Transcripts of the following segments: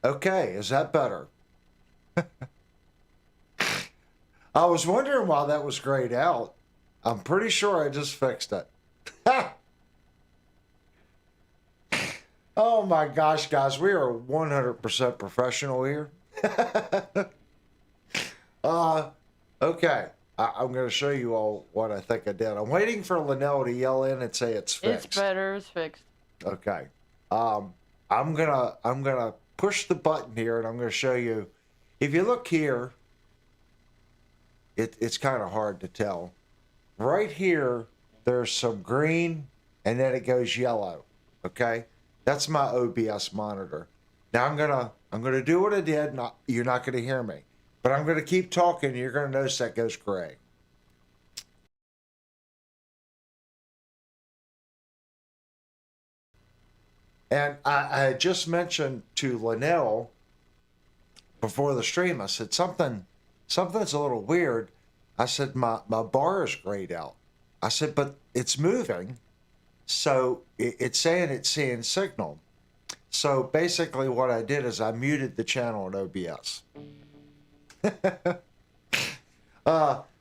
Okay, is that better? I was wondering why that was grayed out. I'm pretty sure I just fixed it. Oh my gosh, guys, we are 100% professional here. Okay, I'm going to show you all what I think I did. I'm waiting for Linnell to yell in and say it's fixed. It's better. It's fixed. Okay. I'm gonna push the button here, and I'm gonna show you. If you look here, it's kind of hard to tell. Right here, there's some green, and then it goes yellow. Okay, that's my OBS monitor. Now I'm gonna do what I did. You're not gonna hear me, but I'm gonna keep talking. You're gonna notice that goes gray. And I just mentioned to Linnell before the stream, I said something's a little weird. I said my bar is grayed out. I said, but it's moving. So it's saying it's seeing signal. So basically what I did is I muted the channel in OBS.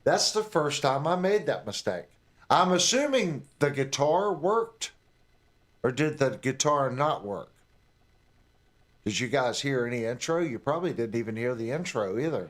That's the first time I made that mistake. I'm assuming the guitar worked. Or did the guitar not work? Did you guys hear any intro? You probably didn't even hear the intro either.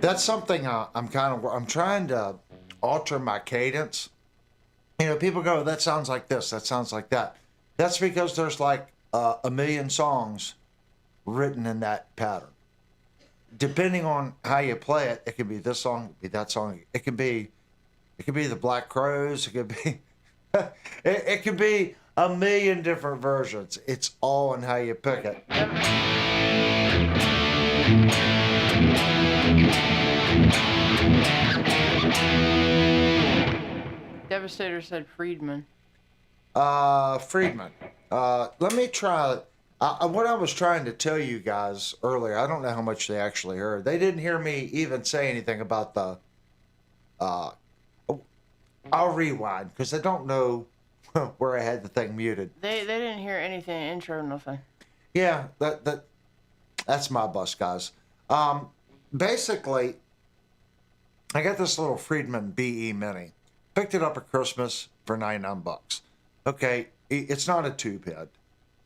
That's something I'm trying to alter my cadence. You know, people go, that sounds like this, that sounds like that. That's because there's like a million songs written in that pattern. Depending on how you play it, it could be this song, it could be that song. It could be the Black Crowes. It could be it could be a million different versions. It's all in how you pick it. Devastator said Friedman. Friedman. Let me try. What I was trying to tell you guys earlier, I don't know how much they actually heard. They didn't hear me even say anything about the. I'll rewind because I don't know where I had the thing muted. They didn't hear anything, intro, nothing. Yeah, that's my bus, guys. Basically, I got this little Friedman BE Mini. Picked it up at Christmas for $99. Okay, it's not a tube head.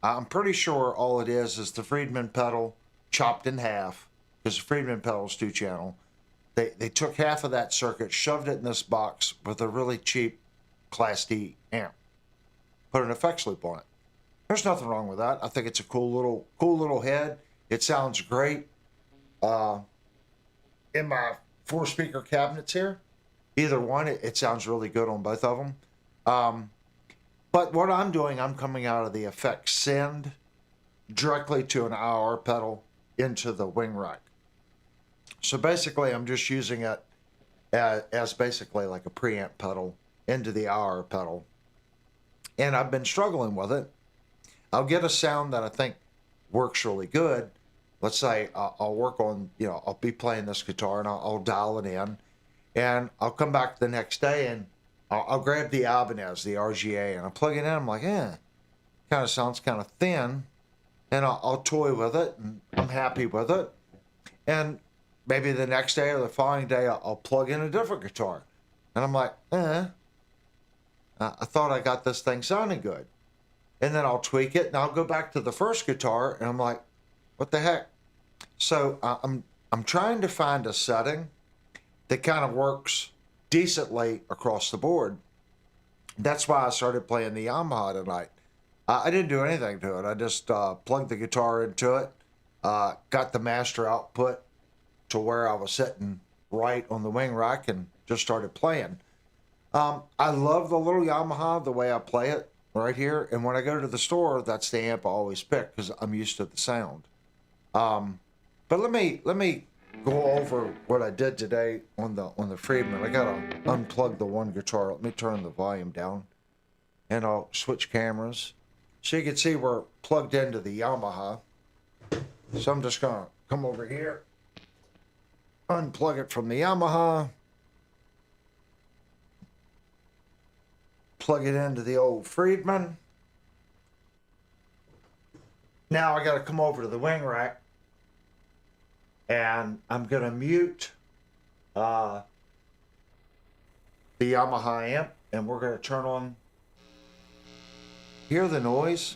I'm pretty sure all it is the Friedman pedal chopped in half, because the Friedman pedal is 2-channel. They took half of that circuit, shoved it in this box with a really cheap Class D amp, put an effects loop on it. There's nothing wrong with that. I think it's a cool little head. It sounds great. In my 4-speaker cabinets here, either one, it sounds really good on both of them. But what I'm doing, I'm coming out of the effects send directly to an IR pedal into the wing rack. So basically, I'm just using it as basically like a preamp pedal into the IR pedal. And I've been struggling with it. I'll get a sound that I think works really good. Let's say I'll work on, I'll be playing this guitar and I'll dial it in. And I'll come back the next day and I'll grab the Ibanez, the RGA, and I'll plug it in. I'm like, kind of sounds kind of thin. And I'll toy with it, and I'm happy with it. And maybe the next day or the following day, I'll plug in a different guitar. And I'm like, I thought I got this thing sounding good. And then I'll tweak it, and I'll go back to the first guitar, and I'm like, what the heck? So I'm trying to find a setting that kind of works decently across the board. That's why I started playing the Yamaha tonight. I didn't do anything to it. I just plugged the guitar into it, got the master output to where I was sitting right on the wing rack, and just started playing. I love the little Yamaha, the way I play it right here. And when I go to the store, that's the amp I always pick because I'm used to the sound. But let me go over what I did today on the Friedman. I gotta unplug the one guitar. Let me turn the volume down, and I'll switch cameras so you can see we're plugged into the Yamaha. So I'm just gonna come over here, unplug it from the Yamaha, plug it into the old Friedman. Now I gotta come over to the wing rack, and I'm gonna mute the Yamaha amp, and we're gonna turn on. Hear the noise?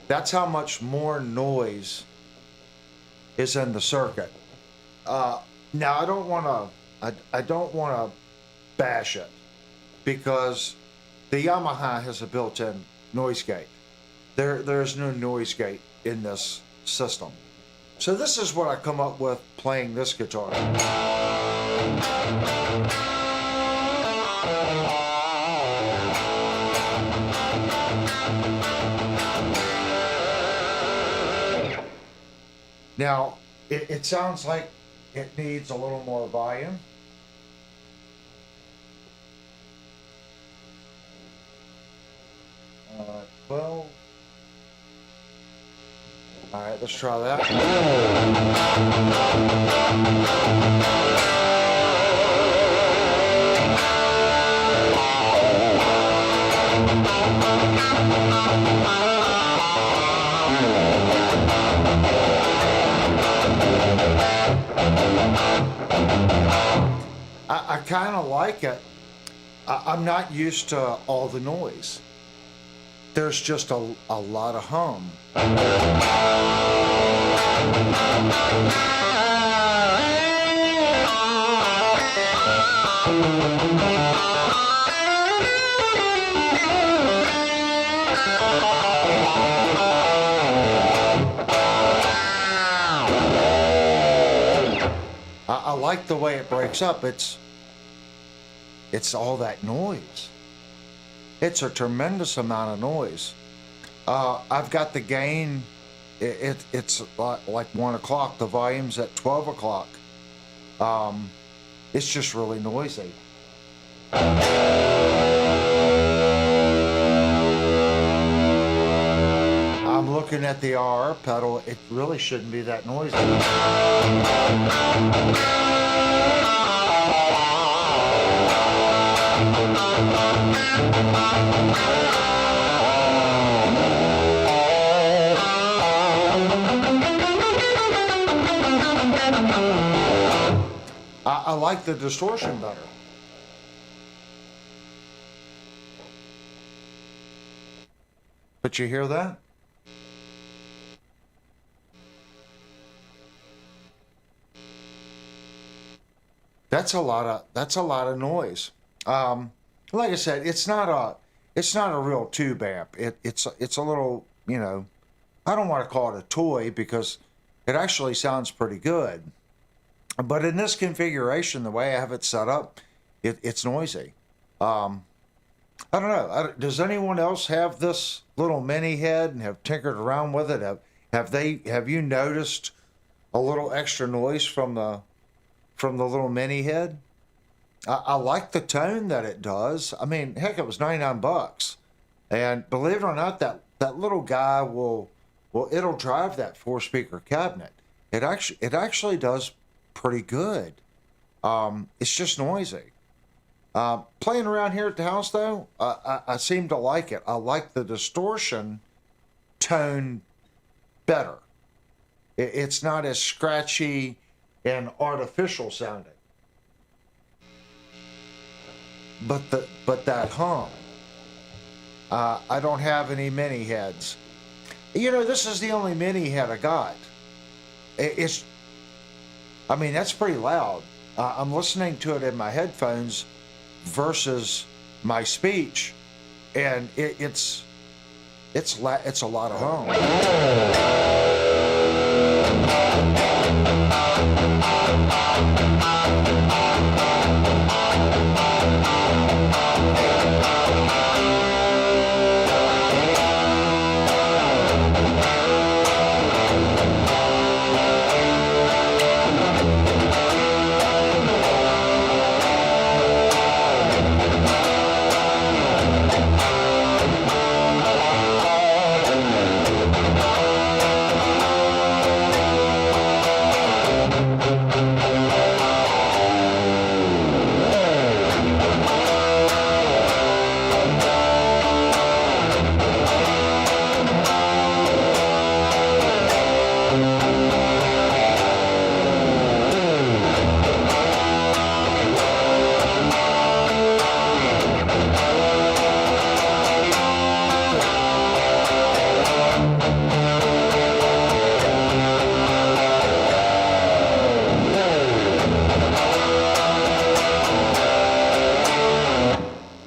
That's how much more noise is in the circuit. Now I don't wanna bash it, because the Yamaha has a built-in noise gate. There's no noise gate in this system. So this is what I come up with playing this guitar. Now, it sounds like it needs a little more volume. Well, all right, let's try that. I kind of like it. I'm not used to all the noise. There's just a lot of hum. I like the way it breaks up. It's all that noise. It's a tremendous amount of noise. I've got the gain. It's like 1 o'clock. The volume's at 12 o'clock. It's just really noisy. I'm looking at the RR pedal. It really shouldn't be that noisy. I like the distortion better. But you hear that? That's a lot of noise. Like I said, it's not a real tube amp. It's a little, I don't want to call it a toy because it actually sounds pretty good. But in this configuration, the way I have it set up, it's noisy. I don't know. Does anyone else have this little mini head and have tinkered around with it? Have you noticed a little extra noise from the little mini head? I like the tone that it does. I mean, heck, it was $99, and believe it or not, that little guy it'll drive that 4-speaker cabinet. It actually does pretty good. It's just noisy. Playing around here at the house though, I seem to like it. I like the distortion tone better. It's not as scratchy and artificial sounding. But that hum. I don't have any mini heads. This is the only mini head I got. It's I mean, that's pretty loud. I'm listening to it in my headphones versus my speech, and it's a lot of hum.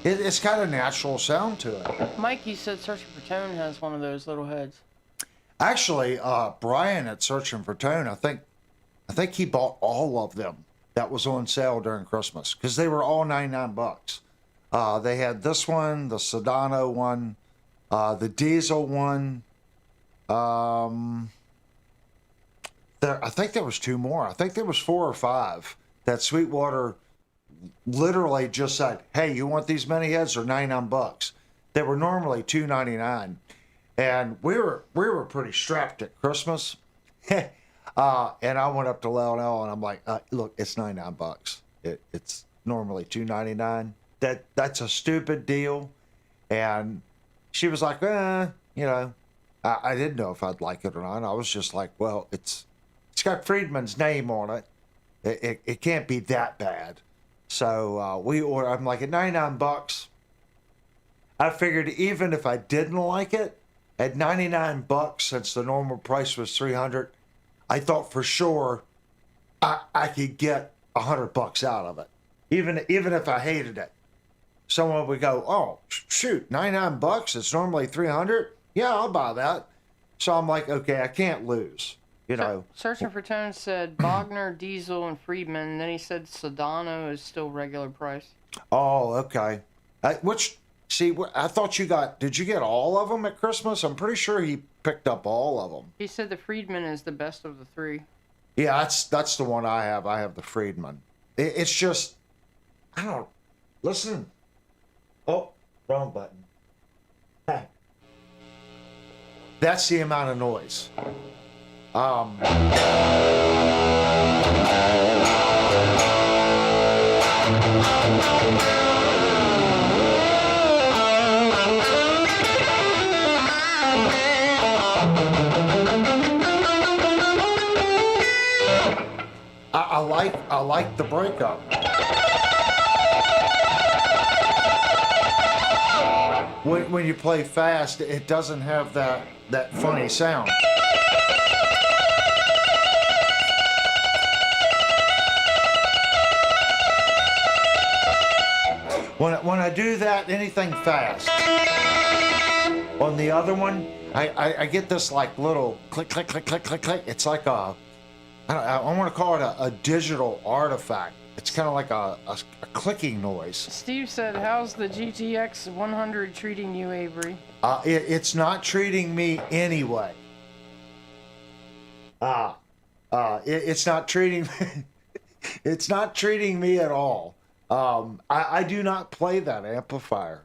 It's got a natural sound to it. Mike, you said Searching for Tone has one of those little heads. Actually, Brian at Searching for Tone, I think he bought all of them that was on sale during Christmas because they were all $99. They had this one, the Sedano one, the Diesel one. I think there was two more. I think there was 4 or 5 that Sweetwater literally just said, "Hey, you want these mini heads? They're $99." They were normally $299, and we were pretty strapped at Christmas. And I went up to Lionel and I'm like, "Look, it's $99. It's normally $299. That's a stupid deal." And she was like, you know, I didn't know if I'd like it or not. I was just like, well, it's got Friedman's name on it. It can't be that bad. So I'm like, at $99, I figured even if I didn't like it, at $99, since the normal price was $300, I thought for sure I could get $100 out of it, even if I hated it. Someone would go, "Oh, shoot, $99, it's normally $300. Yeah, I'll buy that." So I'm like, okay, I can't lose. You know, Searching for Tone said Wagner, Diesel, and Friedman. And then he said Sedano is still regular price. Oh, okay. I thought did you get all of them at Christmas? I'm pretty sure he picked up all of them. He said the Friedman is the best of the 3. Yeah, that's the one I have. I have the Friedman. It's just, I don't, listen. Oh, wrong button. Hey. That's the amount of noise. I like the breakup. When you play fast, it doesn't have that funny sound. When I do that, anything fast, on the other one, I get this like little click, click, click, click, click, click. It's like I want to call it a digital artifact. It's kind of like a clicking noise. Steve said, "How's the GTX 100 treating you, Avery?" It's not treating me anyway. It's not treating it's not treating me at all. I do not play that amplifier.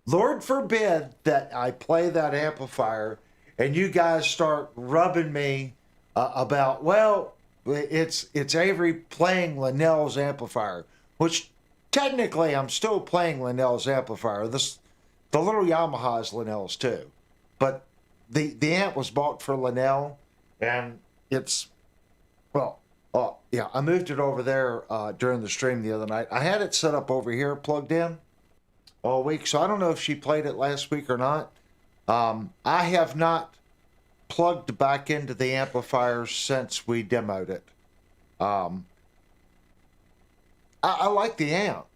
Lord forbid that I play that amplifier and you guys start rubbing me about, well, it's Avery playing Linnell's amplifier, which technically I'm still playing Linnell's amplifier. The little Yamaha is Linnell's too, but the amp was bought for Linnell, and it's, well, yeah, I moved it over there during the stream the other night. I had it set up over here, plugged in all week, so I don't know if she played it last week or not. I have not plugged back into the amplifier since we demoed it. I like the amp.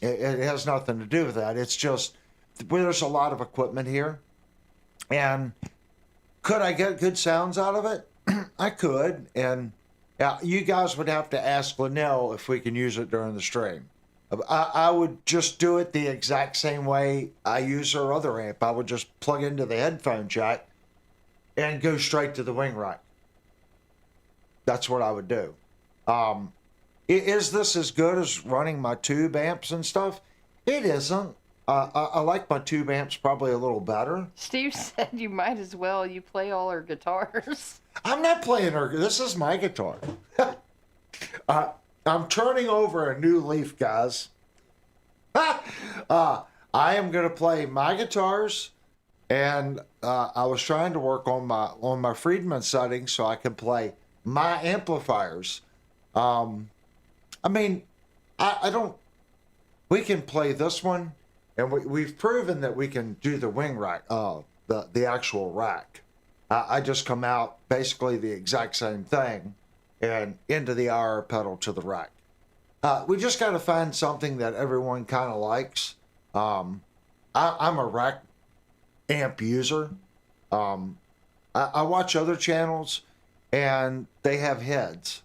It has nothing to do with that. It's just there's a lot of equipment here, and could I get good sounds out of it? I could, and you guys would have to ask Linnell if we can use it during the stream. I would just do it the exact same way I use her other amp. I would just plug into the headphone jack and go straight to the wing rack. That's what I would do. Is this as good as running my tube amps and stuff? It isn't. I like my tube amps probably a little better. Steve said you might as well. You play all her guitars. I'm not playing her. This is my guitar. I'm turning over a new leaf, guys. I am going to play my guitars, and I was trying to work on my Friedman settings so I can play my amplifiers. I mean, I don't. We can play this one, and we've proven that we can do the wing rack, the actual rack. I just come out basically the exact same thing, and into the IR pedal to the rack. We just got to find something that everyone kind of likes. I'm a rack amp user. I watch other channels, and they have heads.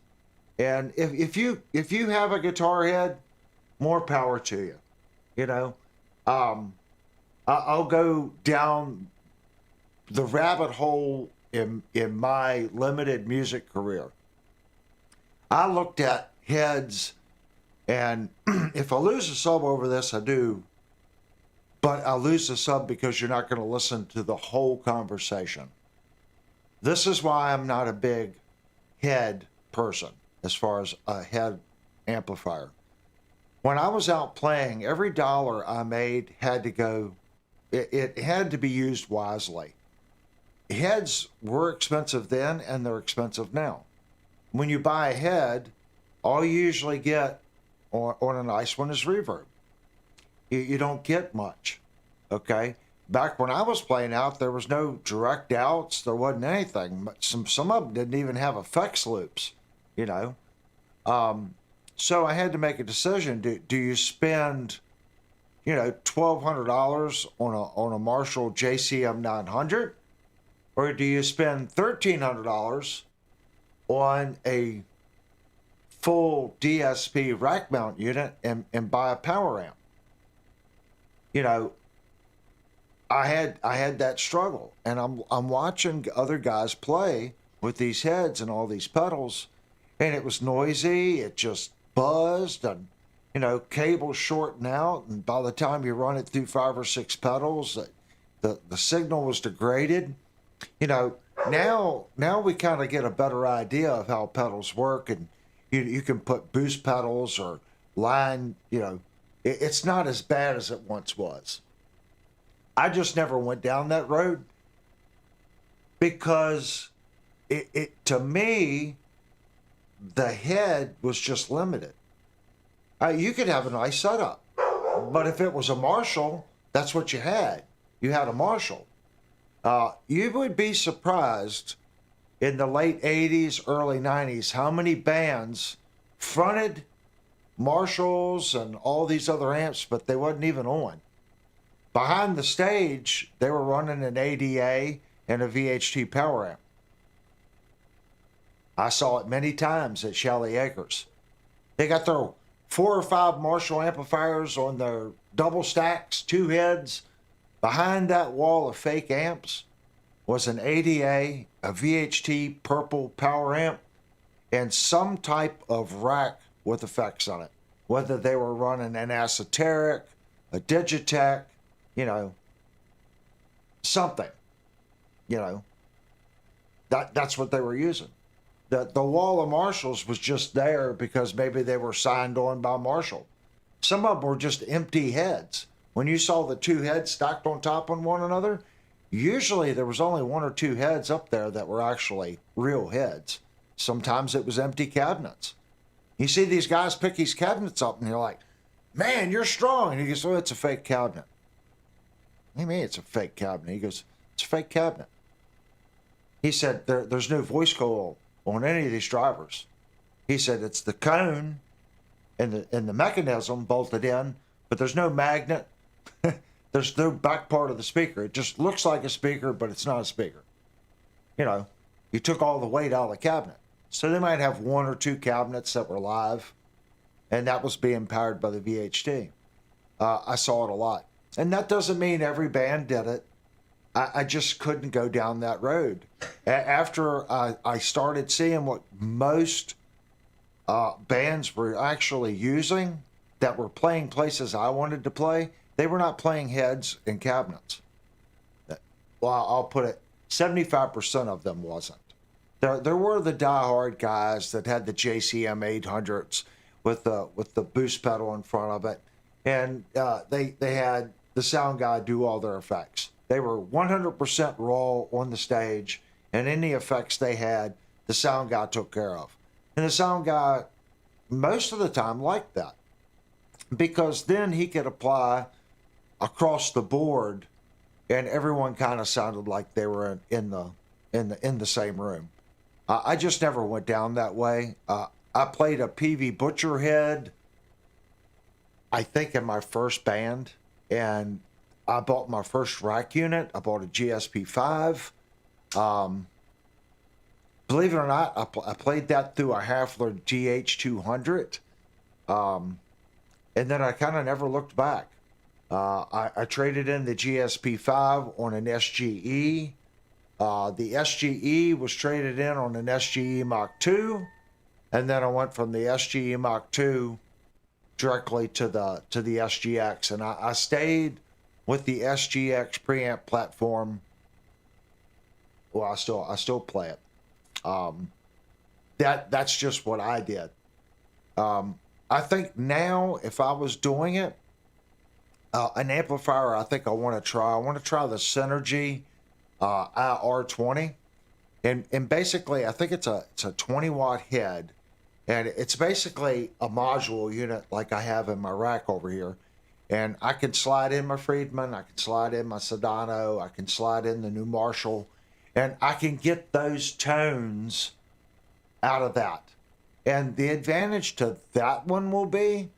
And if you have a guitar head, more power to you. You know, I'll go down the rabbit hole in my limited music career. I looked at heads, and if I lose a sub over this, I do. But I lose the sub because you're not going to listen to the whole conversation. This is why I'm not a big head person as far as a head amplifier. When I was out playing, every dollar I made had to go, it had to be used wisely. Heads were expensive then, and they're expensive now. When you buy a head, all you usually get on a nice one is reverb. You don't get much, okay? Back when I was playing out, there was no direct outs. There wasn't anything. Some of them didn't even have effects loops, you know. So I had to make a decision. Do you spend, you know, $1,200 on a Marshall JCM 900, or do you spend $1,300 on a full DSP rack mount unit and buy a power amp? You know, I had that struggle, and I'm watching other guys play with these heads and all these pedals, and it was noisy. It just buzzed, and you know, cables shorting out, and by the time you run it through 5 or 6 pedals, the signal was degraded. You know, now we kind of get a better idea of how pedals work, and you can put boost pedals or line. You know, it's not as bad as it once was. I just never went down that road because it to me, the head was just limited. You could have a nice setup, but if it was a Marshall, that's what you had. You had a Marshall. You would be surprised in the late 80s, early 90s, how many bands fronted Marshalls and all these other amps, but they wasn't even on. Behind the stage, they were running an ADA and a VHT power amp. I saw it many times at Shelley Acres. They got their 4 or 5 Marshall amplifiers on their double stacks, 2 heads. Behind that wall of fake amps was an ADA, a VHT purple power amp, and some type of rack with effects on it. Whether they were running an Esoteric, a Digitech, you know, something, you know. That's what they were using. The wall of Marshalls was just there because maybe they were signed on by Marshall. Some of them were just empty heads. When you saw the 2 heads stacked on top of one another, usually there was only 1 or 2 heads up there that were actually real heads. Sometimes it was empty cabinets. You see these guys pick these cabinets up and you're like, man, you're strong. And he goes, oh, it's a fake cabinet. What do you mean it's a fake cabinet? He goes, it's a fake cabinet. He said, there's no voice coil on any of these drivers. He said it's the cone and the mechanism bolted in, but there's no magnet. There's no back part of the speaker. It just looks like a speaker, but it's not a speaker. You know, you took all the weight out of the cabinet. So they might have one or two cabinets that were live, and that was being powered by the VHT. I saw it a lot. And that doesn't mean every band did it. I just couldn't go down that road. After I started seeing what most bands were actually using that were playing places I wanted to play, they were not playing heads and cabinets. Well, I'll put it, 75% of them wasn't. There were the diehard guys that had the JCM 800s with the boost pedal in front of it, and they had the sound guy do all their effects. They were 100% raw on the stage, and any effects they had, the sound guy took care of. And the sound guy, most of the time, liked that, because then he could apply across the board, and everyone kind of sounded like they were in the same room. I just never went down that way. I played a PV Butcher head, I think, in my first band, and I bought my first rack unit. I bought a GSP-5. Believe it or not, I played that through a Hafler GH200, and then I kind of never looked back. I traded in the GSP-5 on an SGE. The SGE was traded in on an SGE Mach 2, and then I went from the SGE Mach 2 directly to the SGX, and I stayed with the SGX preamp platform. Well, I still play it. That's just what I did. I think now, if I was doing it, an amplifier I think I want to try the Synergy IR20, and basically I think it's a 20-watt head, and it's basically a module unit like I have in my rack over here, and I can slide in my Friedman, I can slide in my Sedano, I can slide in the new Marshall, and I can get those tones out of that. And the advantage to that one will be,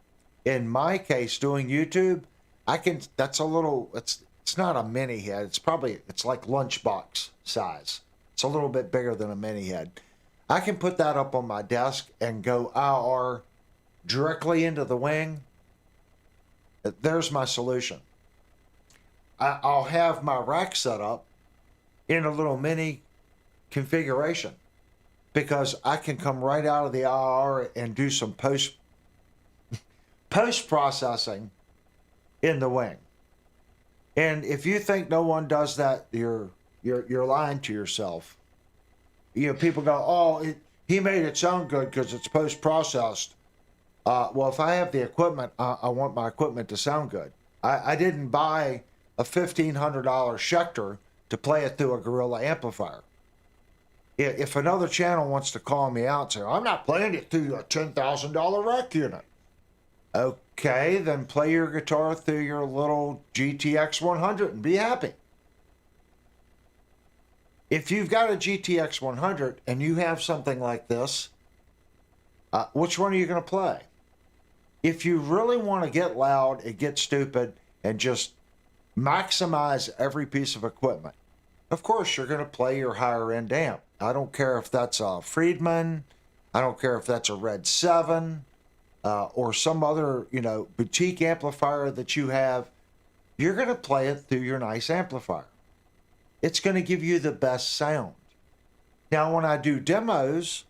in my case, doing YouTube, it's not a mini head. It's like lunchbox size. It's a little bit bigger than a mini head. I can put that up on my desk and go IR directly into the wing. There's my solution. I'll have my rack set up in a little mini configuration, because I can come right out of the IR and do some post processing in the wing. And if you think no one does that, you're lying to yourself. You know, people go, "Oh, he made it sound good because it's post processed." Well, if I have the equipment, I want my equipment to sound good. I didn't buy a $1,500 Schecter to play it through a Gorilla amplifier. If another channel wants to call me out and say, "I'm not playing it through a $10,000 rack unit," okay, then play your guitar through your little GTX 100 and be happy. If you've got a GTX 100 and you have something like this, which one are you going to play? If you really want to get loud and get stupid and just maximize every piece of equipment, of course you're going to play your higher end amp. I don't care if that's a Friedman, I don't care if that's a Red 7, or some other, boutique amplifier that you have. You're going to play it through your nice amplifier. It's going to give you the best sound. Now, when I do demos,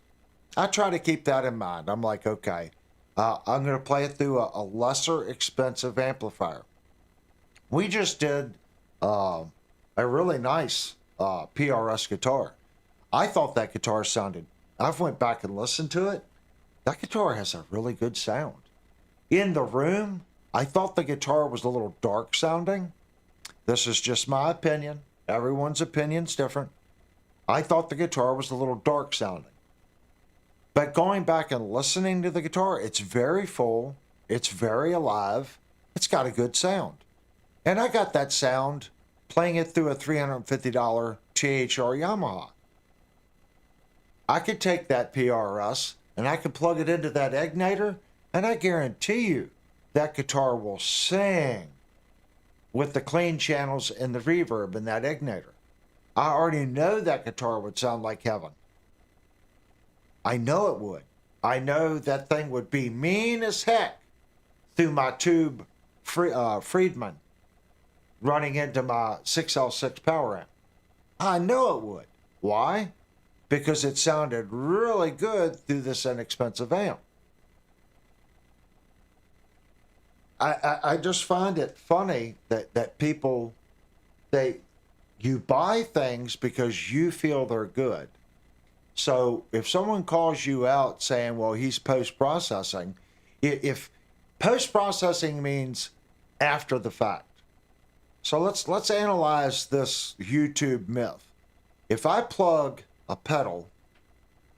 I try to keep that in mind. I'm like, okay, I'm going to play it through a lesser expensive amplifier. We just did a really nice PRS guitar. I thought that guitar sounded, I've went back and listened to it. That guitar has a really good sound. In the room, I thought the guitar was a little dark sounding. This is just my opinion. Everyone's opinion's different. I thought the guitar was a little dark sounding. But going back and listening to the guitar, it's very full, it's very alive, it's got a good sound. And I got that sound playing it through a $350 THR Yamaha. I could take that PRS and I can plug it into that Ignitor, and I guarantee you that guitar will sing with the clean channels and the reverb in that Ignitor. I already know that guitar would sound like heaven. I know it would. I know that thing would be mean as heck through my tube Friedman running into my 6L6 power amp. I know it would. Why? Because it sounded really good through this inexpensive amp. I just find it funny that people, you buy things because you feel they're good. So if someone calls you out saying, well, he's post-processing, if post-processing means after the fact. So let's analyze this YouTube myth. If I plug a pedal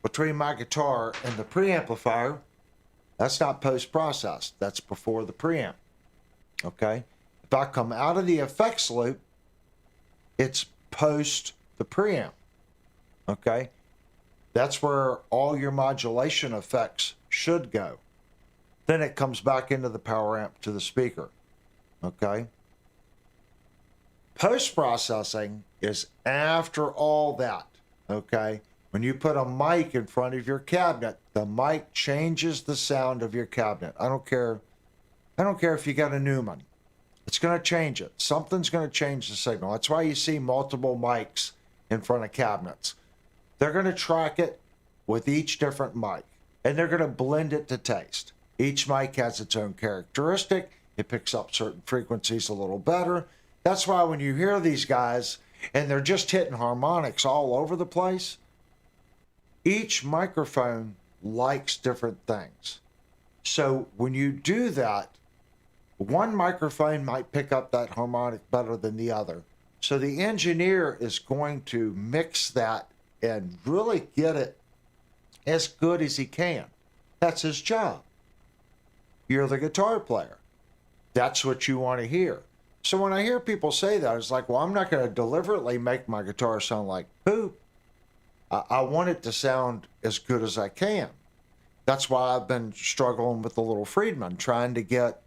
between my guitar and the preamplifier, that's not post-processed. That's before the preamp. Okay? If I come out of the effects loop, it's post the preamp. Okay? That's where all your modulation effects should go. Then it comes back into the power amp to the speaker. Okay? Post-processing is after all that. Okay? When you put a mic in front of your cabinet, the mic changes the sound of your cabinet. I don't care if you got a Newman. It's going to change it. Something's going to change the signal. That's why you see multiple mics in front of cabinets. They're going to track it with each different mic, and they're going to blend it to taste. Each mic has its own characteristic. It picks up certain frequencies a little better. That's why when you hear these guys and they're just hitting harmonics all over the place, each microphone likes different things. So when you do that, one microphone might pick up that harmonic better than the other. So the engineer is going to mix that and really get it as good as he can. That's his job. You're the guitar player. That's what you want to hear. So when I hear people say that, it's like, well, I'm not going to deliberately make my guitar sound like poop. I want it to sound as good as I can. That's why I've been struggling with the little Friedman, trying to get,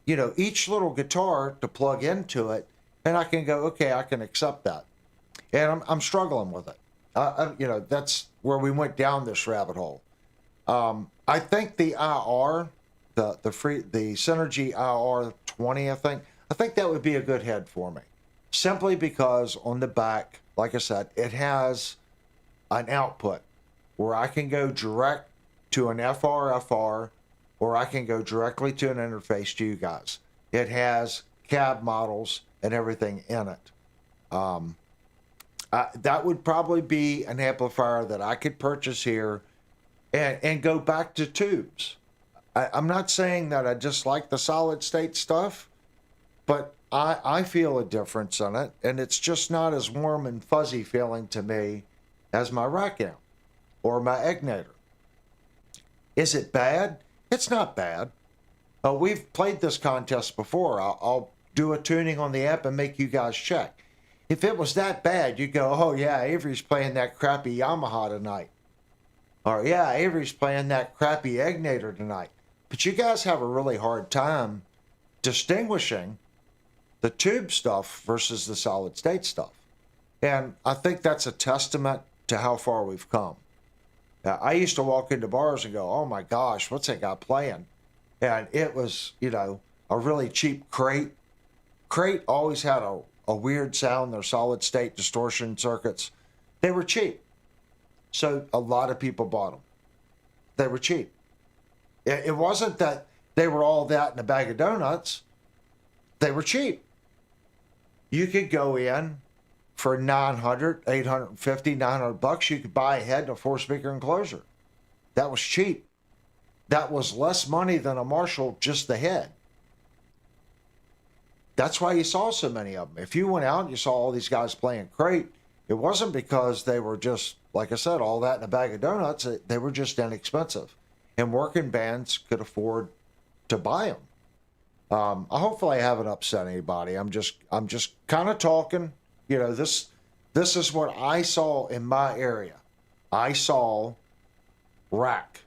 each little guitar to plug into it, and I can go, okay, I can accept that. And I'm struggling with it. That's where we went down this rabbit hole. I think the IR, the Synergy IR 20, I think that would be a good head for me. Simply because on the back, like I said, it has an output where I can go direct to an FR, or I can go directly to an interface to you guys. It has cab models and everything in it. That would probably be an amplifier that I could purchase here and go back to tubes. I'm not saying that I dislike the solid state stuff, but I feel a difference in it, and it's just not as warm and fuzzy feeling to me as my rack amp or my Ignitor. Is it bad? It's not bad. We've played this contest before. I'll do a tuning on the amp and make you guys check. If it was that bad, you'd go, oh yeah, Avery's playing that crappy Yamaha tonight. Or yeah, Avery's playing that crappy Ignitor tonight. But you guys have a really hard time distinguishing the tube stuff versus the solid state stuff. And I think that's a testament to how far we've come. I used to walk into bars and go, oh my gosh, what's that guy playing? And it was, a really cheap crate. Crate always had a weird sound, their solid state distortion circuits. They were cheap. So a lot of people bought them. They were cheap. It wasn't that they were all that in a bag of donuts. They were cheap. You could go in for $900, $850, $900. You could buy a head and a 4-speaker enclosure. That was cheap. That was less money than a Marshall, just the head. That's why you saw so many of them. If you went out and you saw all these guys playing crate, it wasn't because they were just, like I said, all that in a bag of donuts. They were just inexpensive. And working bands could afford to buy them. Hopefully I haven't upset anybody. I'm just kind of talking. This is what I saw in my area. I saw rack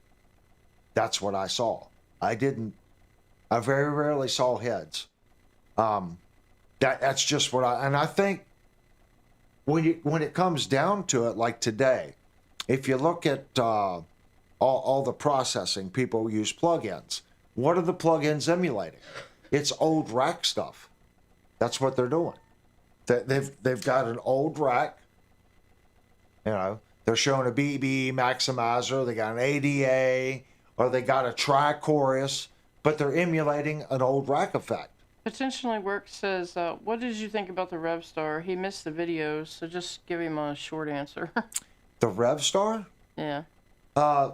That's what I saw. I very rarely saw heads. That's just what and I think when it comes down to it, like today, if you look at all the processing, people use plugins. What are the plugins emulating? It's old rack stuff. That's what they're doing. They've got an old rack. You know, they're showing a BB maximizer. They got an ADA, or they got a tri-chorus, but they're emulating an old rack effect. Potentially Work says, what did you think about the RevStar? He missed the videos, so just give him a short answer. The RevStar? Yeah. I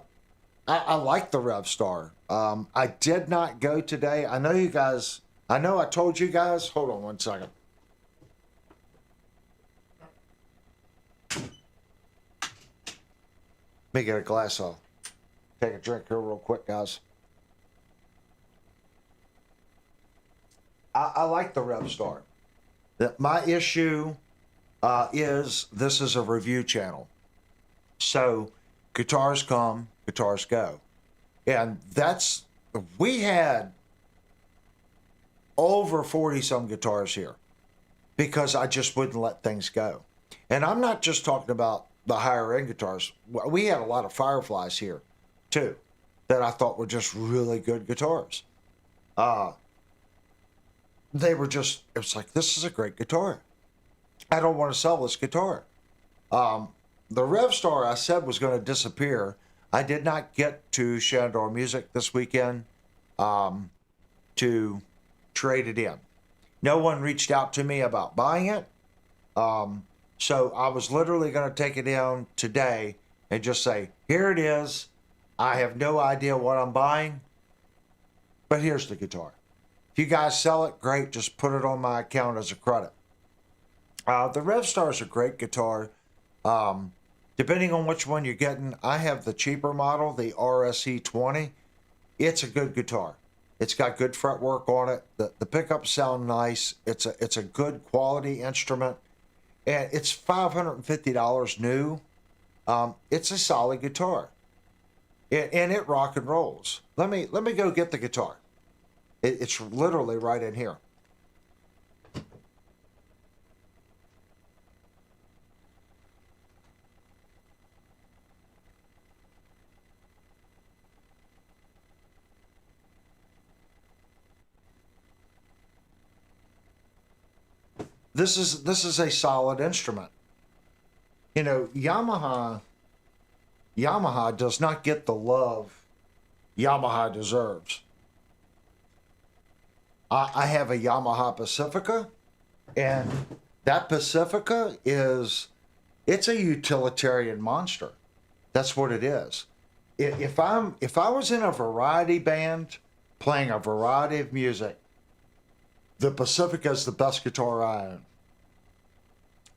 like the RevStar. I did not go today. I know I told you guys. Hold on one second. Let me get a glass of. Take a drink here real quick, guys. I like the RevStar. My issue is this is a review channel. So guitars come, guitars go. And we had over 40 some guitars here because I just wouldn't let things go. And I'm not just talking about the higher end guitars. We had a lot of Fireflies here too that I thought were just really good guitars. It was like, this is a great guitar. I don't want to sell this guitar. The RevStar I said was going to disappear. I did not get to Shandor Music this weekend to trade it in. No one reached out to me about buying it. So I was literally going to take it in today and just say, here it is. I have no idea what I'm buying, but here's the guitar. If you guys sell it, great. Just put it on my account as a credit. The RevStar is a great guitar. Depending on which one you're getting, I have the cheaper model, the RSE 20. It's a good guitar. It's got good fretwork on it. The pickups sound nice. It's a good quality instrument, and it's $550 new. It's a solid guitar, and it rock and rolls. Let me go get the guitar. It's literally right in here. This is a solid instrument. You know, Yamaha does not get the love Yamaha deserves. I have a Yamaha Pacifica, and that Pacifica it's a utilitarian monster. That's what it is. If I was in a variety band playing a variety of music, the Pacifica is the best guitar I own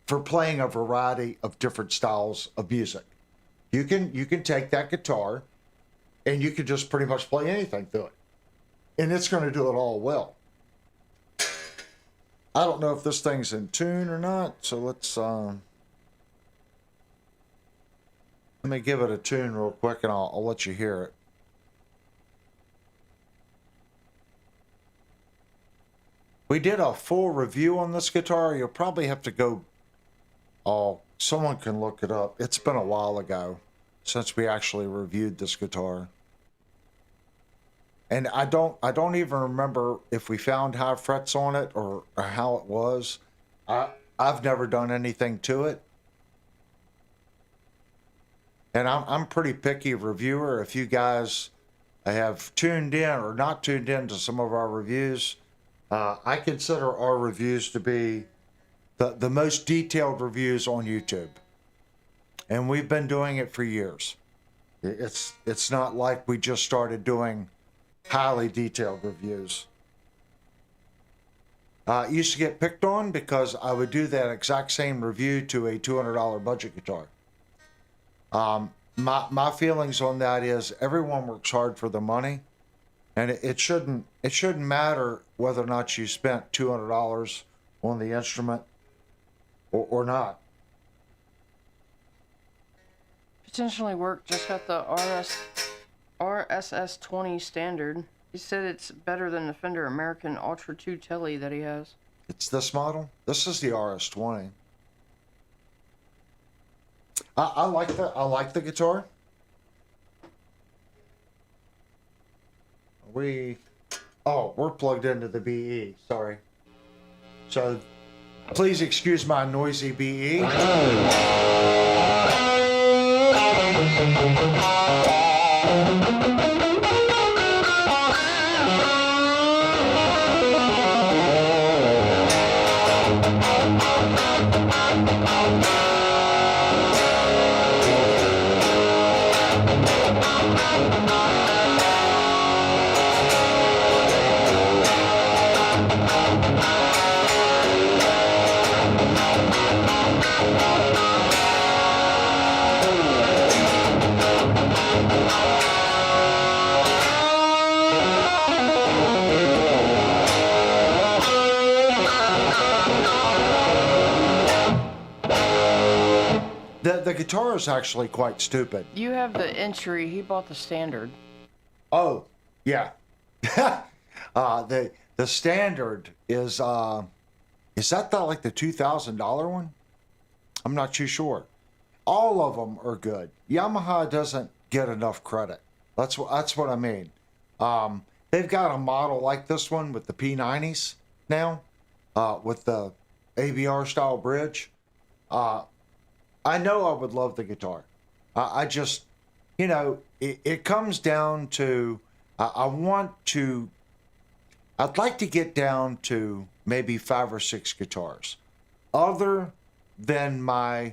for playing a variety of different styles of music. You can take that guitar and you can just pretty much play anything through it, and it's going to do it all well. I don't know if this thing's in tune or not, so let's let me give it a tune real quick and I'll let you hear it. We did a full review on this guitar. You'll probably have to go, someone can look it up. It's been a while ago since we actually reviewed this guitar. And I don't even remember if we found high frets on it or how it was. I've never done anything to it. And I'm pretty picky reviewer. If you guys have tuned in or not tuned in to some of our reviews, I consider our reviews to be the most detailed reviews on YouTube. And we've been doing it for years. It's not like we just started doing highly detailed reviews. I used to get picked on because I would do that exact same review to a $200 budget guitar. My feelings on that is everyone works hard for the money, and it shouldn't matter whether or not you spent $200 on the instrument or not. Potentially Work just got the RSS20 standard. He said it's better than the Fender American Ultra 2 Tele that he has. It's this model. This is the RS20. I like the guitar. We're plugged into the BE. Sorry. So please excuse my noisy BE. The guitar is actually quite stupid. You have the entry. He bought the standard. Oh, yeah. The standard is that like the $2,000 one? I'm not too sure. All of them are good. Yamaha doesn't get enough credit. That's what I mean. They've got a model like this one with the P90s now, with the ABR style bridge. I know I would love the guitar. I just, it comes down to, I'd like to get down to maybe 5 or 6 guitars, other than my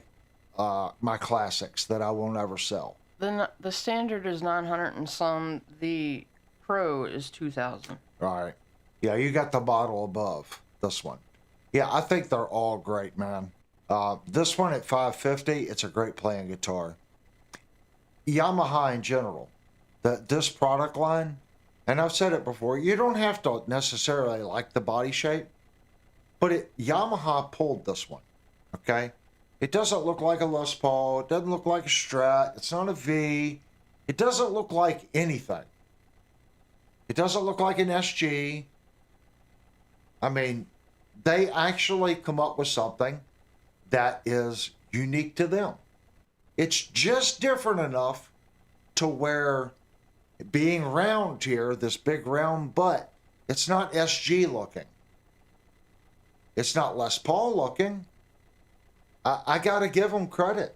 classics that I won't ever sell. The standard is 900 and some. The Pro is 2,000. All right. Yeah, you got the model above this one. Yeah, I think they're all great, man. This one at $550, it's a great playing guitar. Yamaha in general, this product line, and I've said it before, you don't have to necessarily like the body shape, but Yamaha pulled this one, okay? It doesn't look like a Les Paul, it doesn't look like a Strat, it's not a V, it doesn't look like anything. It doesn't look like an SG. I mean, they actually come up with something that is unique to them. It's just different enough to where, being round here, this big round butt, it's not SG looking. It's not Les Paul looking. I gotta give them credit.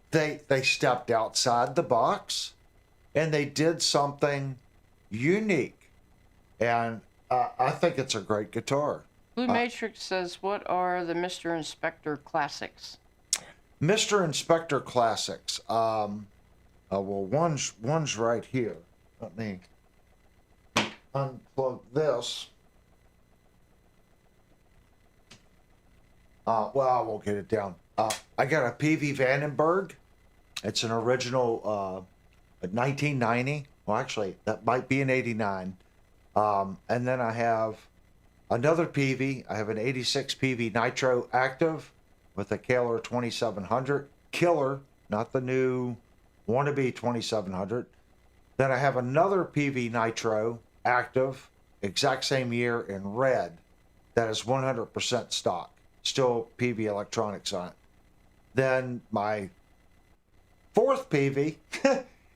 They stepped outside the box and they did something unique. And I think it's a great guitar. Blue Matrix says, what are the Mr. Inspector Classics? Mr. Inspector Classics. Well, one's right here. Let me unplug this. Well, I won't get it down. I got a PV Vandenberg. It's an original 1990. Well, actually, that might be an 89. And then I have another PV. I have an 86 PV Nitro Active with a Killer 2700. Killer, not the new wannabe 2700. Then I have another PV Nitro Active, exact same year in red, that is 100% stock. Still PV electronics on it. Then my fourth PV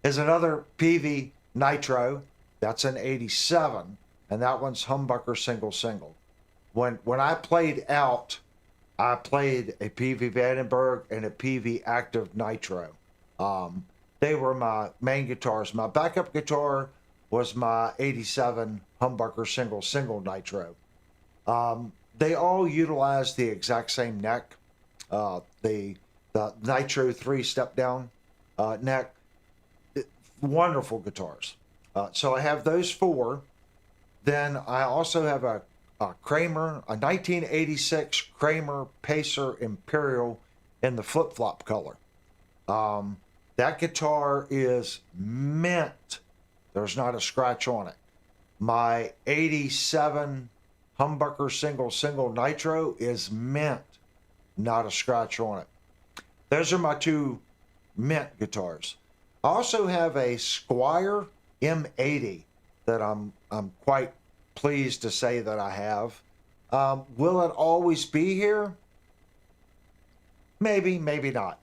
is another PV Nitro. That's an 87, and that one's humbucker single. When I played out, I played a PV Vandenberg and a PV Active Nitro. They were my main guitars. My backup guitar was my 87 humbucker single Nitro. They all utilize the exact same neck. The Nitro 3 step down neck. Wonderful guitars. So I have those 4. Then I also have a Kramer, a 1986 Kramer Pacer Imperial in the flip-flop color. That guitar is mint. There's not a scratch on it. My 87 humbucker single Nitro is mint. Not a scratch on it. Those are my 2 mint guitars. I also have a Squire M80 that I'm quite pleased to say that I have. Will it always be here? Maybe, maybe not.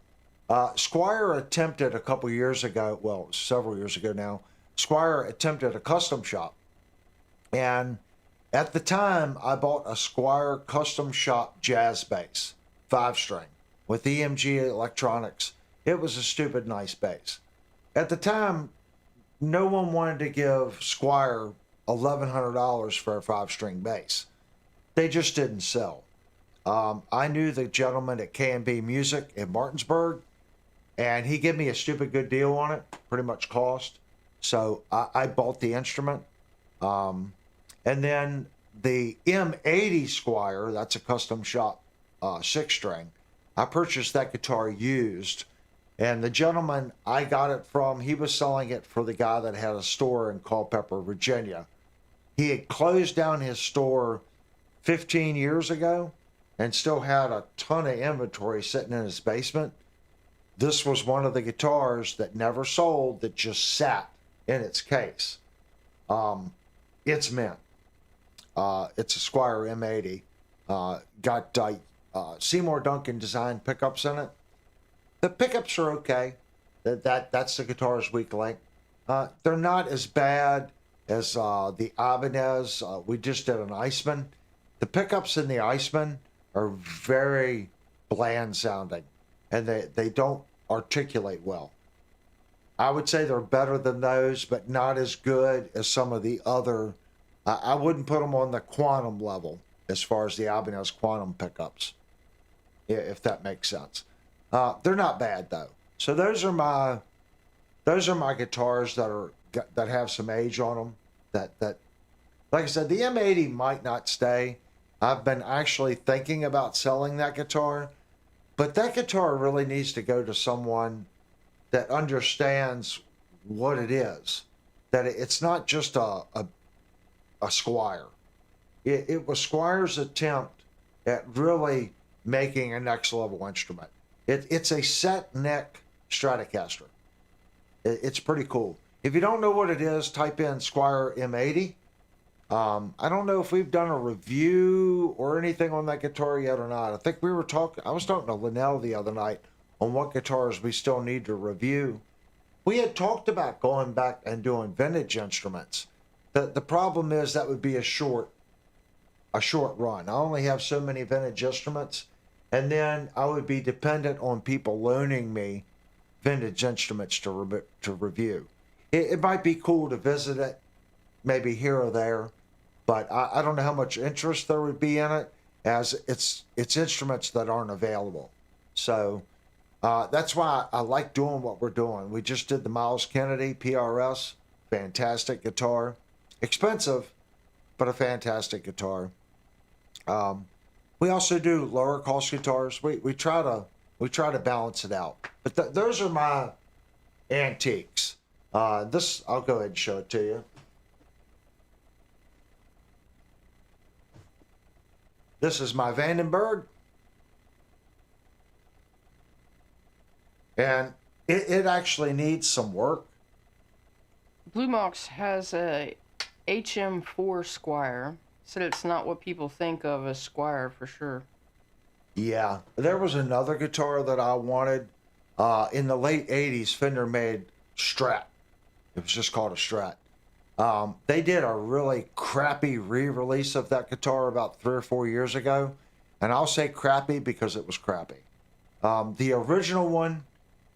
Squire attempted a couple years ago, well, several years ago now, Squire attempted a custom shop. And at the time, I bought a Squire custom shop jazz bass, 5-string, with EMG electronics. It was a stupid nice bass. At the time, no one wanted to give Squire $1,100 for a 5-string bass. They just didn't sell. I knew the gentleman at K&B Music in Martinsburg, and he gave me a stupid good deal on it, pretty much cost. So I bought the instrument. And then the M80 Squire, that's a custom shop 6-string. I purchased that guitar used, and the gentleman I got it from, he was selling it for the guy that had a store in Culpeper, Virginia. He had closed down his store 15 years ago and still had a ton of inventory sitting in his basement. This was one of the guitars that never sold, that just sat in its case. It's mint. It's a Squire M80. Got Seymour Duncan design pickups in it. The pickups are okay. That's the guitar's weak link. They're not as bad as the Ibanez. We just did an Iceman. The pickups in the Iceman are very bland sounding, and they don't articulate well. I would say they're better than those, but not as good as some of the other. I wouldn't put them on the Quantum level as far as the Ibanez Quantum pickups, if that makes sense. They're not bad though. So those are my guitars that have some age on them. That like I said, the M80 might not stay. I've been actually thinking about selling that guitar, but that guitar really needs to go to someone that understands what it is. That it's not just a Squire. It was Squire's attempt at really making a next level instrument. It's a set neck Stratocaster. It's pretty cool. If you don't know what it is, type in Squire M80. I don't know if we've done a review or anything on that guitar yet or not. I think I was talking to Linnell the other night on what guitars we still need to review. We had talked about going back and doing vintage instruments. The problem is that would be a short run. I only have so many vintage instruments, and then I would be dependent on people loaning me vintage instruments to review. It might be cool to visit it, maybe here or there, but I don't know how much interest there would be in it, as it's instruments that aren't available. So that's why I like doing what we're doing. We just did the Miles Kennedy PRS, fantastic guitar, expensive, but a fantastic guitar. We also do lower cost guitars. We try to balance it out. But those are my antiques. This, I'll go ahead and show it to you. This is my Vandenberg. And it actually needs some work. Blue Mox has a HM4 Squire. Said it's not what people think of as Squire for sure. Yeah, there was another guitar that I wanted. In the late 80s, Fender made Strat. It was just called a Strat. They did a really crappy re-release of that guitar about 3 or 4 years ago. And I'll say crappy because it was crappy. The original one,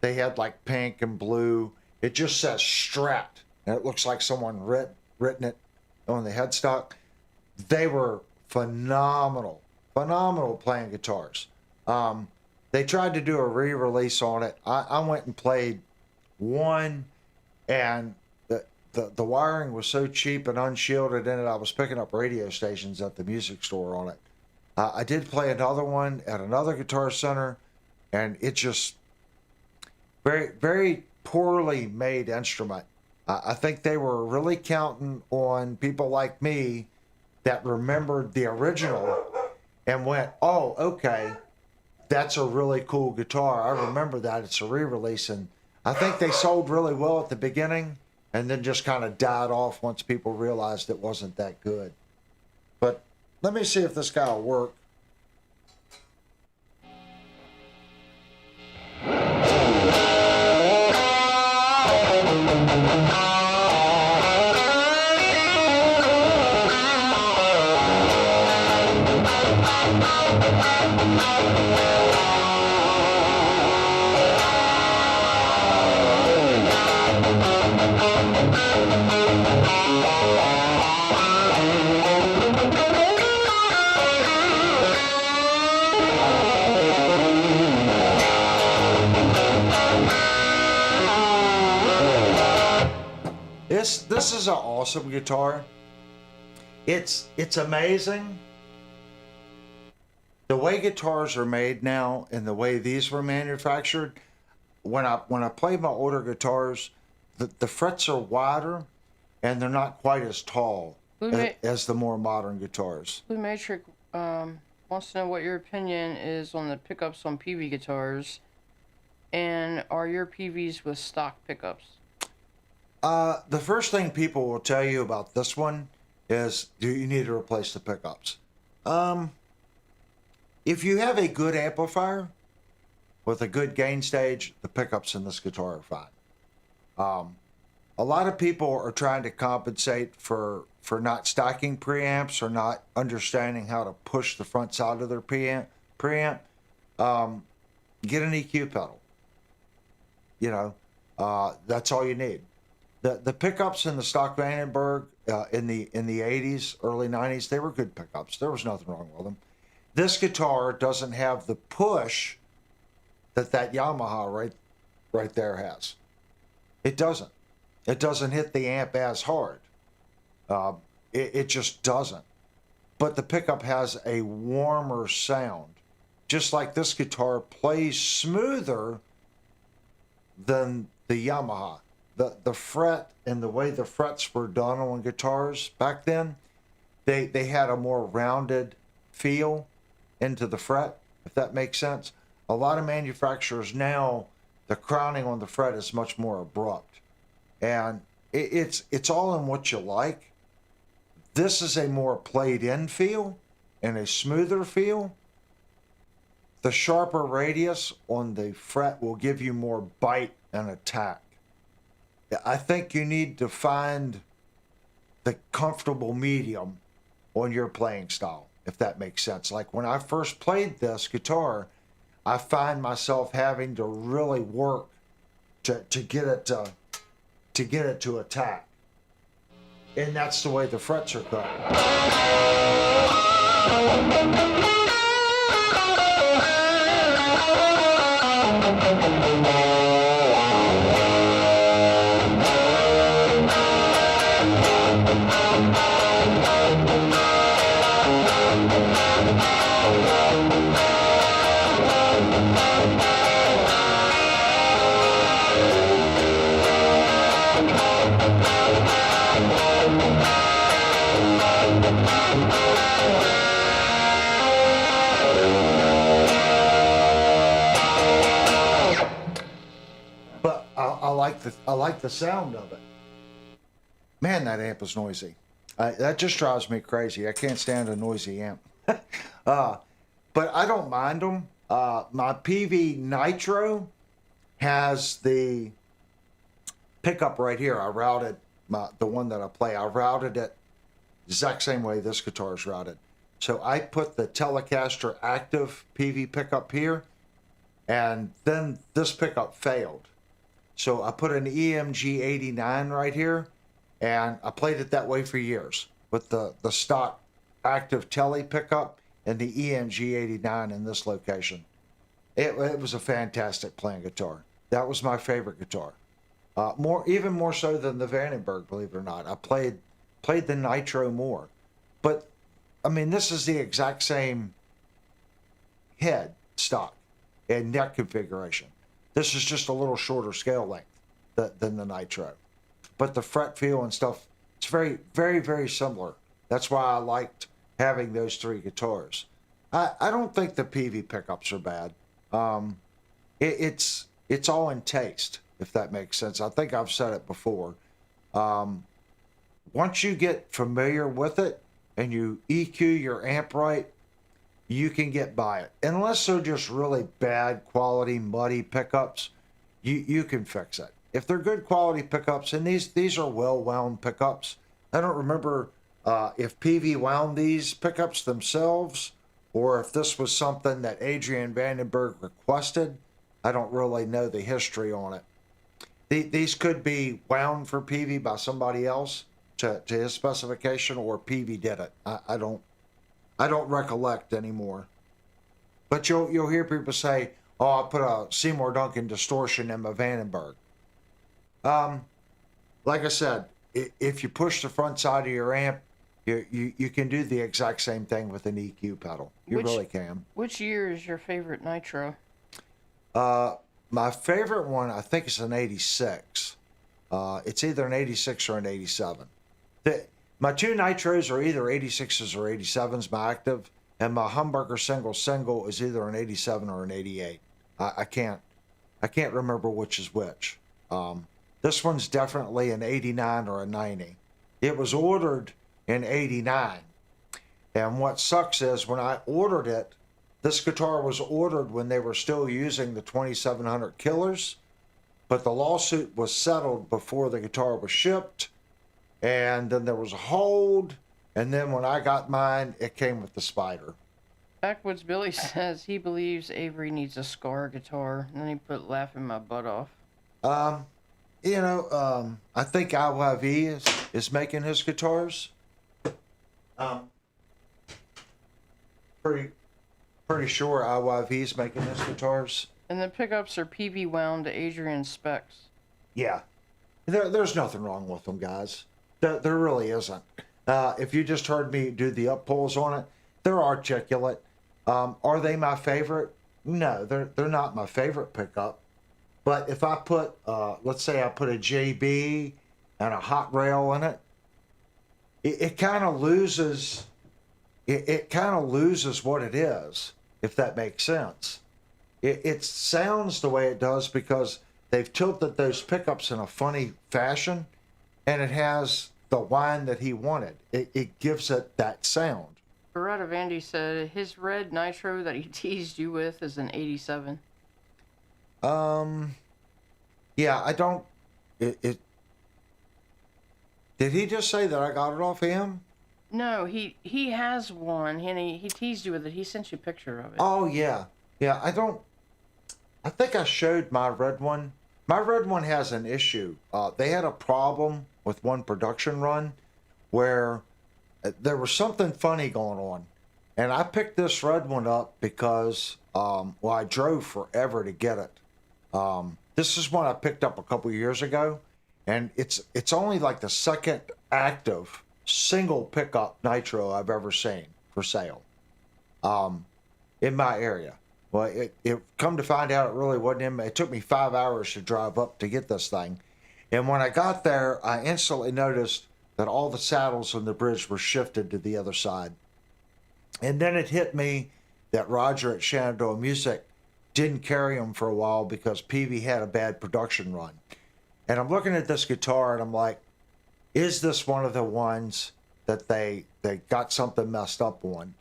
they had like pink and blue. It just says Strat. And it looks like someone written it on the headstock. They were phenomenal playing guitars. They tried to do a re-release on it. I went and played one, and the wiring was so cheap and unshielded in it, I was picking up radio stations at the music store on it. I did play another one at another Guitar Center, and it just very, very poorly made instrument. I think they were really counting on people like me that remembered the original and went, oh, okay, that's a really cool guitar. I remember that. It's a re-release, and I think they sold really well at the beginning and then just kind of died off once people realized it wasn't that good. But let me see if this guy will work. This is an awesome guitar. It's amazing the way guitars are made now and the way these were manufactured. When I play my older guitars, the frets are wider and they're not quite as tall as the more modern guitars. Blue Matrix wants to know what your opinion is on the pickups on PV guitars, and are your PVs with stock pickups? The first thing people will tell you about this one is, do you need to replace the pickups? If you have a good amplifier with a good gain stage, the pickups in this guitar are fine. A lot of people are trying to compensate for not stacking preamps or not understanding how to push the front side of their preamp. Get an EQ pedal. You know, that's all you need. The pickups in the stock Vandenberg in the 80s, early 90s, they were good pickups. There was nothing wrong with them. This guitar doesn't have the push that Yamaha right there has. It doesn't. It doesn't hit the amp as hard. It just doesn't. But the pickup has a warmer sound. Just like this guitar plays smoother than the Yamaha. The fret and the way the frets were done on guitars back then, they had a more rounded feel into the fret, if that makes sense. A lot of manufacturers now, the crowning on the fret is much more abrupt. And it's all in what you like. This is a more played in feel and a smoother feel. The sharper radius on the fret will give you more bite and attack. I think you need to find the comfortable medium on your playing style, if that makes sense. Like when I first played this guitar, I find myself having to really work to get it to attack. And that's the way the frets are cut. But I like the sound of it. Man, that amp is noisy. That just drives me crazy. I can't stand a noisy amp. But I don't mind them. My PV Nitro has the pickup right here. I routed the one that I play. I routed it the exact same way this guitar is routed. So I put the Telecaster active PV pickup here, and then this pickup failed. So I put an EMG 89 right here, and I played it that way for years with the stock active Tele pickup and the EMG 89 in this location. It was a fantastic playing guitar. That was my favorite guitar. Even more so than the Vandenberg, believe it or not. I played the Nitro more. But, I mean, this is the exact same head stock and neck configuration. This is just a little shorter scale length than the Nitro. But the fret feel and stuff, it's very, very, very similar. That's why I liked having those three guitars. I don't think the PV pickups are bad. It's all in taste. if that makes sense. I think I've said it before. Once you get familiar with it and you EQ your amp right, you can get by it. Unless they're just really bad quality, muddy pickups, you can fix it. If they're good quality pickups, and these are well wound pickups. I don't remember if PV wound these pickups themselves or if this was something that Adrian Vandenberg requested. I don't really know the history on it. These could be wound for PV by somebody else to his specification, or PV did it. I don't recollect anymore. But you'll hear people say, "Oh, I put a Seymour Duncan distortion in my Vandenberg." Like I said, if you push the front side of your amp, you can do the exact same thing with an EQ pedal. You really can. Which year is your favorite nitro? My favorite one, I think, is an 86. It's either an 86 or an 87. My two nitros are either 86s or 87s, my active, and my Humbucker single is either an 87 or an 88. I can't remember which is which. This one's definitely an 89 or a 90. It was ordered in 89. And what sucks is when I ordered it, this guitar was ordered when they were still using the 2700 killers, but the lawsuit was settled before the guitar was shipped. And then there was a hold, and then when I got mine, it came with the Spider. Backwoods Billy says he believes Avery needs a Scar guitar, and then he put laughing my butt off. I think IYV is making his guitars. Pretty sure IYV is making his guitars. And the pickups are PV wound to Adrian specs. Yeah, there's nothing wrong with them, guys. There really isn't. If you just heard me do the up pulls on it, they're articulate. Are they my favorite? No, they're not my favorite pickup. But if I put, let's say I put a JB and a hot rail in it, it kind of loses. It kind of loses what it is, if that makes sense. It sounds the way it does because they've tilted those pickups in a funny fashion, and it has the whine that he wanted. It gives it that sound. Beretta Vandy said his red nitro that he teased you with is an 87. Yeah, I don't. Did he just say that I got it off him? No, he has one, and he teased you with it. He sent you a picture of it. Oh yeah, yeah. I think I showed my red one. My red one has an issue. They had a problem with one production run where there was something funny going on. And I picked this red one up because, I drove forever to get it. This is one I picked up a couple years ago. And it's only like the second active single pickup nitro I've ever seen for sale in my area. Well, it come to find out it really wasn't in. It took me 5 hours to drive up to get this thing. And when I got there, I instantly noticed that all the saddles on the bridge were shifted to the other side. And then it hit me that Roger at Shenandoah Music didn't carry them for a while because PV had a bad production run. And I'm looking at this guitar and I'm like, is this one of the ones that they got something messed up on?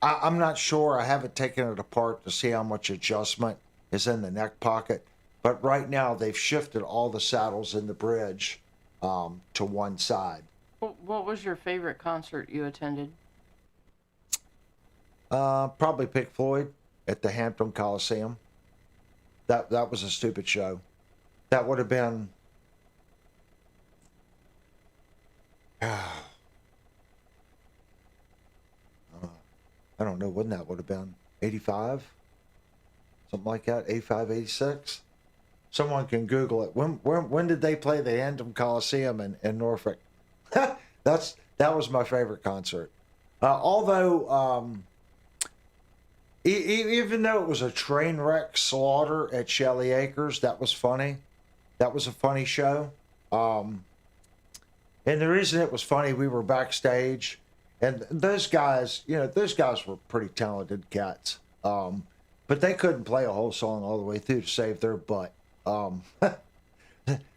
I'm not sure. I haven't taken it apart to see how much adjustment is in the neck pocket. But right now they've shifted all the saddles in the bridge to one side. What was your favorite concert you attended? Probably Pink Floyd at the Hampton Coliseum. That was a stupid show. That would have been... I don't know when that would have been. 85? Something like that? 85, 86? Someone can Google it. When did they play the Hampton Coliseum in Norfolk? That was my favorite concert. Although, even though it was a train wreck slaughter at Shelley Acres, that was funny. That was a funny show. And the reason it was funny, we were backstage, and those guys were pretty talented cats. But they couldn't play a whole song all the way through to save their butt.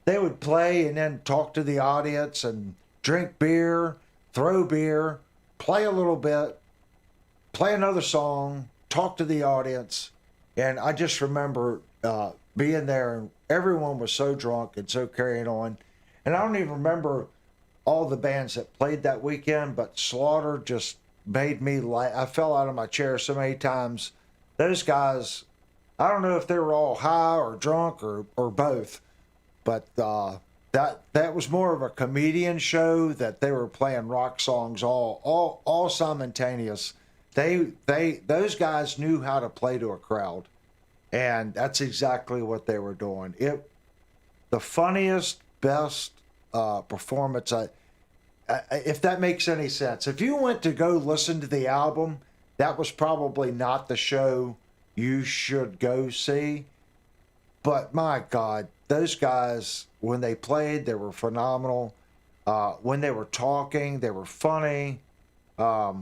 They would play and then talk to the audience and drink beer, throw beer, play a little bit, play another song, talk to the audience. And I just remember being there, and everyone was so drunk and so carrying on. And I don't even remember all the bands that played that weekend, but Slaughter just made me laugh. I fell out of my chair so many times. Those guys, I don't know if they were all high or drunk or both, but that was more of a comedian show, that they were playing rock songs all simultaneous. Those guys knew how to play to a crowd, and that's exactly what they were doing. The funniest, best performance. If that makes any sense. If you went to go listen to the album, that was probably not the show you should go see. But my God, those guys, when they played, they were phenomenal. When they were talking, they were funny. I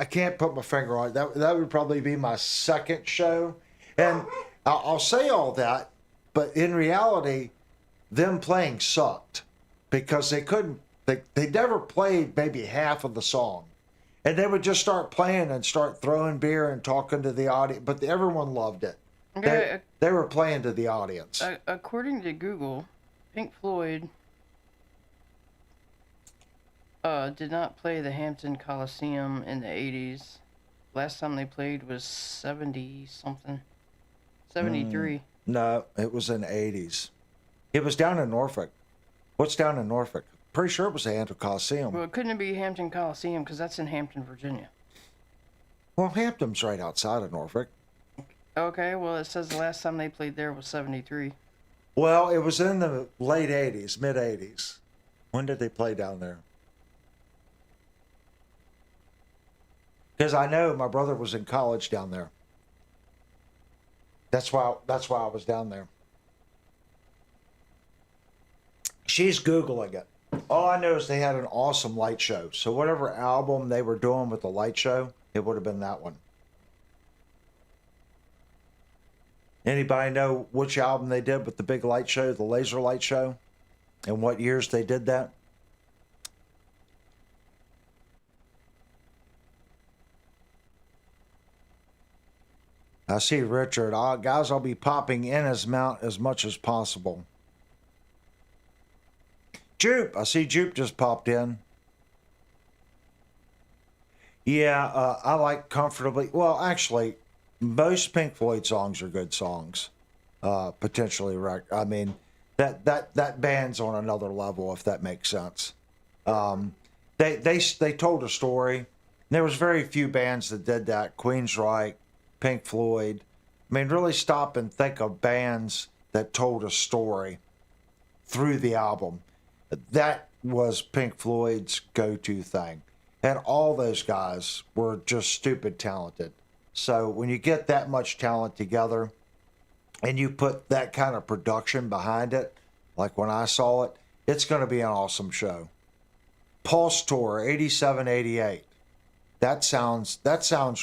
can't put my finger on it. That would probably be my second show. And I'll say all that, but in reality, them playing sucked, because they never played maybe half of the song. And they would just start playing and start throwing beer and talking to the audience, but everyone loved it. Okay, They were playing to the audience. according to Google, Pink Floyd did not play the Hampton Coliseum in the 80s. Last time they played was 70 something. 73. No, it was in the 80s. It was down in Norfolk. What's down in Norfolk? Pretty sure it was the Hampton Coliseum. Well, it couldn't be Hampton Coliseum because that's in Hampton, Virginia. Well, Hampton's right outside of Norfolk. Okay, well, it says the last time they played there was 73. Well, it was in the late 80s, mid 80s. When did they play down there? Because I know my brother was in college down there. That's why I was down there. She's Googling it. All I know is they had an awesome light show. So whatever album they were doing with the light show, it would have been that one. Anybody know which album they did with the big light show, the laser light show, and what years they did that? I see Richard. Guys, I'll be popping in as much as possible. Jupe. I see Jupe just popped in. Yeah, I like Comfortably. Well, actually, most Pink Floyd songs are good songs. Potentially, I mean, that band's on another level, if that makes sense. They told a story. There was very few bands that did that. Queensryche, Pink Floyd. I mean, really stop and think of bands that told a story through the album. That was Pink Floyd's go-to thing. And all those guys were just stupid talented. So when you get that much talent together and you put that kind of production behind it, like when I saw it, it's going to be an awesome show. Pulse Tour, 87, 88. That sounds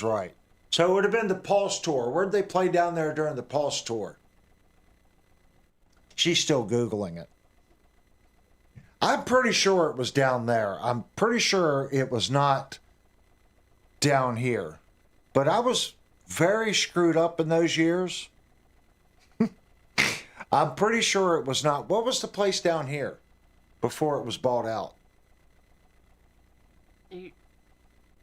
right. So it would have been the Pulse Tour. Where'd they play down there during the Pulse Tour? She's still Googling it. I'm pretty sure it was down there. I'm pretty sure it was not down here. But I was very screwed up in those years. I'm pretty sure it was not. What was the place down here before it was bought out?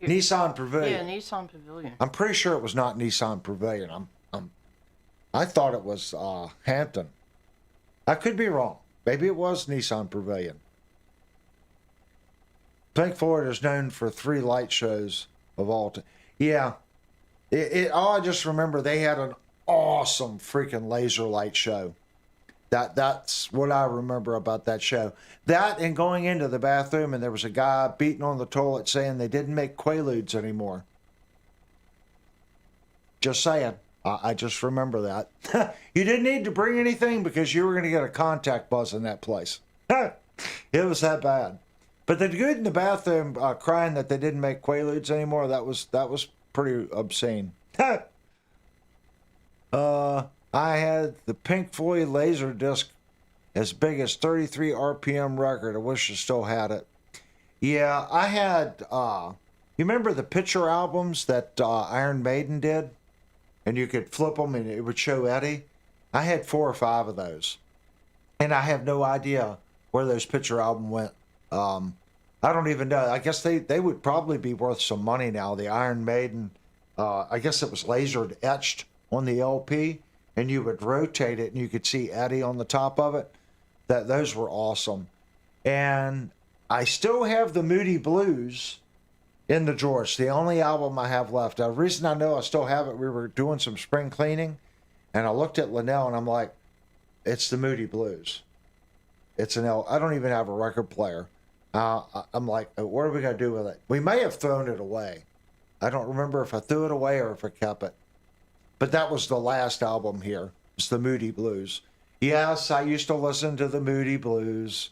Nissan Pavilion. Yeah, Nissan Pavilion. I'm pretty sure it was not Nissan Pavilion. I thought it was Hampton. I could be wrong. Maybe it was Nissan Pavilion. Pink Floyd is known for 3 light shows of all time. Yeah. I just remember they had an awesome freaking laser light show. That's what I remember about that show. That and going into the bathroom and there was a guy beating on the toilet saying they didn't make Quaaludes anymore. Just saying. I just remember that. You didn't need to bring anything because you were going to get a contact buzz in that place. It was that bad. But the dude in the bathroom crying that they didn't make Quaaludes anymore, that was pretty obscene. I I had the Pink Floyd Laserdisc as big as 33 RPM record. I wish I still had it. Yeah, I had, you remember the picture albums that Iron Maiden did? And you could flip them and it would show Eddie? I had 4 or 5 of those. And I have no idea where those picture album went. I don't even know. I guess they would probably be worth some money now. The Iron Maiden, I guess it was lasered etched on the LP, and you would rotate it and you could see Eddie on the top of it. Those were awesome. And I still have the Moody Blues in the drawer. It's the only album I have left. The reason I know I still have it, we were doing some spring cleaning, and I looked at Linnell and I'm like, it's the Moody Blues. It's an L. I don't even have a record player. I'm like, what are we going to do with it? We may have thrown it away. I don't remember if I threw it away or if I kept it. But that was the last album here. It's the Moody Blues. Yes, I used to listen to the Moody Blues.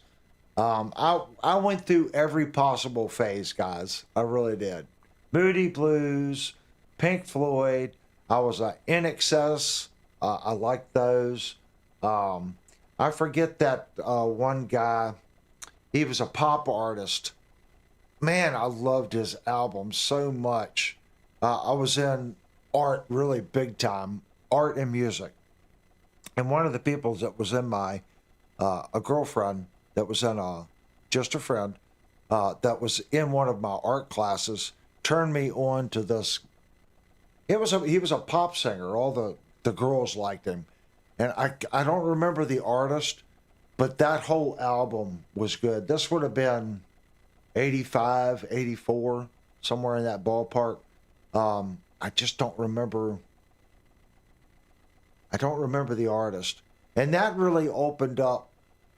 I went through every possible phase, guys. I really did. Moody Blues, Pink Floyd. I was In Excess. I liked those. I forget that one guy. He was a pop artist. Man, I loved his album so much. I was in art really big time, art and music. And one of the people that was in my, a girlfriend that was in just a friend, that was in one of my art classes, turned me on to this. He was a pop singer. All the girls liked him. And I don't remember the artist, but that whole album was good. This would have been 85, 84, somewhere in that ballpark. I just don't remember. I don't remember the artist. And that really opened up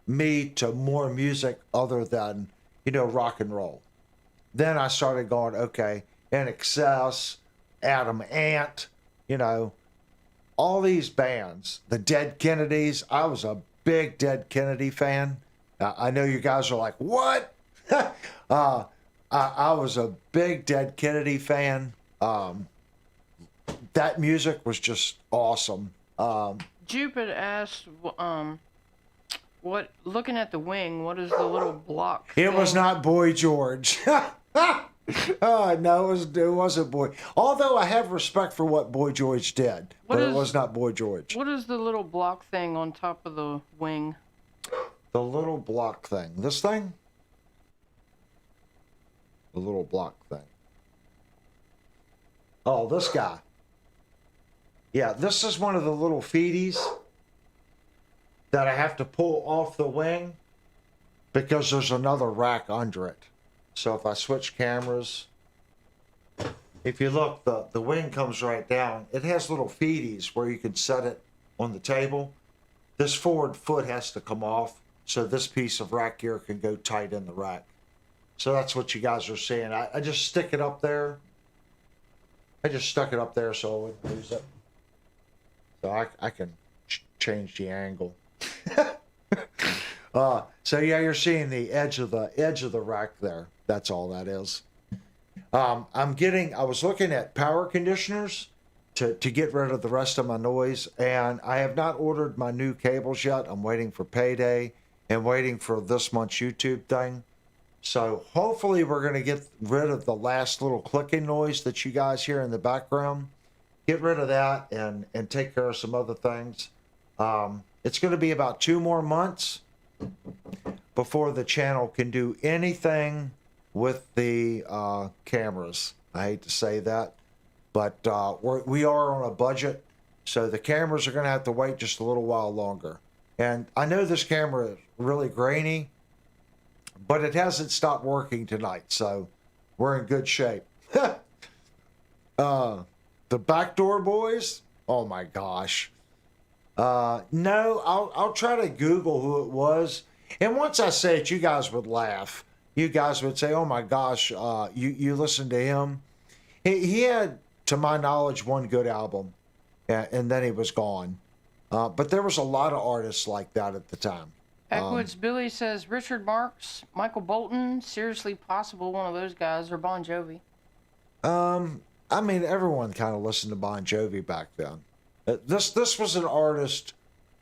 me to more music other than, rock and roll. Then I started going, okay, In Excess, Adam Ant, all these bands, the Dead Kennedys. I was a big Dead Kennedy fan. I know you guys are like, what? I was a big Dead Kennedy fan. That music was just awesome. Jupiter asked, what? Looking at the wing, what is the little block? It was not Boy George. No, it wasn't Boy. Although I have respect for what Boy George did, it was not Boy George. What is the little block thing on top of the wing? The little block thing. This thing? The little block thing. Oh, this guy. Yeah, this is one of the little feeties that I have to pull off the wing because there's another rack under it. So if I switch cameras, if you look, the wing comes right down. It has little feeties where you can set it on the table. This forward foot has to come off so this piece of rack gear can go tight in the rack. So that's what you guys are seeing. I just stick it up there. I just stuck it up there so I wouldn't lose it. So I can change the angle. So yeah, you're seeing the edge of the rack there. That's all that is. I was looking at power conditioners to get rid of the rest of my noise, and I have not ordered my new cables yet. I'm waiting for payday and waiting for this month's YouTube thing. So hopefully we're going to get rid of the last little clicking noise that you guys hear in the background. Get rid of that and take care of some other things. It's going to be about 2 more months before the channel can do anything with the cameras. I hate to say that, but we are on a budget, so the cameras are going to have to wait just a little while longer. And I know this camera is really grainy, but it hasn't stopped working tonight, so we're in good shape. The Backdoor Boys? Oh my gosh. No, I'll try to Google who it was. And once I say it, you guys would laugh. You guys would say, oh my gosh, you listened to him. He had, to my knowledge, one good album, and then he was gone. But there was a lot of artists like that at the time. Backwoods Billy says, Richard Marx, Michael Bolton, seriously possible one of those guys, or Bon Jovi. I mean, everyone kind of listened to Bon Jovi back then. This was an artist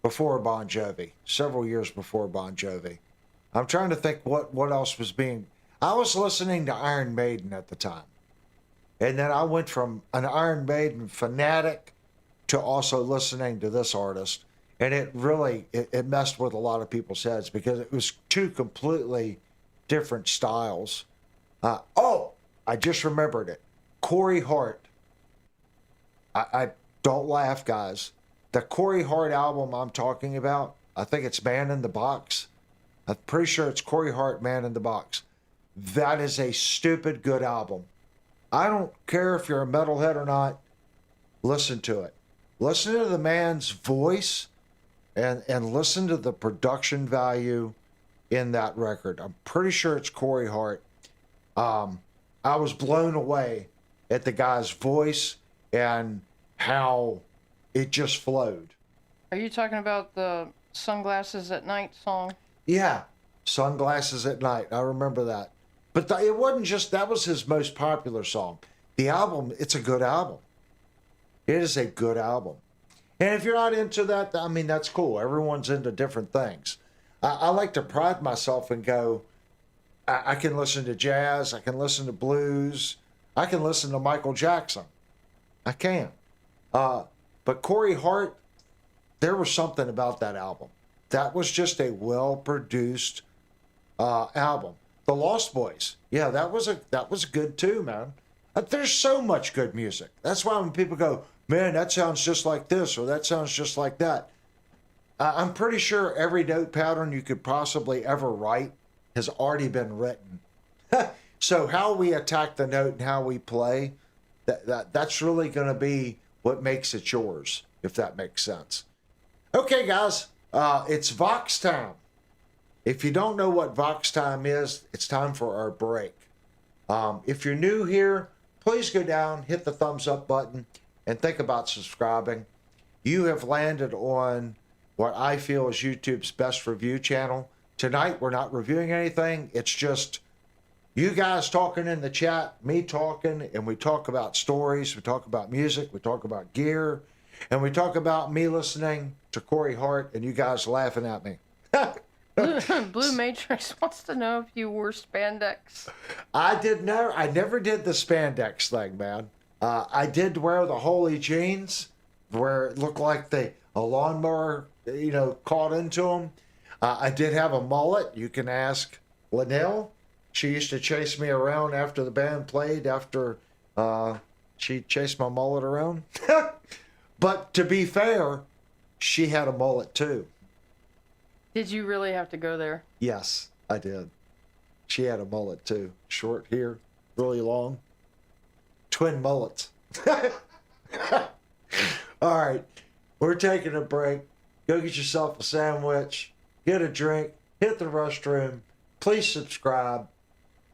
before Bon Jovi, several years before Bon Jovi. I'm trying to think what else was being. I was listening to Iron Maiden at the time, and then I went from an Iron Maiden fanatic to also listening to this artist, and it really it messed with a lot of people's heads because it was two completely different styles. Oh, I just remembered it. Corey Hart. I don't laugh, guys. The Corey Hart album I'm talking about, I think it's Man in the Box. I'm pretty sure it's Corey Hart, Man in the Box. That is a stupid good album. I don't care if you're a metalhead or not. Listen to it. Listen to the man's voice and listen to the production value in that record. I'm pretty sure it's Corey Hart. I was blown away at the guy's voice and how it just flowed. Are you talking about the Sunglasses at Night song? Yeah, Sunglasses at Night. I remember that. But it wasn't just, that was his most popular song. The album, it's a good album. It is a good album. And if you're not into that, I mean, that's cool. Everyone's into different things. I like to pride myself and go, I can listen to jazz, I can listen to blues, I can listen to Michael Jackson. I can. But Corey Hart, there was something about that album. That was just a well-produced album. The Lost Boys, yeah, that was good too, man. There's so much good music. That's why when people go, man, that sounds just like this or that sounds just like that, I'm pretty sure every note pattern you could possibly ever write has already been written. So how we attack the note and how we play, that's really going to be what makes it yours, if that makes sense. Okay, guys, it's Vox time. If you don't know what Vox time is, it's time for our break. If you're new here, please go down, hit the thumbs up button, and think about subscribing. You have landed on what I feel is YouTube's best review channel. Tonight, we're not reviewing anything. It's just you guys talking in the chat, me talking, and we talk about stories, we talk about music, we talk about gear, and we talk about me listening to Corey Hart and you guys laughing at me. Blue Matrix wants to know if you wore spandex. I never did the spandex thing, man. I did wear the holy jeans where it looked like a lawnmower, caught into them. I did have a mullet. You can ask Linnell. She used to chase me around after the band played, after she chased my mullet around. But to be fair, she had a mullet too. Did you really have to go there? Yes, I did. She had a mullet too. Short here, really long. Twin mullets. All right, we're taking a break. Go get yourself a sandwich, get a drink, hit the restroom. Please subscribe.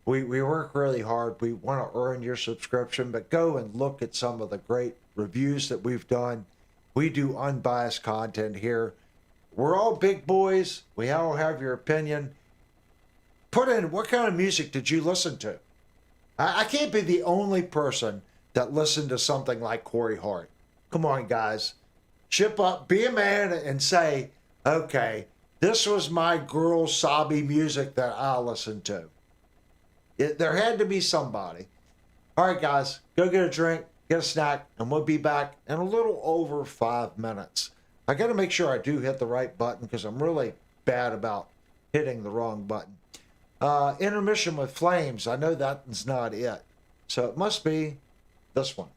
We work really hard. We want to earn your subscription, but go and look at some of the great reviews that we've done. We do unbiased content here. We're all big boys. We all have your opinion. Put in, what kind of music did you listen to? I can't be the only person that listened to something like Corey Hart. Come on, guys. Chip up, be a man, and say, okay, this was my girl sobby music that I listened to. There had to be somebody. All right, guys, go get a drink, get a snack, and we'll be back in a little over 5 minutes. I got to make sure I do hit the right button because I'm really bad about hitting the wrong button. Intermission with Flames. I know that's not it. So it must be this one.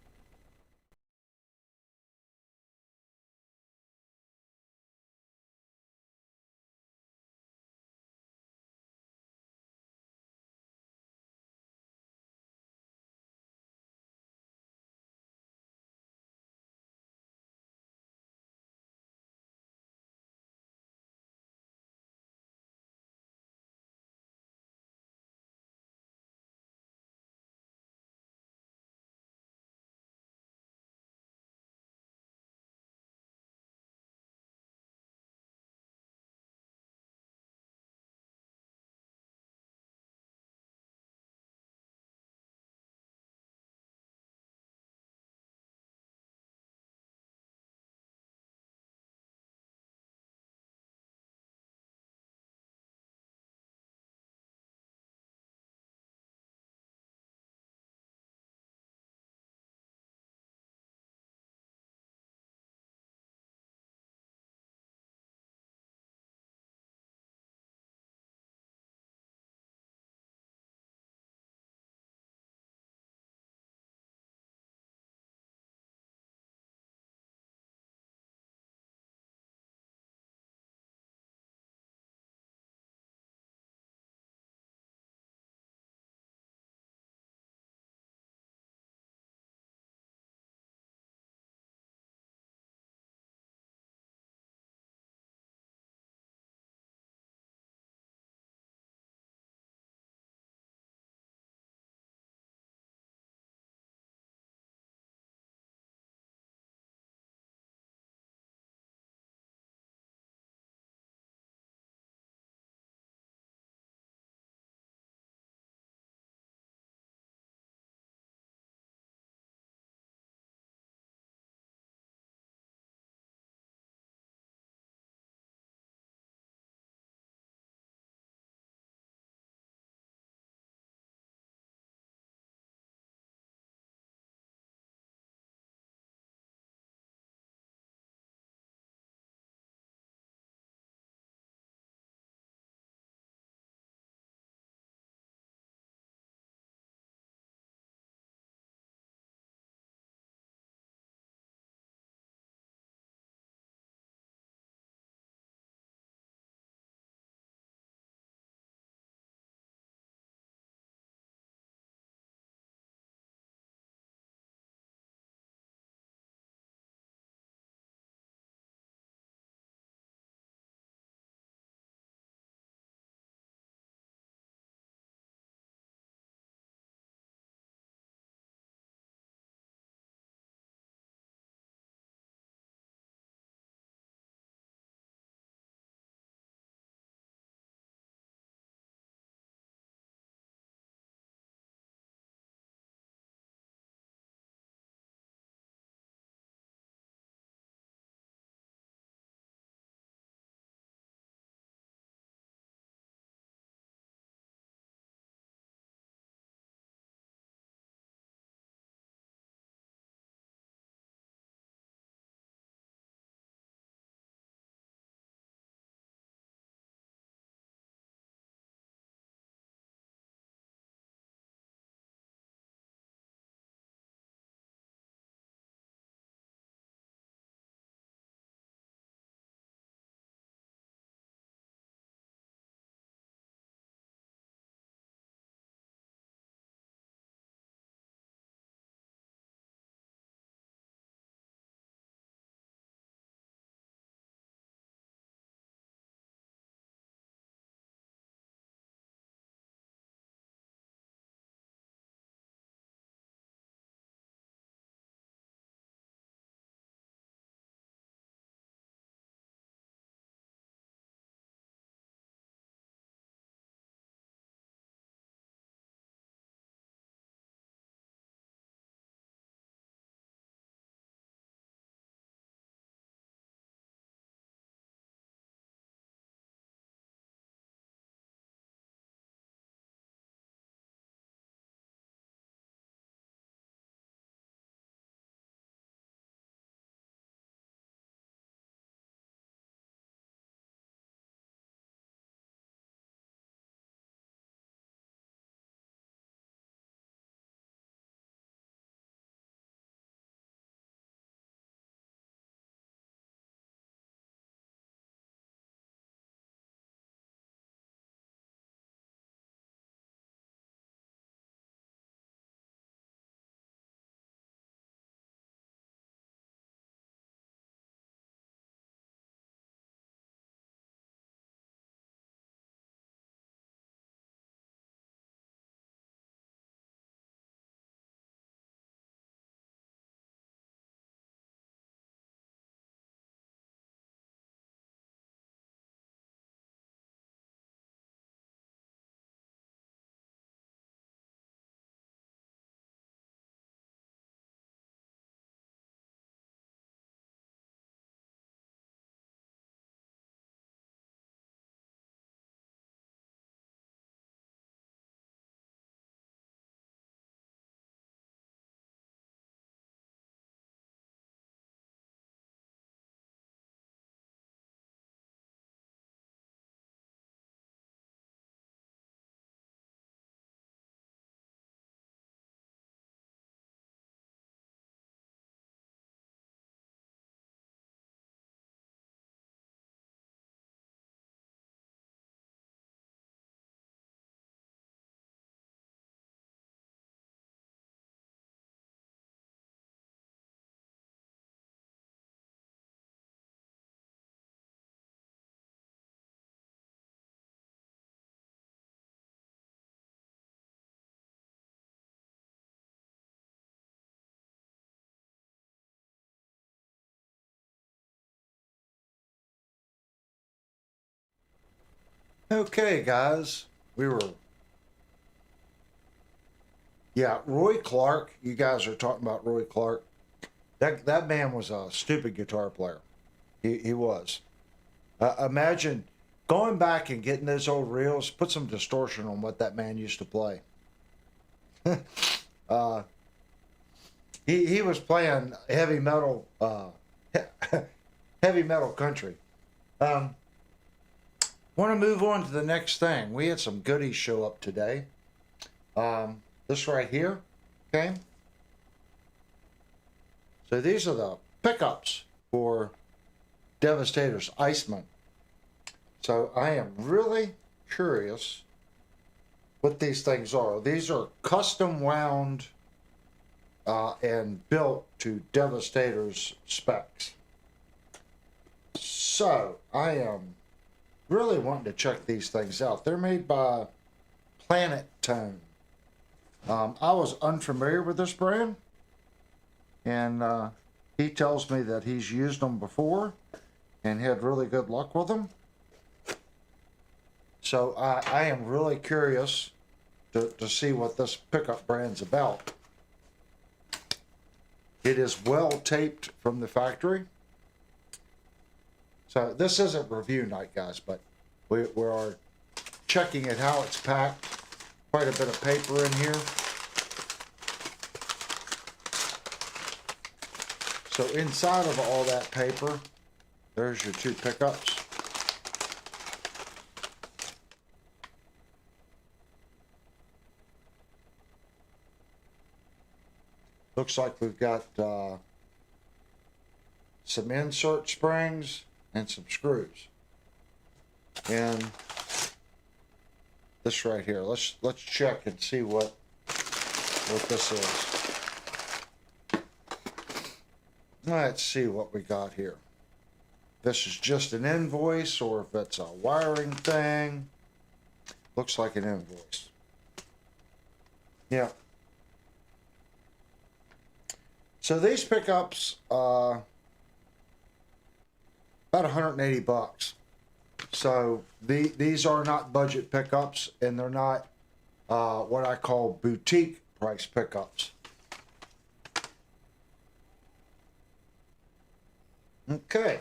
Okay, guys, we were. Yeah, Roy Clark. You guys are talking about Roy Clark. That man was a stupid guitar player. He was. Imagine going back and getting those old reels. Put some distortion on what that man used to play. uh, he was playing heavy metal. Heavy metal country. Want to move on to the next thing. We had some goodies show up today. This right here, okay? So these are the pickups for Devastator's Iceman. So I am really curious what these things are. These are custom wound and built to Devastator's specs. So I am really wanting to check these things out. They're made by Planet Tone. I was unfamiliar with this brand, and he tells me that he's used them before and had really good luck with them. So I am really curious to see what this pickup brand's about. It is well taped from the factory. So this isn't review night, guys, but we are checking it, how it's packed. Quite a bit of paper in here. So inside of all that paper, there's your two pickups. Looks like we've got some insert springs and some screws. And this right here, let's check and see what this is. Let's see what we got here. This is just an invoice, or if it's a wiring thing. Looks like an invoice. Yeah. So these pickups, about 180 bucks. So these are not budget pickups, and they're not what I call boutique price pickups. Okay.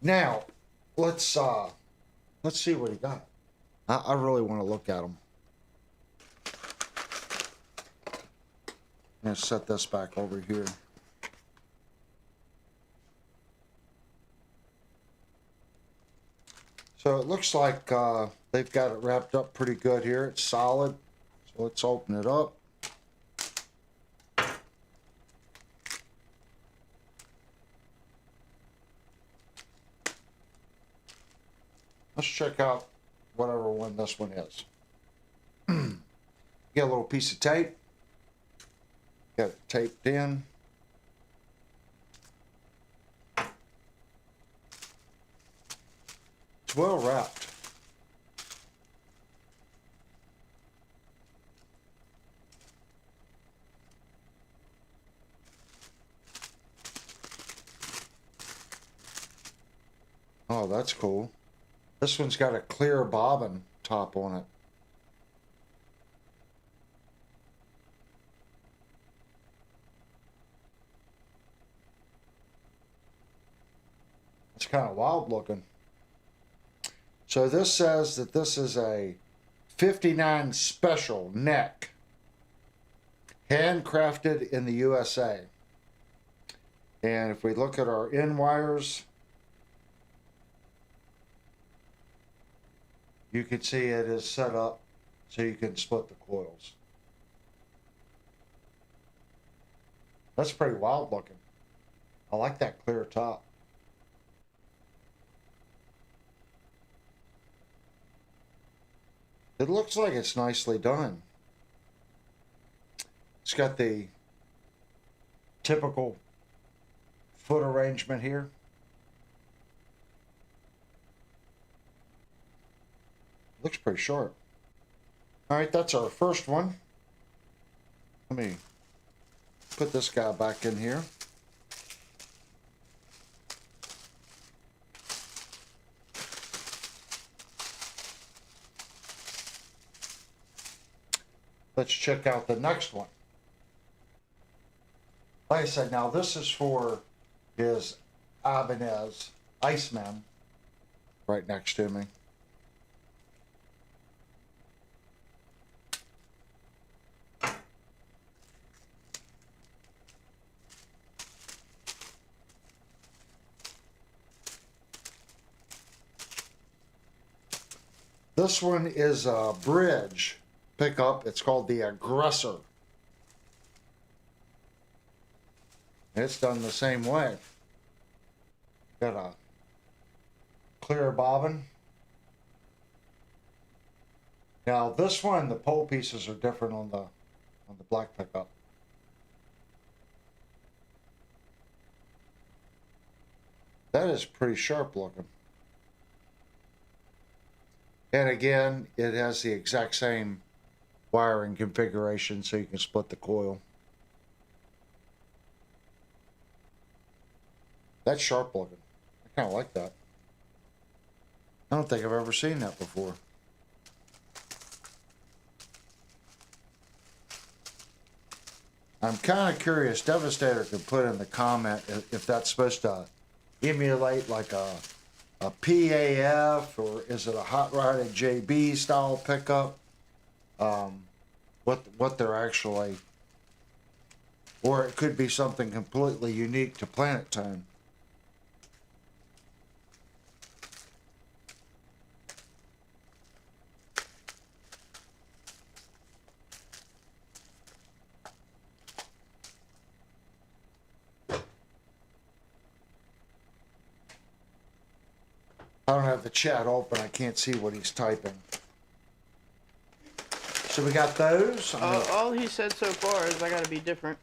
Now let's see what he got. I really want to look at them. I'm gonna set this back over here. So it looks like they've got it wrapped up pretty good here. It's solid. So let's open it up. Let's check out whatever one this one is. Get a little piece of tape. Got it taped in. It's well wrapped. Oh, that's cool. This one's got a clear bobbin top on it. It's kind of wild looking. So this says that this is a 59 special neck, handcrafted in the USA. And if we look at our end wires, you can see it is set up so you can split the coils. That's pretty wild looking. I like that clear top. It looks like it's nicely done. It's got the typical foot arrangement here. Looks pretty sharp. All right, that's our first one. Let me put this guy back in here. let's check out the next one. Like I said, now this is for his Ibanez Iceman right next to me. This one is a bridge pickup. It's called the Aggressor. It's done the same way. Got a clear bobbin. Now this one, the pole pieces are different on the black pickup. That is pretty sharp looking. And again, it has the exact same wiring configuration, so you can split the coil. That's sharp looking. I kind of like that. I don't think I've ever seen that before. I'm kind of curious. Devastator could put in the comment if that's supposed to emulate like a PAF, or is it a hot rodded JB style pickup? What they're actually, or it could be something completely unique to Planet Tone. I don't have the chat open. I can't see what he's typing. So we got those. All he said so far is I gotta be different.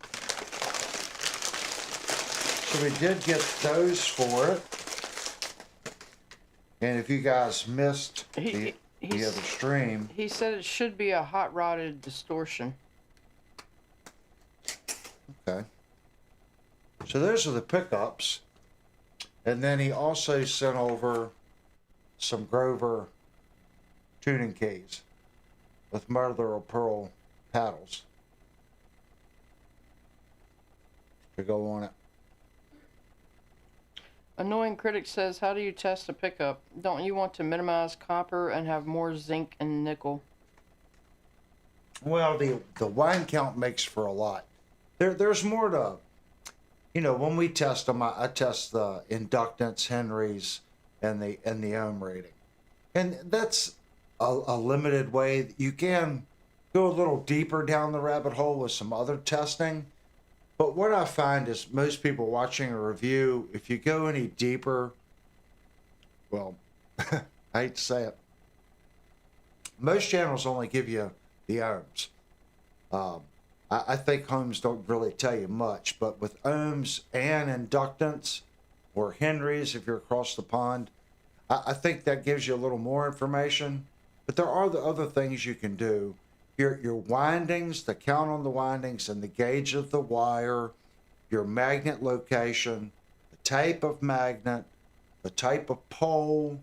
So we did get those for it. And if you guys missed the other stream. He said it should be a hot rodded distortion. Okay. So those are the pickups. And then he also sent over some Grover tuning keys with mother of pearl paddles to go on it. Annoying Critic says, how do you test a pickup? Don't you want to minimize copper and have more zinc and nickel? Well, the wine count makes for a lot. There's more to, you know, when we test them, I test the inductance, Henrys, and the ohm rating. And that's a limited way. You can go a little deeper down the rabbit hole with some other testing. But what I find is most people watching a review, if you go any deeper, well, I hate to say it, most channels only give you the ohms. I think ohms don't really tell you much, but with ohms and inductance, or Henrys if you're across the pond, I think that gives you a little more information. But there are the other things you can do. Your windings, the count on the windings, and the gauge of the wire, your magnet location, the type of magnet, the type of pole,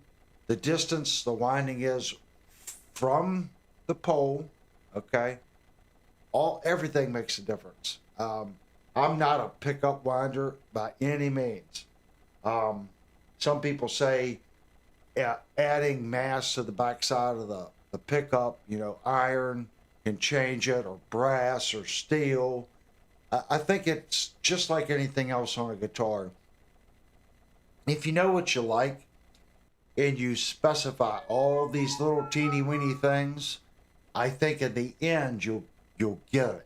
the distance the winding is from the pole, okay? Everything makes a difference. I'm not a pickup winder by any means. Some people say adding mass to the backside of the pickup, you know, iron can change it, or brass or steel. I think it's just like anything else on a guitar. If you know what you like and you specify all these little teeny weeny things, I think in the end you'll get it.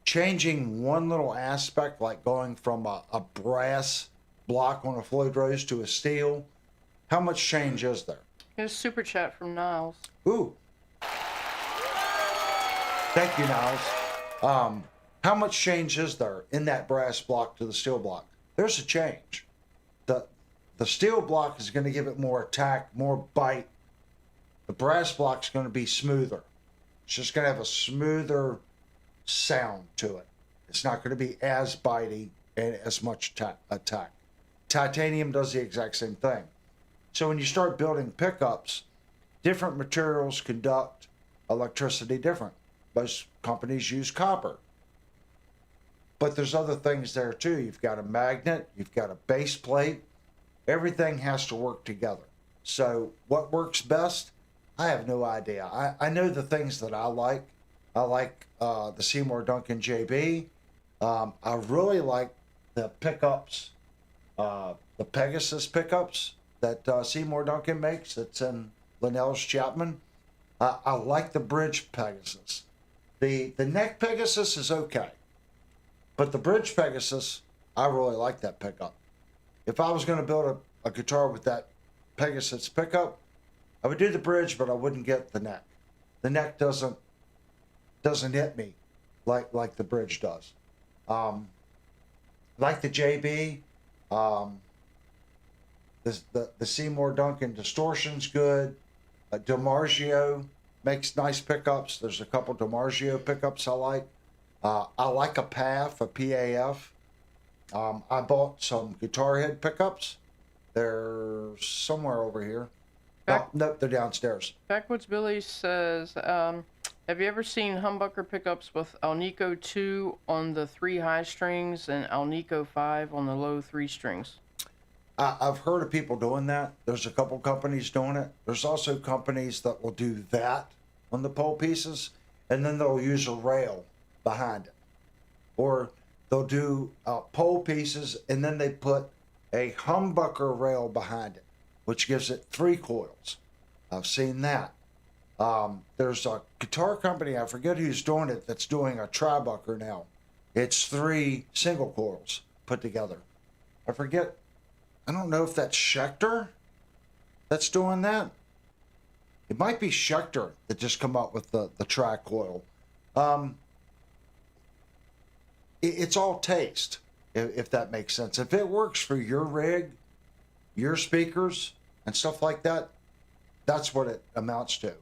Changing one little aspect, like going from a brass block on a Floyd Rose to a steel, how much change is there? Here's a super chat from Niles. Ooh. Thank you, Niles. How much change is there in that brass block to the steel block? There's a change. The steel block is going to give it more attack, more bite. The brass block is going to be smoother. It's just going to have a smoother sound to it. It's not going to be as bitey and as much attack. Titanium does the exact same thing. So when you start building pickups, different materials conduct electricity different. companies use copper. But there's other things there too. You've got a magnet, you've got a base plate. Everything has to work together. So what works best? I have no idea. I know the things that I like. I like the Seymour Duncan JB. I really like the pickups, the Pegasus pickups that Seymour Duncan makes. That's in Linnell's Chapman. I like the bridge Pegasus. The neck Pegasus is okay, but the bridge Pegasus, I really like that pickup. If I was going to build a guitar with that Pegasus pickup, I would do the bridge, but I wouldn't get the neck. The neck doesn't hit me like the bridge does. Like the JB, the Seymour Duncan distortion's good. DiMarzio makes nice pickups. There's a couple DiMarzio pickups I like. I like a PAF, a PAF. I bought some guitar head pickups. They're somewhere over here. Nope, they're downstairs. Backwoods Billy says, have you ever seen humbucker pickups with Alnico 2 on the 3 high strings and Alnico 5 on the low 3 strings? I've heard of people doing that. There's a couple companies doing it. There's also companies that will do that on the pole pieces, and then they'll use a rail behind it. Or they'll do pole pieces, and then they put a humbucker rail behind it, which gives it 3 coils. I've seen that. There's a guitar company, I forget who's doing it, that's doing a tribucker now. It's 3 single coils put together. I don't know if that's Schecter that's doing that. It might be Schecter that just come up with the tri-coil. It's all taste, if that makes sense. If it works for your rig, your speakers, and stuff like that, that's what it amounts to.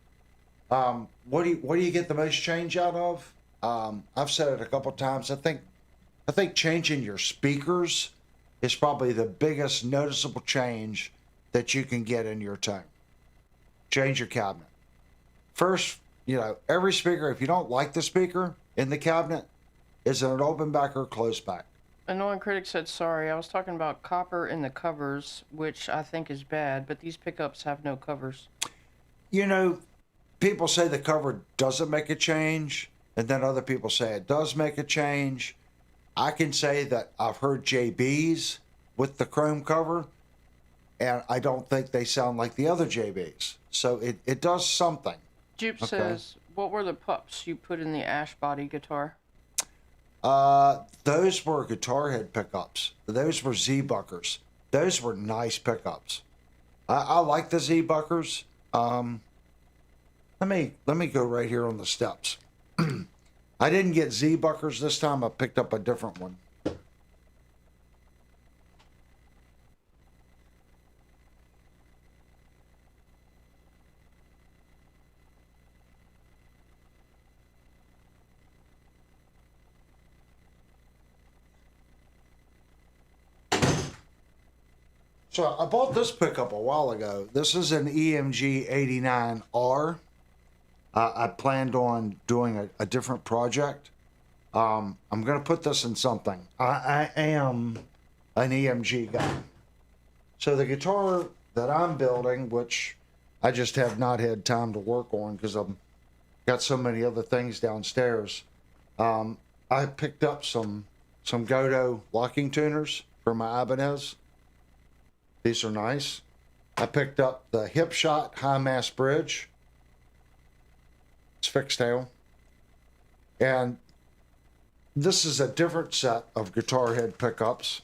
What do you get the most change out of? I've said it a couple times. I think changing your speakers is probably the biggest noticeable change that you can get in your tone. Change your cabinet. First, every speaker, if you don't like the speaker in the cabinet, is it an open back or closed back? Annoying Critic said, sorry, I was talking about copper in the covers, which I think is bad, but these pickups have no covers. People say the cover doesn't make a change, and then other people say it does make a change. I can say that I've heard JBs with the chrome cover, and I don't think they sound like the other JBs. So it does something. Jupe says, what were the pups you put in the ash body guitar? Those were guitar head pickups. Those were Z-buckers. Those were nice pickups. I like the Z-buckers. Let me go right here on the steps. I didn't get Z-buckers this time. I picked up a different one. So I bought this pickup a while ago. This is an EMG 89R. I planned on doing a different project. I'm going to put this in something. I am an EMG guy. So the guitar that I'm building, which I just have not had time to work on because I've got so many other things downstairs, I picked up some Godot locking tuners for my Ibanez. These are nice. I picked up the Hip Shot High Mass Bridge. It's fixed tail. And this is a different set of guitar head pickups.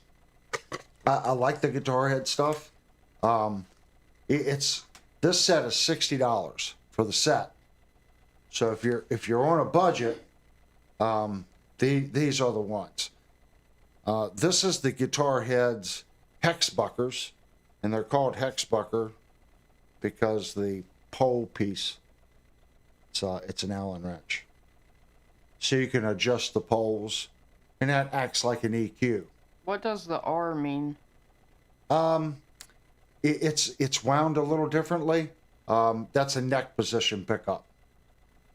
I like the guitar head stuff. This set is $60 for the set. So if you're on a budget, these are the ones. This is the guitar heads hex buckers, and they're called hex bucker because the pole piece, it's an Allen wrench. So you can adjust the poles, and that acts like an EQ. What does the R mean? It's wound a little differently. That's a neck position pickup.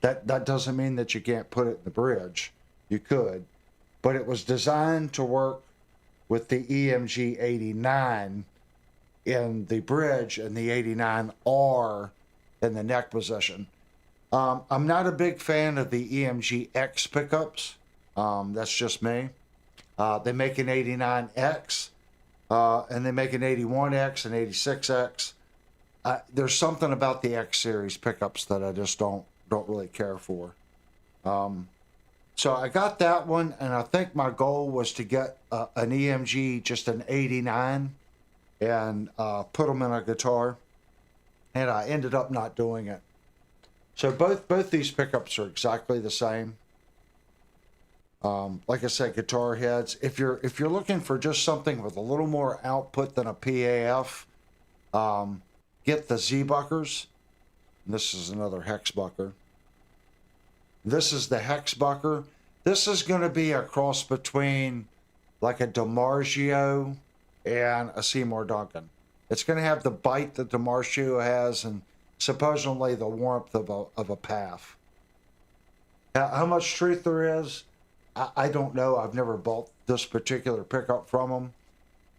That doesn't mean that you can't put it in the bridge. You could, but it was designed to work with the EMG 89 in the bridge and the 89R in the neck position. I'm not a big fan of the EMG X pickups. That's just me. They make an 89X, and they make an 81X and 86X. There's something about the X series pickups that I just don't really care for. So I got that one, and I think my goal was to get an EMG, just an 89, and put them in a guitar, and I ended up not doing it. So both these pickups are exactly the same. Like I said, guitar heads. If you're looking for just something with a little more output than a PAF, get the Z-Buckers. This is another hex bucker. This is the hex bucker. This is going to be a cross between like a DiMarzio and a Seymour Duncan. It's going to have the bite that DiMarzio has and supposedly the warmth of a PAF. Now, how much truth there is, I don't know. I've never bought this particular pickup from them,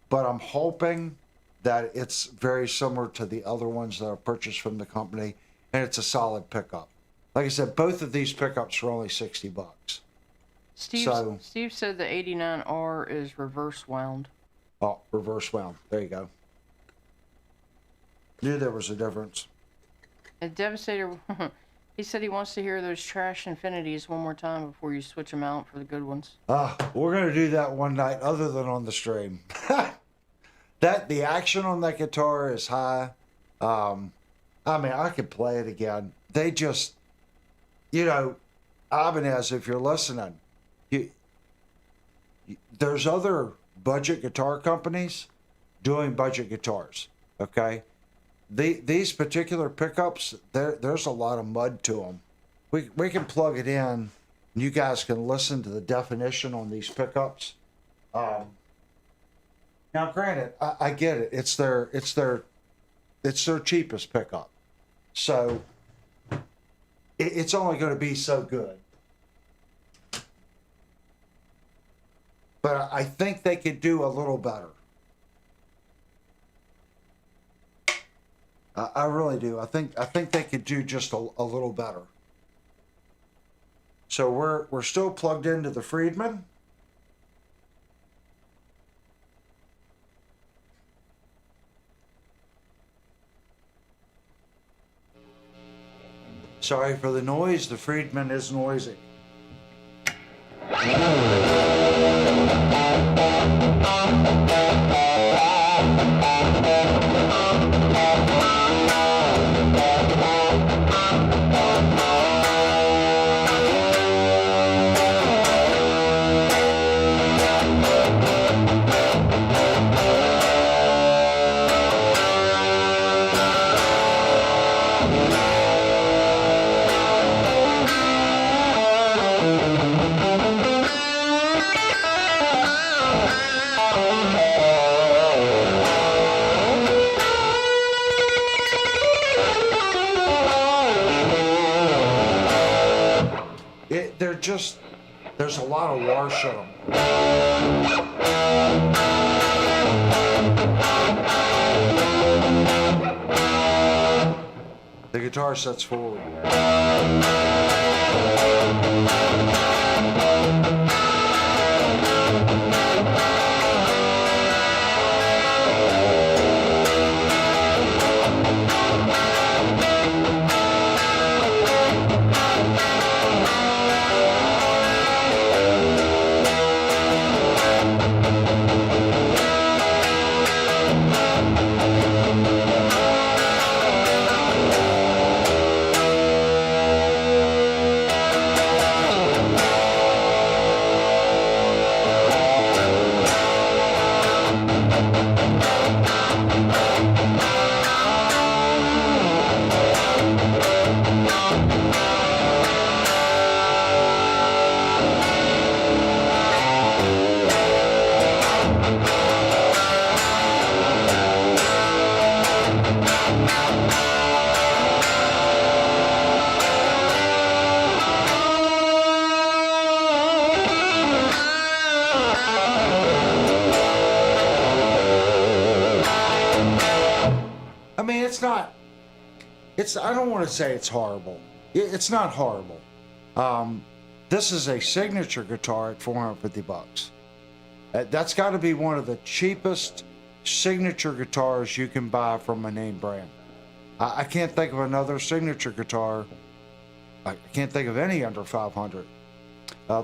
but I'm hoping that it's very similar to the other ones that I purchased from the company, and it's a solid pickup. Like I said, both of these pickups are only $60. Steve said the 89R is reverse wound. Oh, reverse wound. There you go. Knew there was a difference. And Devastator, he said he wants to hear those trash infinities one more time before you switch them out for the good ones. We're going to do that one night other than on the stream. The action on that guitar is high. I mean, I could play it again. They just, Ibanez, if you're listening, there's other budget guitar companies doing budget guitars, okay? These particular pickups, there's a lot of mud to them. We can plug it in, and you guys can listen to the definition on these pickups. Now, granted, I get it. It's their cheapest pickup, so it's only going to be so good. But I think they could do a little better. I really do. I think they could do just a little better. So we're still plugged into the Friedman. Sorry for the noise. The Friedman is noisy. There's a lot of wash in them. The guitar sets forward. I don't want to say it's horrible. It's not horrible. This is a signature guitar at $450. That's got to be one of the cheapest signature guitars you can buy from a name brand. I can't think of another signature guitar. I can't think of any under 500.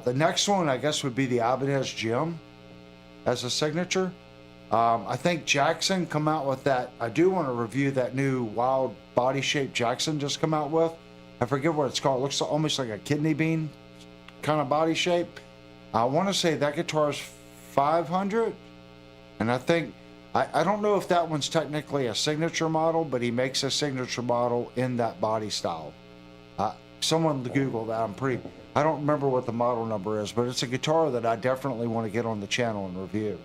The next one, I guess, would be the Ibanez Jim as a signature. I think Jackson come out with that. I do want to review that new wild body shape Jackson just come out with. I forget what it's called. It looks almost like a kidney bean kind of body shape. I want to say that guitar is 500. And I think, I don't know if that one's technically a signature model, but he makes a signature model in that body style. Someone Google that. I don't remember what the model number is, but it's a guitar that I definitely want to get on the channel and review.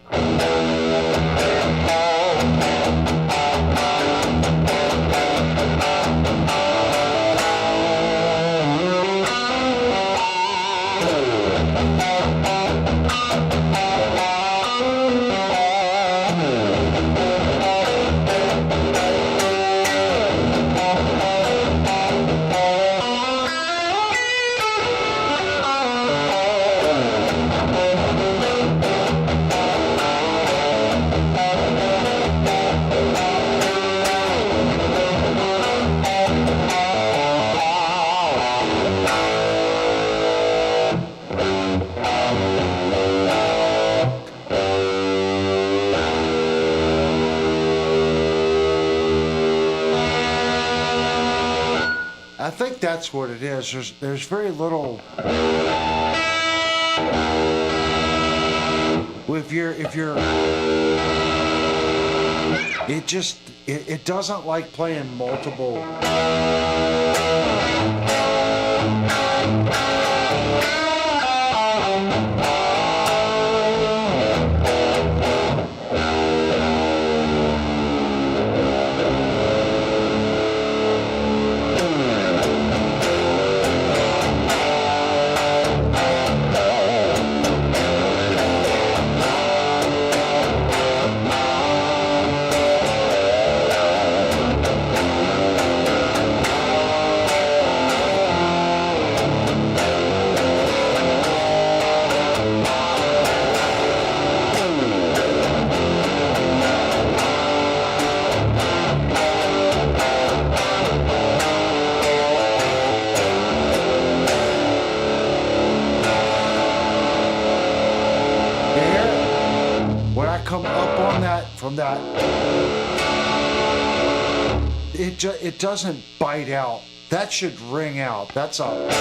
I think that's what it is. There's very little. It doesn't like playing multiple. Come up on that from that, it doesn't bite out. That should ring out. That's a.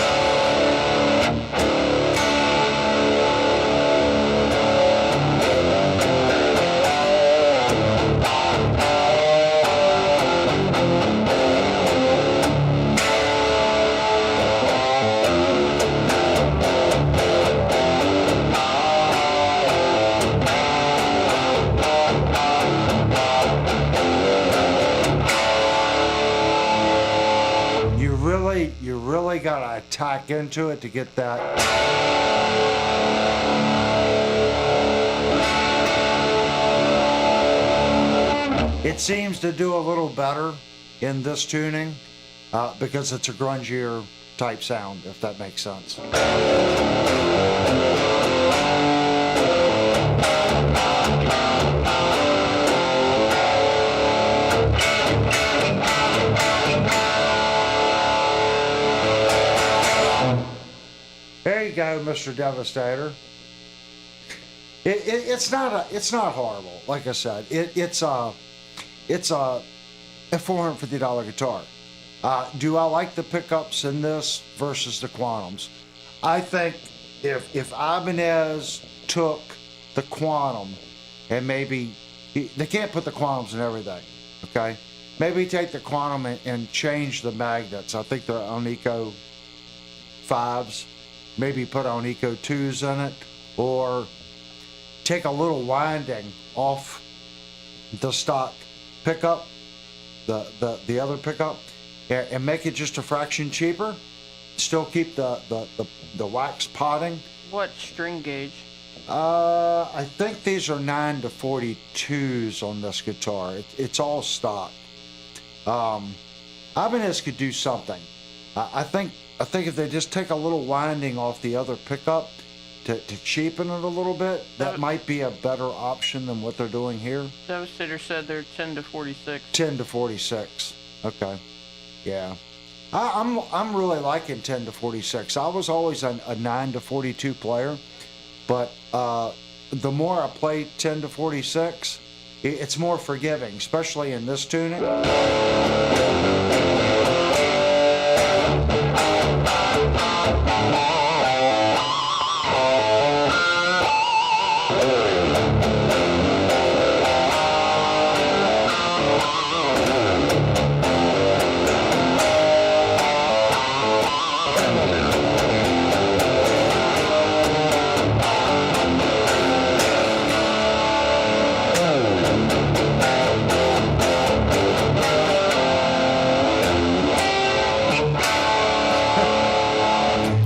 You really gotta attack into it to get that. It seems to do a little better in this tuning because it's a grungier type sound, if that makes sense. There you go, Mr. Devastator. It's not horrible. Like I said, it's a $450 guitar. Do I like the pickups in this versus the Quantums? I think if Ibanez took the Quantum and maybe they can't put the Quantums in everything, okay? Maybe take the Quantum and change the magnets. I think they're Onico 5s. Maybe put Onico 2s in it, or take a little winding off the stock pickup, the other pickup, and make it just a fraction cheaper. Still keep the wax potting. What string gauge? I think these are 9 to 42s on this guitar. It's all stock. Ibanez could do something. I think if they just take a little winding off the other pickup to cheapen it a little bit, that might be a better option than what they're doing here. Devastator said they're 10 to 46. 10 to 46. Okay. Yeah. I'm really liking 10 to 46. I was always a 9 to 42 player, but the more I play 10 to 46, it's more forgiving, especially in this tuning.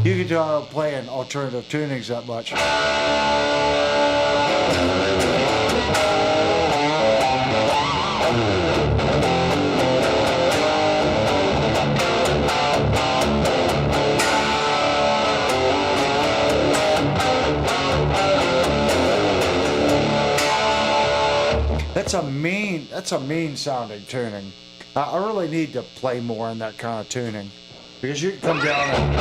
You can tell I don't play in alternative tunings that much. That's a mean sounding tuning. I really need to play more in that kind of tuning, because you can come down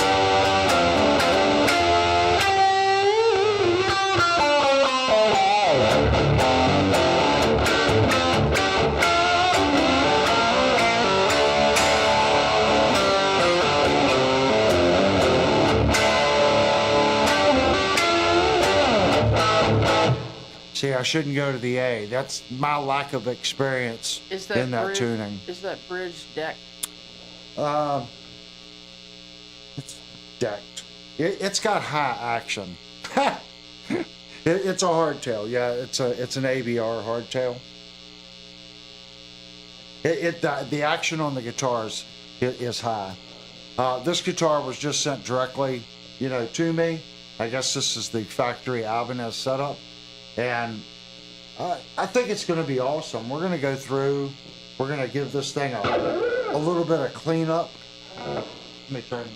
See, I shouldn't go to the A. That's my lack of experience in that tuning. Is that bridge decked? It's decked. It's got high action. It's a hardtail. Yeah, it's an ABR hardtail. The action on the guitars is high. This guitar was just sent directly, to me. I guess this is the factory Ibanez setup. And I think it's going to be awesome. We're going to go through. We're going to give this thing a little bit of cleanup. Let me turn.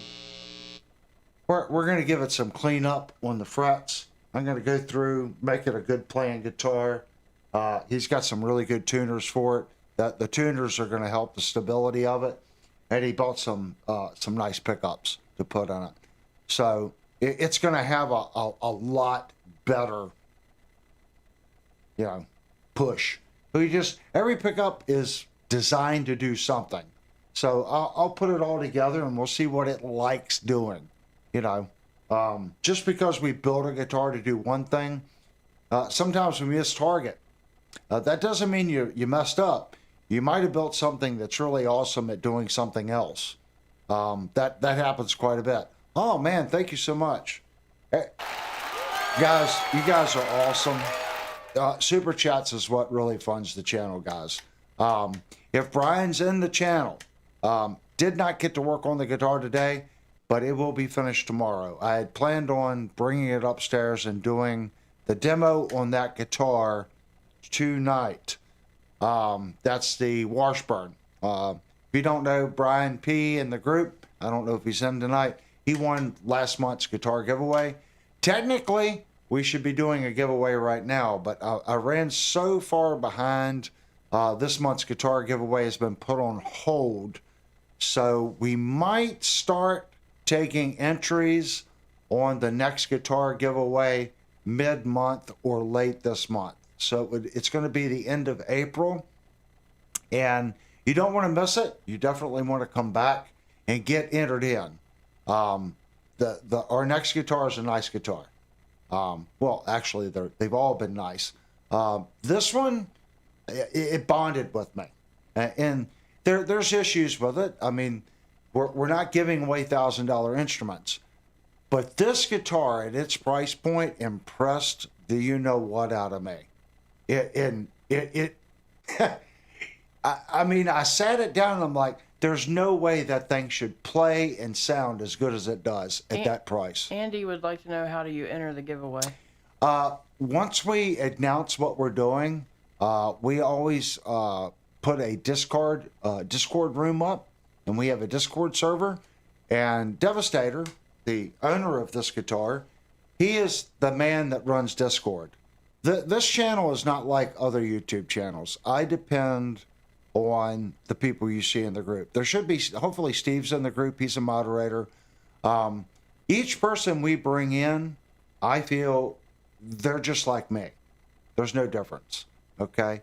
We're going to give it some cleanup on the frets. I'm going to go through, make it a good playing guitar. He's got some really good tuners for it. The tuners are going to help the stability of it. And he bought some nice pickups to put on it. So it's going to have a lot better push. Every pickup is designed to do something. So I'll put it all together and we'll see what it likes doing. Just because we build a guitar to do one thing, sometimes we miss target. That doesn't mean you messed up. You might have built something that's really awesome at doing something else. That happens quite a bit. Oh man, thank you so much. Hey, guys, you guys are awesome. Super chats is what really funds the channel, guys. If Brian's in the channel, did not get to work on the guitar today, but it will be finished tomorrow. I had planned on bringing it upstairs and doing the demo on that guitar tonight. That's the Washburn. If you don't know Brian P. in the group, I don't know if he's in tonight. He won last month's guitar giveaway. Technically, we should be doing a giveaway right now, but I ran so far behind. This month's guitar giveaway has been put on hold. So we might start taking entries on the next guitar giveaway mid-month or late this month. So it's going to be the end of April. And you don't want to miss it. You definitely want to come back and get entered in. Our next guitar is a nice guitar. Well, actually, they've all been nice. This one, it bonded with me, and there's issues with it. I mean, we're not giving away $1,000 instruments, but this guitar at its price point impressed the you know what out of me. I mean, I sat it down and I'm like, there's no way that thing should play and sound as good as it does at that price. Andy would like to know, how do you enter the giveaway? Once we announce what we're doing, we always put a Discord room up, and we have a Discord server. And Devastator, the owner of this guitar, he is the man that runs Discord. This channel is not like other YouTube channels. I depend on the people you see in the group. There should be, hopefully Steve's in the group. He's a moderator. Each person we bring in, I feel they're just like me. There's no difference, okay?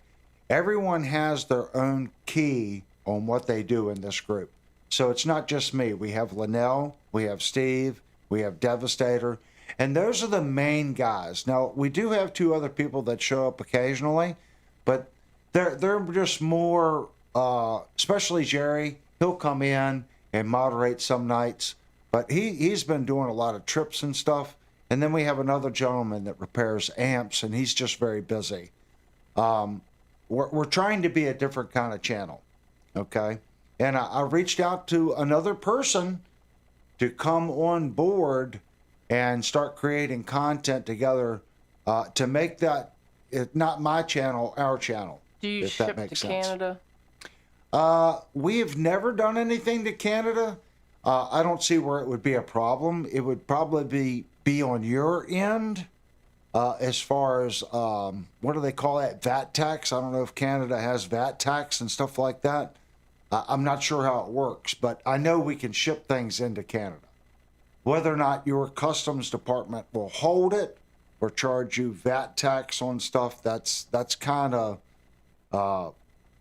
Everyone has their own key on what they do in this group. So it's not just me. We have Linnell, we have Steve, we have Devastator, and those are the main guys. Now, we do have 2 other people that show up occasionally, but they're just more, especially Jerry. He'll come in and moderate some nights, but he's been doing a lot of trips and stuff. And then we have another gentleman that repairs amps, and he's just very busy. We're trying to be a different kind of channel, okay? And I reached out to another person to come on board and start creating content together to make that not my channel, our channel. Do you if that ship makes to sense. Canada? We have never done anything to Canada. I don't see where it would be a problem. It would probably be on your end as far as, what do they call that, VAT tax? I don't know if Canada has VAT tax and stuff like that. I'm not sure how it works, but I know we can ship things into Canada. Whether or not your customs department will hold it or charge you VAT tax on stuff, that's kind of,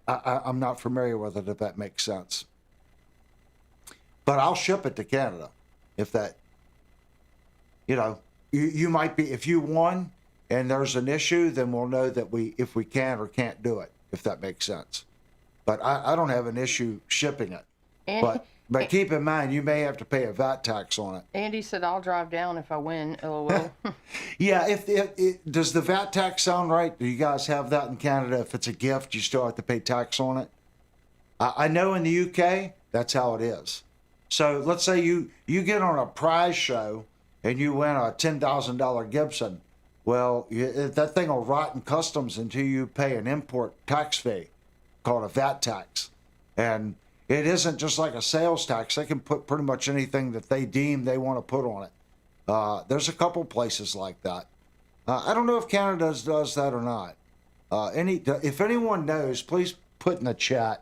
I'm not familiar with it, if that makes sense. But I'll ship it to Canada if that, you might be, if you won and there's an issue, then we'll know that if we can or can't do it, if that makes sense. But I don't have an issue shipping it. But keep in mind, you may have to pay a VAT tax on it. Andy said I'll drive down if I win, LOL. Yeah, if does the VAT tax sound right? Do you guys have that in Canada? If it's a gift, you still have to pay tax on it? I know in the UK, that's how it is. So let's say you get on a prize show and you win a $10,000 Gibson. Well, that thing will rot in customs until you pay an import tax fee called a VAT tax. And it isn't just like a sales tax. They can put pretty much anything that they deem they want to put on it. There's a couple places like that. I don't know if Canada does that or not. If anyone knows, please put in the chat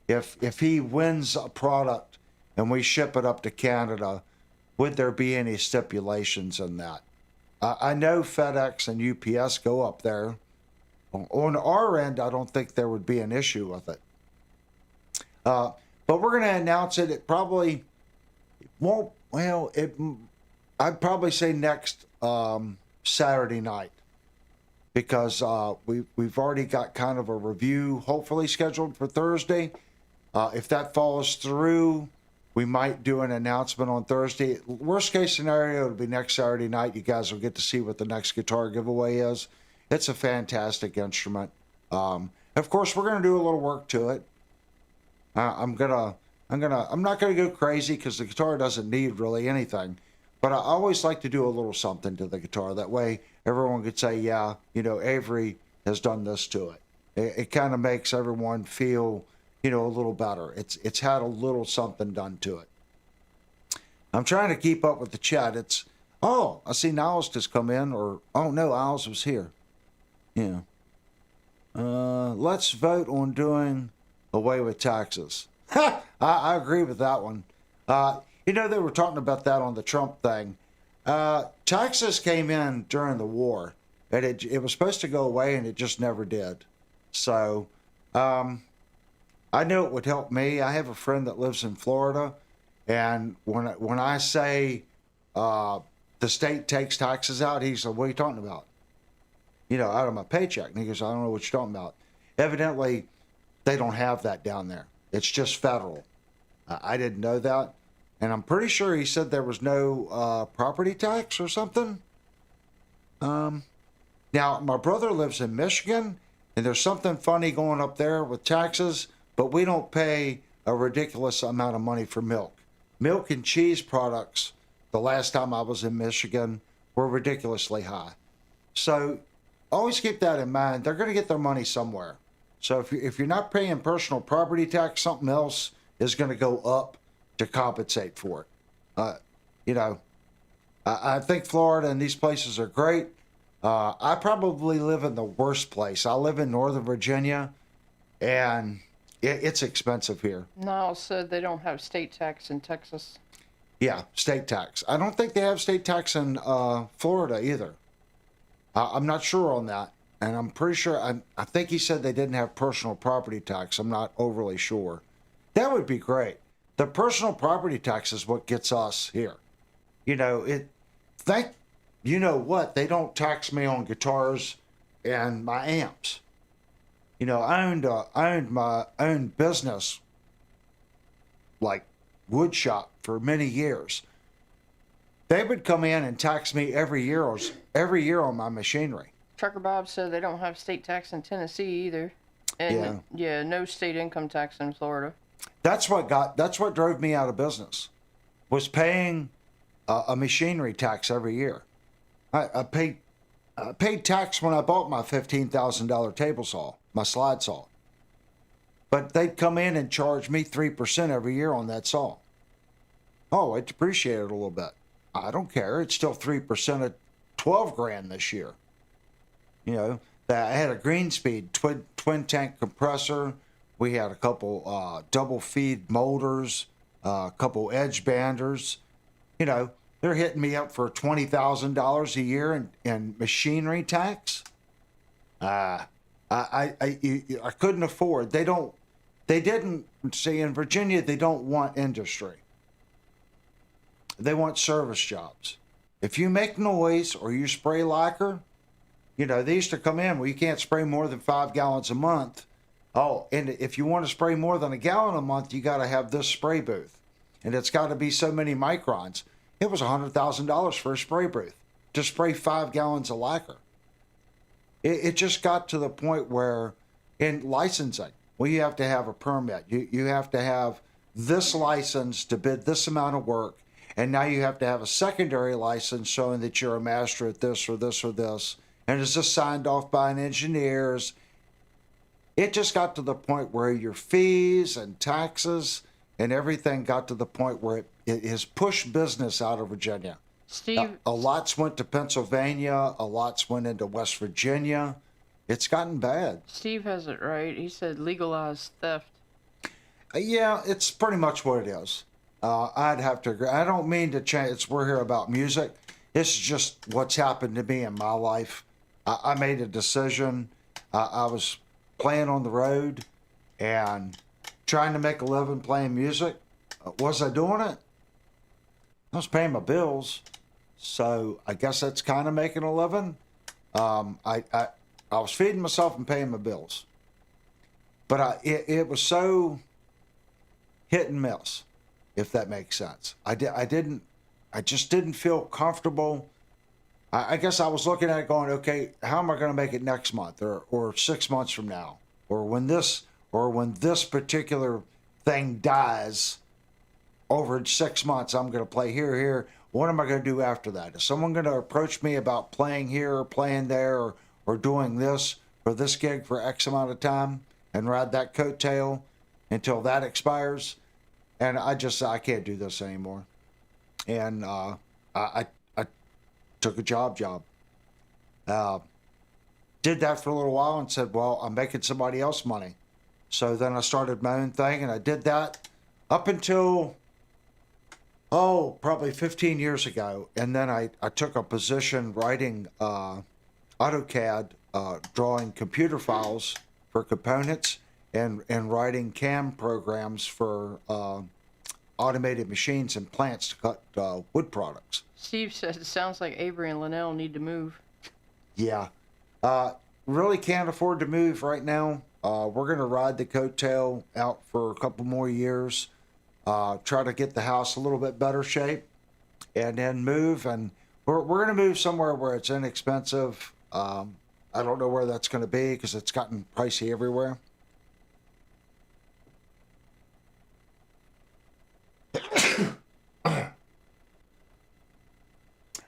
if he wins a product and we ship it up to Canada, would there be any stipulations in that? I know FedEx and UPS go up there. On our end, I don't think there would be an issue with it. But we're going to announce it. It probably won't, I'd probably say next Saturday night, because we've already got kind of a review hopefully scheduled for Thursday. If that follows through, we might do an announcement on Thursday. Worst case scenario, it'll be next Saturday night. You guys will get to see what the next guitar giveaway is. It's a fantastic instrument. Of course, we're going to do a little work to it. I'm not going to go crazy because the guitar doesn't need really anything. But I always like to do a little something to the guitar. That way, everyone could say, yeah, Avery has done this to it. It kind of makes everyone feel, a little better. It's had a little something done to it. I'm trying to keep up with the chat. I see Niles just come in, no, Niles was here. Yeah. Let's vote on doing away with taxes. I agree with that one. They were talking about that on the Trump thing. Taxes came in during the war, and it was supposed to go away, and it just never did. So, I knew it would help me. I have a friend that lives in Florida, and when I say the state takes taxes out, he said, "What are you talking about?" Out of my paycheck. And he goes, "I don't know what you're talking about." Evidently, they don't have that down there. It's just federal. I didn't know that. And I'm pretty sure he said there was no property tax or something. Now, my brother lives in Michigan, and there's something funny going up there with taxes, but we don't pay a ridiculous amount of money for milk. Milk and cheese products, the last time I was in Michigan, were ridiculously high. So always keep that in mind. They're going to get their money somewhere. So if you're not paying personal property tax, something else is going to go up to compensate for it. You know, I think Florida and these places are great. I probably live in the worst place. I live in Northern Virginia, and it's expensive here. Niall said they don't have state tax in Texas. Yeah, state tax. I don't think they have state tax in Florida either. I'm not sure on that. And I'm pretty sure, I think he said they didn't have personal property tax. I'm not overly sure. That would be great. The personal property tax is what gets us here. You know, you know what? They don't tax me on guitars and my amps. You know, I owned my own business, like wood shop, for many years. They would come in and tax me every year on my machinery. Trucker Bob said they don't have state tax in Tennessee either. And no state income tax in Florida. That's what drove me out of business, was paying a machinery tax every year. I paid tax when I bought my $15,000 table saw, my slide saw. But they'd come in and charge me 3% every year on that saw. Oh, it depreciated a little bit. I don't care. It's still 3% of 12 grand this year. You know, I had a green speed twin tank compressor. We had a couple double feed motors, a couple edge banders. You know, they're hitting me up for $20,000 a year in machinery tax. I couldn't afford. They didn't see, in Virginia, they don't want industry. They want service jobs. If you make noise or you spray lacquer, you know, they used to come in, well, you can't spray more than 5 gallons a month. Oh, and if you want to spray more than a gallon a month, you got to have this spray booth. And it's got to be so many microns. It was $100,000 for a spray booth to spray 5 gallons of lacquer. It just got to the point where, in licensing, well, you have to have a permit. You have to have this license to bid this amount of work. And now you have to have a secondary license showing that you're a master at this or this or this. And it's just signed off by an engineer. It just got to the point where your fees and taxes and everything got to the point where it has pushed business out of Virginia. Steve, A lots went to Pennsylvania. A lots went into West Virginia. It's gotten bad. Steve has it right. He said legalize theft. Yeah, it's pretty much what it is. I'd have to agree. I don't mean to change. We're here about music. This is just what's happened to me in my life. I made a decision. I was playing on the road and trying to make a living playing music. Was I doing it? I was paying my bills. So I guess that's kind of making a living. I was feeding myself and paying my bills. But it was so hit and miss, if that makes sense. I just didn't feel comfortable. I guess I was looking at it going, okay, how am I going to make it next month or 6 months from now? Or when this particular thing dies over 6 months, I'm going to play here. What am I going to do after that? Is someone going to approach me about playing here or playing there or doing this for this gig for X amount of time and ride that coattail until that expires? And I can't do this anymore. And I took a job. Did that for a little while and said, well, I'm making somebody else money. So then I started my own thing, and I did that up until, probably 15 years ago. And then I took a position writing AutoCAD, drawing computer files for components and writing CAM programs for automated machines and plants to cut wood products. Steve says it sounds like Avery and Linnell need to move. Yeah. Really can't afford to move right now. We're going to ride the coattail out for a couple more years, try to get the house a little bit better shape, and then move. And we're going to move somewhere where it's inexpensive. I don't know where that's going to be because it's gotten pricey everywhere.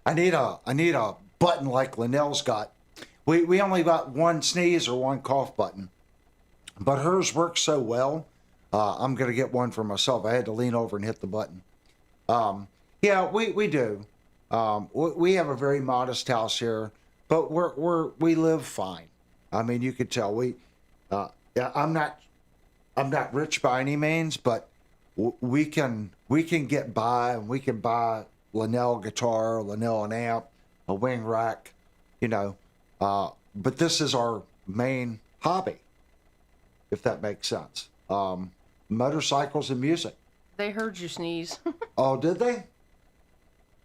I need a button like Linnell's got. We only got one sneeze or one cough button, but hers works so well. I'm going to get one for myself. I had to lean over and hit the button. Yeah, we do. We have a very modest house here, but we live fine. I mean, you could tell yeah, I'm not rich by any means, but we can get by, and we can buy Linnell guitar, Linnell an amp, a wing rack, you know. But this is our main hobby, if that makes sense. Motorcycles and music. They heard you sneeze. Oh, did they?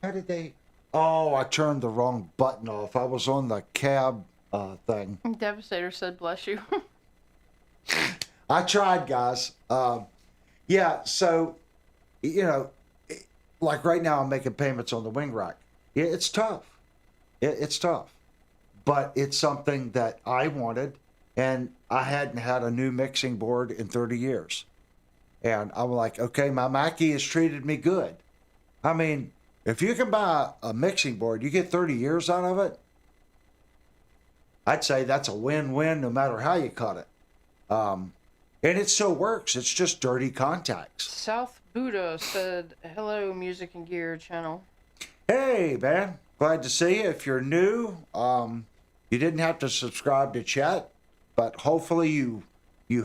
How did they? Oh, I turned the wrong button off. I was on the cab thing. Devastator said, bless you. I tried, guys. Yeah, so, you know, like right now I'm making payments on the wing rack. It's tough. It's tough. But it's something that I wanted, and I hadn't had a new mixing board in 30 years. And I'm like, okay, my Mackie has treated me good. I mean, if you can buy a mixing board, you get 30 years out of it, I'd say that's a win-win no matter how you cut it. And it still works. It's just dirty contacts. South Buddha said, hello, Music and Gear channel. Hey, man. Glad to see you. If you're new, you didn't have to subscribe to chat, but hopefully you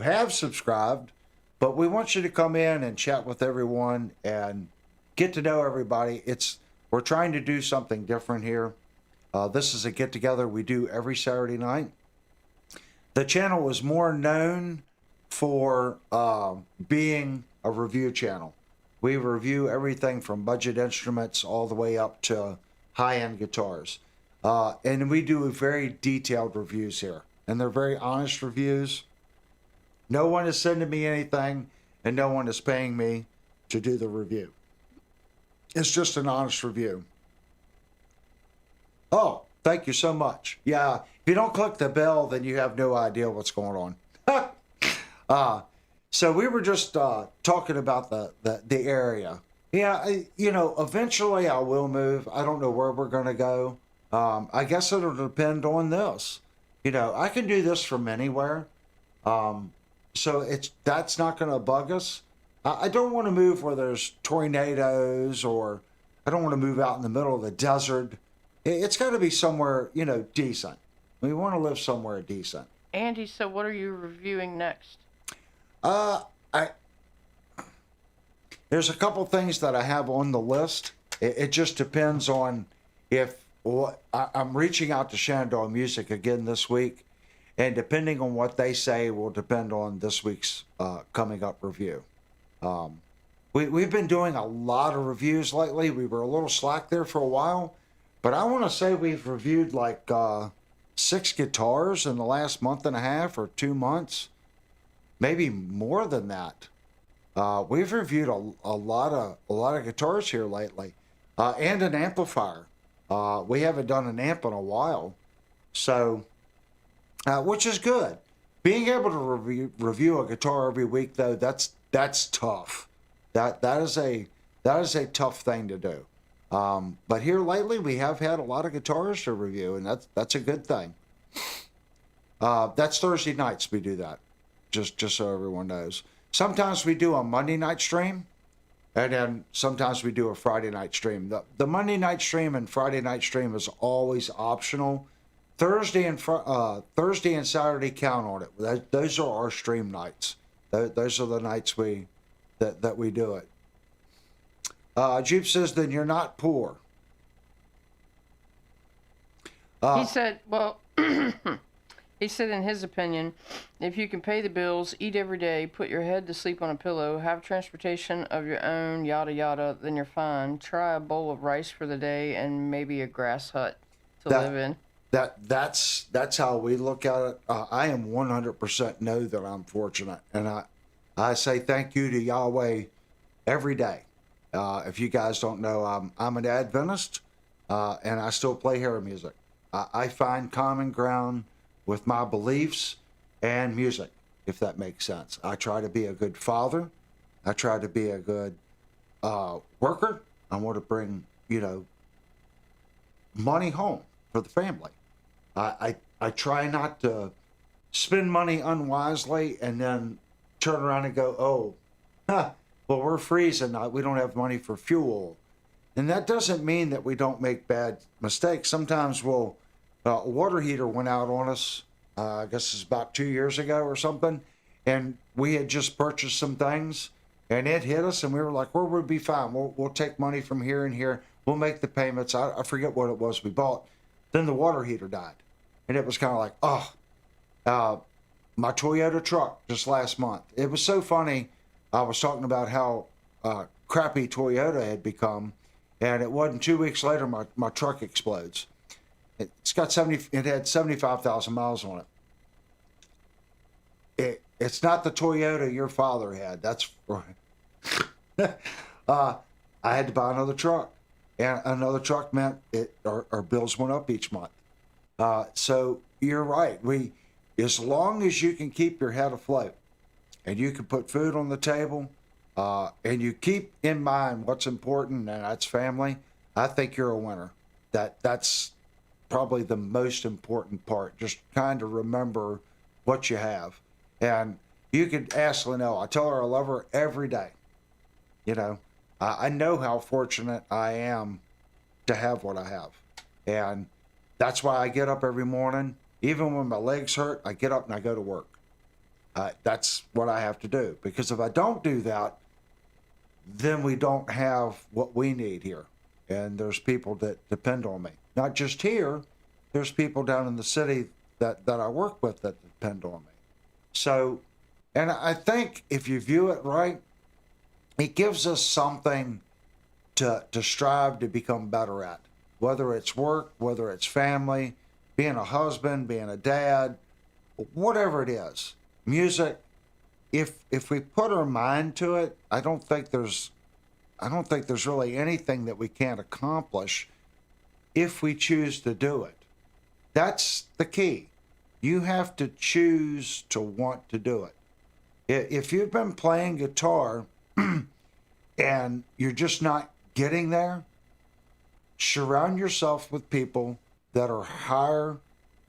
have subscribed. But we want you to come in and chat with everyone and get to know everybody. We're trying to do something different here. This is a get-together we do every Saturday night. The channel is more known for being a review channel. We review everything from budget instruments all the way up to high-end guitars. And we do very detailed reviews here. And they're very honest reviews. No one is sending me anything, and no one is paying me to do the review. It's just an honest review. Oh, thank you so much. Yeah, if you don't click the bell, then you have no idea what's going on. So we were just talking about the area. Yeah, eventually I will move. I don't know where we're going to go. I guess it'll depend on this. I can do this from anywhere. So that's not going to bug us. I don't want to move where there's tornadoes, or I don't want to move out in the middle of the desert. It's got to be somewhere, decent. We want to live somewhere decent. Andy, so what are you reviewing next? There's a couple things that I have on the list. It just depends on I'm reaching out to Shenandoah Music again this week. And depending on what they say will depend on this week's coming up review. We've been doing a lot of reviews lately. We were a little slack there for a while. But I want to say we've reviewed like 6 guitars in the last month and a half or 2 months. Maybe more than that. We've reviewed a lot of guitars here lately. And an amplifier. We haven't done an amp in a while. So... which is good. Being able to review a guitar every week, though, that's tough. That is a tough thing to do. But here lately, we have had a lot of guitars to review, and that's a good thing. That's Thursday nights we do that, just so everyone knows. Sometimes we do a Monday night stream, and then sometimes we do a Friday night stream. The Monday night stream and Friday night stream is always optional. Thursday and Saturday count on it. Those are our stream nights. Those are the nights that we do it. Jeep says, then you're not poor. He said, well, he said in his opinion, if you can pay the bills, eat every day, put your head to sleep on a pillow, have transportation of your own, yada yada, then you're fine. Try a bowl of rice for the day and maybe a grass hut to live in. That's how we look at it. I am 100% know that I'm fortunate, and I say thank you to Yahweh every day. If you guys don't know, I'm an Adventist, and I still play hair music. I find common ground with my beliefs and music, if that makes sense. I try to be a good father. I try to be a good worker. I want to bring money home for the family. I try not to spend money unwisely and then turn around and go, oh, well, we're freezing. We don't have money for fuel. And that doesn't mean that we don't make bad mistakes. Sometimes a water heater went out on us, I guess it's about 2 years ago or something. And we had just purchased some things and it hit us and we were like, well, we'll be fine. We'll take money from here and here. We'll make the payments. I forget what it was we bought. Then the water heater died. And it was kind of like, my Toyota truck just last month. It was so funny. I was talking about how crappy Toyota had become. And it wasn't 2 weeks later, my truck explodes. It had 75,000 miles on it. It's not the Toyota your father had. That's right. I had to buy another truck. And another truck meant our bills went up each month. So you're right. As long as you can keep your head afloat and you can put food on the table, and you keep in mind what's important, and that's family, I think you're a winner. That's probably the most important part. Just kind of remember what you have. And you could ask Linnell. I tell her I love her every day. You know, I know how fortunate I am to have what I have. And that's why I get up every morning. Even when my legs hurt, I get up and I go to work. That's what I have to do. Because if I don't do that, then we don't have what we need here. And there's people that depend on me. Not just here, there's people down in the city that I work with that depend on me. So, and I think if you view it right, it gives us something to strive to become better at. Whether it's work, whether it's family, being a husband, being a dad, whatever it is. Music. If we put our mind to it, I don't think there's really anything that we can't accomplish if we choose to do it. That's the key. You have to choose to want to do it. If you've been playing guitar and you're just not getting there, surround yourself with people that are higher,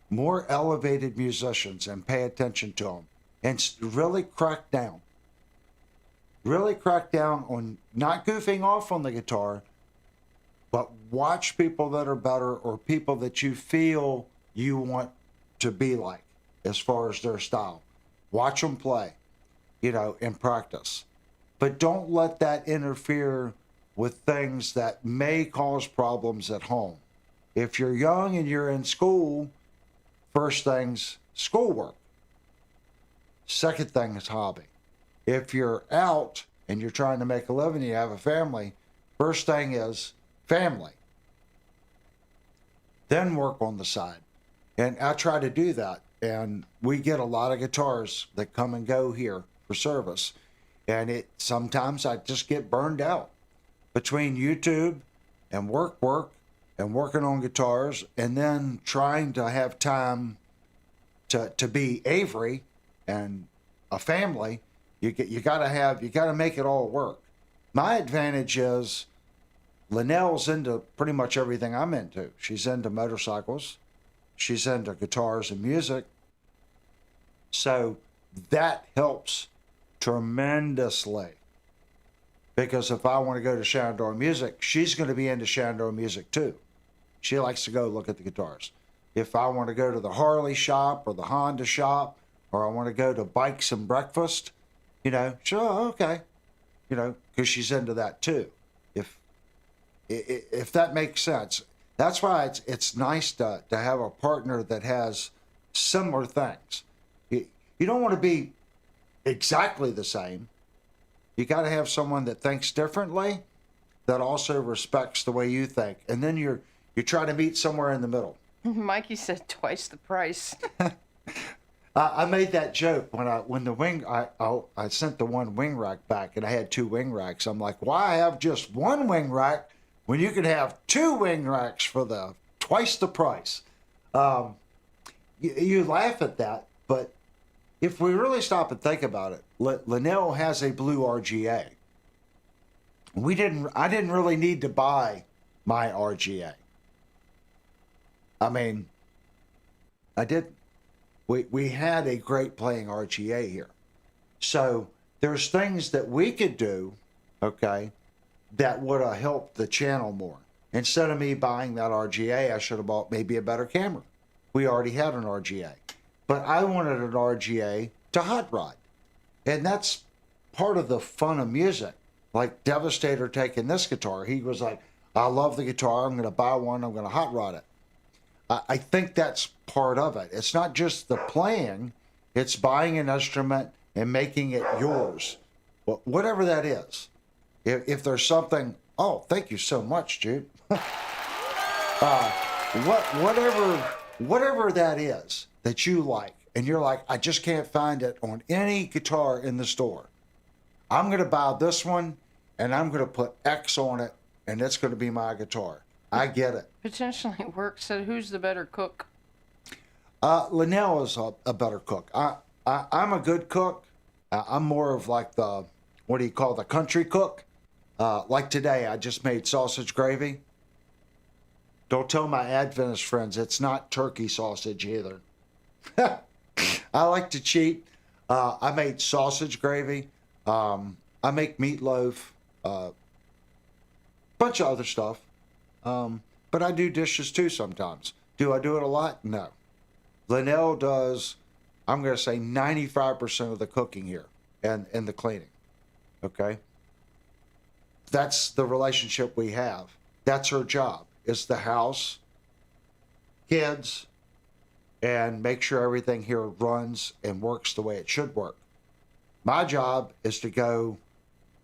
more elevated musicians and pay attention to them. And really crack down. Really crack down on not goofing off on the guitar, but watch people that are better or people that you feel you want to be like as far as their style. Watch them play, and practice. But don't let that interfere with things that may cause problems at home. If you're young and you're in school, first thing's schoolwork. Second thing is hobby. If you're out and you're trying to make a living, you have a family, first thing is family. Then work on the side. And I try to do that. And we get a lot of guitars that come and go here for service. And sometimes I just get burned out between YouTube and work and working on guitars and then trying to have time to be Avery and a family. You got to make it all work. My advantage is Linnell's into pretty much everything I'm into. She's into motorcycles. She's into guitars and music. So that helps tremendously. Because if I want to go to Shenandoah Music, she's going to be into Shenandoah Music too. She likes to go look at the guitars. If I want to go to the Harley shop or the Honda shop, or I want to go to Bikes and Breakfast, sure, okay. Because she's into that too. If that makes sense. That's why it's nice to have a partner that has similar things. You don't want to be exactly the same. You got to have someone that thinks differently, that also respects the way you think. And then you try to meet somewhere in the middle. Mikey said twice the price. I made that joke I sent the one wing rack back and I had two wing racks. I'm like, why have just one wing rack when you could have two wing racks for twice the price? You laugh at that, but if we really stop and think about it, Linnell has a blue RGA. I didn't really need to buy my RGA. I mean, I did. We had a great playing RGA here. So there's things that we could do, okay, that would have helped the channel more. Instead of me buying that RGA, I should have bought maybe a better camera. We already had an RGA. But I wanted an RGA to hot rod. And that's part of the fun of music. Like Devastator taking this guitar, he was like, I love the guitar, I'm going to buy one, I'm going to hot rod it. I think that's part of it. It's not just the playing, it's buying an instrument and making it yours. Well, whatever that is. If there's something, oh, thank you so much, Jude. Whatever that is that you like, and you're like, I just can't find it on any guitar in the store. I'm going to buy this one, and I'm going to put X on it, and it's going to be my guitar. I get it. Potentially works. So who's the better cook? Linnell is a better cook. I'm a good cook. I'm more of like the, what do you call the country cook? Like today, I just made sausage gravy. Don't tell my Adventist friends, it's not turkey sausage either. I like to cheat. I made sausage gravy. I make meatloaf. Bunch of other stuff. But I do dishes too sometimes. Do I do it a lot? No. Linnell does, I'm going to say 95% of the cooking here and the cleaning. Okay? That's the relationship we have. That's her job. It's the house, kids, and make sure everything here runs and works the way it should work. My job is to go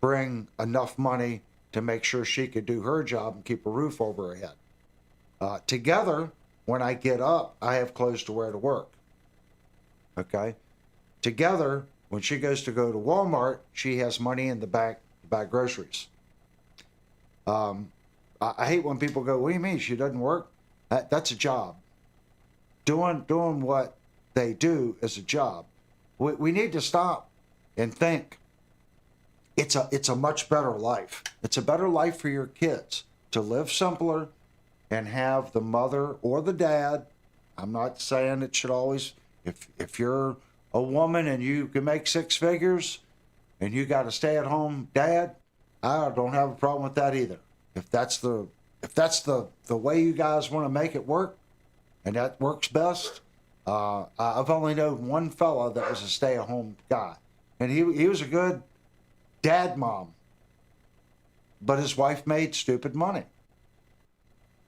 bring enough money to make sure she could do her job and keep a roof over her head. Together, when I get up, I have clothes to wear to work. Okay? Together, when she goes to go to Walmart, she has money in the bank to buy groceries. I hate when people go, what do you mean she doesn't work? That's a job. Doing what they do is a job. We need to stop and think it's a much better life. It's a better life for your kids to live simpler and have the mother or the dad. I'm not saying it should always, if you're a woman and you can make six figures and you got a stay-at-home dad, I don't have a problem with that either. If that's the way you guys want to make it work, and that works best. I've only known one fella that was a stay-at-home guy, and he was a good dad mom, but his wife made stupid money.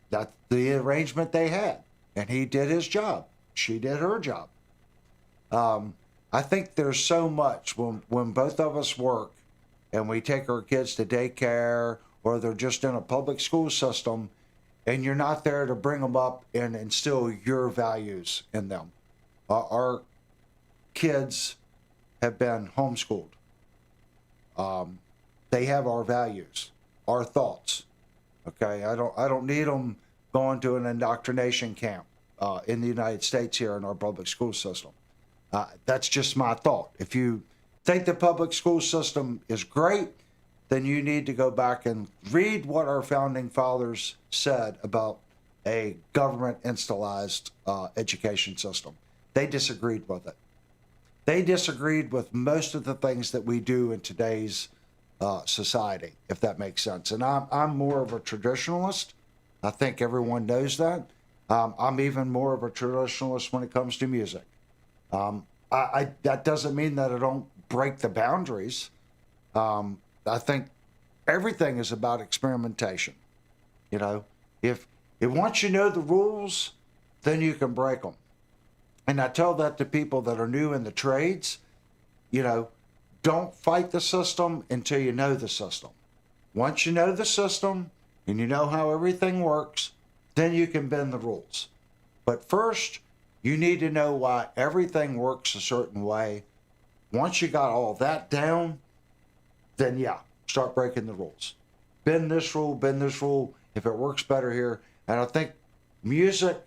That's the arrangement they had, and he did his job. She did her job. I think there's so much when both of us work and we take our kids to daycare or they're just in a public school system and you're not there to bring them up and instill your values in them. Our kids have been homeschooled. They have our values, our thoughts. Okay, I don't need them going to an indoctrination camp in the United States here in our public school system. That's just my thought. If you think the public school system is great, then you need to go back and read what our founding fathers said about a government installed education system. They disagreed with it. They disagreed with most of the things that we do in today's society, if that makes sense. And I'm more of a traditionalist. I think everyone knows that. I'm even more of a traditionalist when it comes to music. That doesn't mean that I don't break the boundaries. I think everything is about experimentation. You know, if once you know the rules, then you can break them. And I tell that to people that are new in the trades, you know, don't fight the system until you know the system. Once you know the system and you know how everything works, then you can bend the rules. But first, you need to know why everything works a certain way. Once you got all that down, then yeah, start breaking the rules. Bend this rule, if it works better here. And I think music,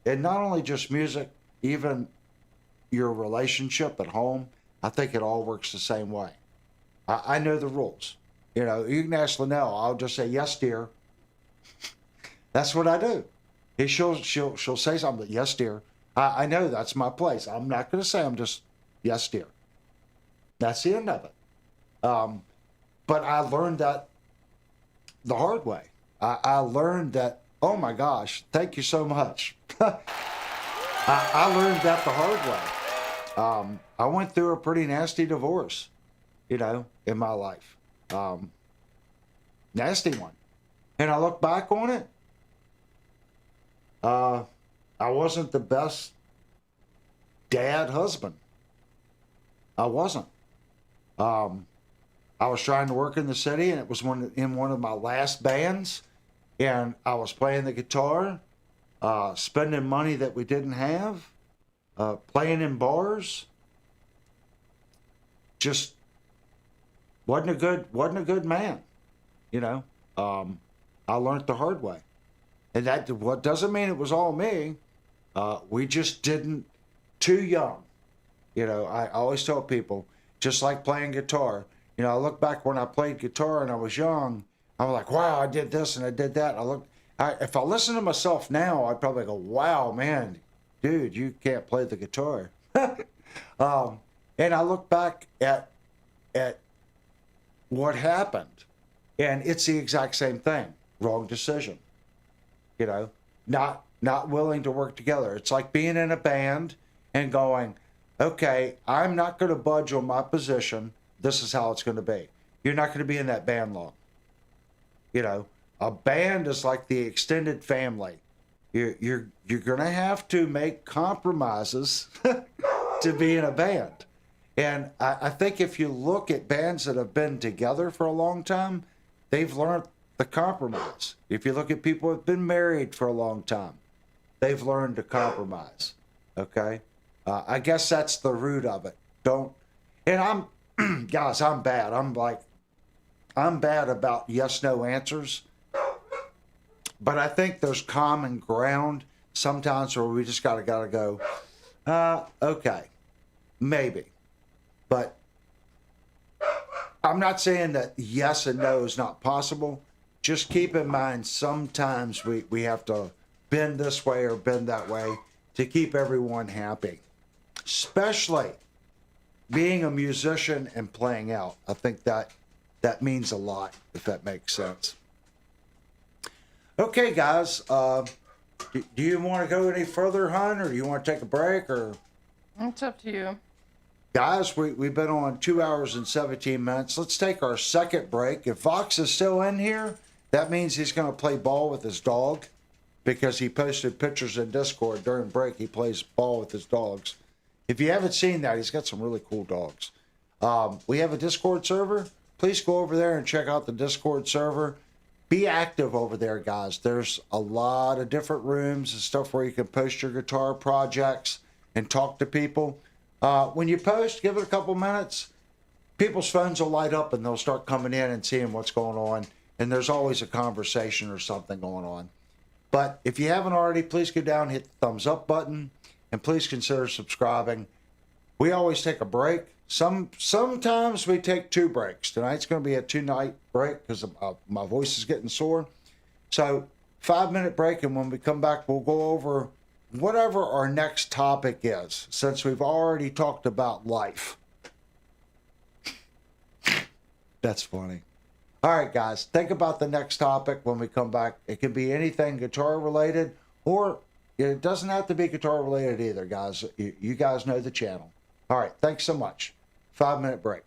and not only just music, even your relationship at home, I think it all works the same way. I know the rules. You know, you can ask Linnell, I'll just say, yes, dear. That's what I do. She'll say something, yes, dear. I know that's my place. I'm not going to say I'm just, yes, dear. That's the end of it. But I learned that the hard way. I learned that, oh my gosh, thank you so much. I learned that the hard way. I went through a pretty nasty divorce, in my life. Nasty one. And I look back on it, I wasn't the best dad husband. I wasn't. I was trying to work in the city, and it was in one of my last bands, and I was playing the guitar, spending money that we didn't have, playing in bars. Just wasn't a good man, I learned the hard way, and that what doesn't mean it was all me. We just didn't too young. I always tell people, just like playing guitar. I look back when I played guitar and I was young. I was like, wow, I did this and I did that. If I listen to myself now, I'd probably go, wow, man, dude, you can't play the guitar. And I look back at what happened, and it's the exact same thing. Wrong decision. Not willing to work together. It's like being in a band and going, okay, I'm not going to budge on my position. This is how it's going to be. You're not going to be in that band long. A band is like the extended family. You're going to have to make compromises to be in a band. And I think if you look at bands that have been together for a long time, they've learned the compromise. If you look at people who have been married for a long time, they've learned to compromise. Okay? I guess that's the root of it. Guys, I'm bad. I'm bad about yes, no answers. But I think there's common ground sometimes where we just gotta go, okay, maybe. But I'm not saying that yes and no is not possible. Just keep in mind sometimes we have to bend this way or bend that way to keep everyone happy. Especially being a musician and playing out. I think that means a lot, if that makes sense. Okay, guys. Do you want to go any further, hon, or do you want to take a break? Or it's up to you. Guys, we've been on 2 hours and 17 minutes. Let's take our second break. If Vox is still in here, that means he's going to play ball with his dog, because he posted pictures in Discord during break. He plays ball with his dogs. If you haven't seen that, he's got some really cool dogs. We have a Discord server. Please go over there and check out the Discord server. Be active over there, guys. There's a lot of different rooms and stuff where you can post your guitar projects and talk to people. When you post, give it a couple minutes. People's phones will light up and they'll start coming in and seeing what's going on. And there's always a conversation or something going on. But if you haven't already, please go down, hit the thumbs up button, and please consider subscribing. We always take a break. Sometimes we take 2 breaks. Tonight's going to be a 2-night break because my voice is getting sore. So 5-minute break, and when we come back, we'll go over whatever our next topic is, since we've already talked about life. That's funny. All right, guys, think about the next topic when we come back. It can be anything guitar related, or it doesn't have to be guitar related either, guys. You guys know the channel. All right, thanks so much. 5-minute break.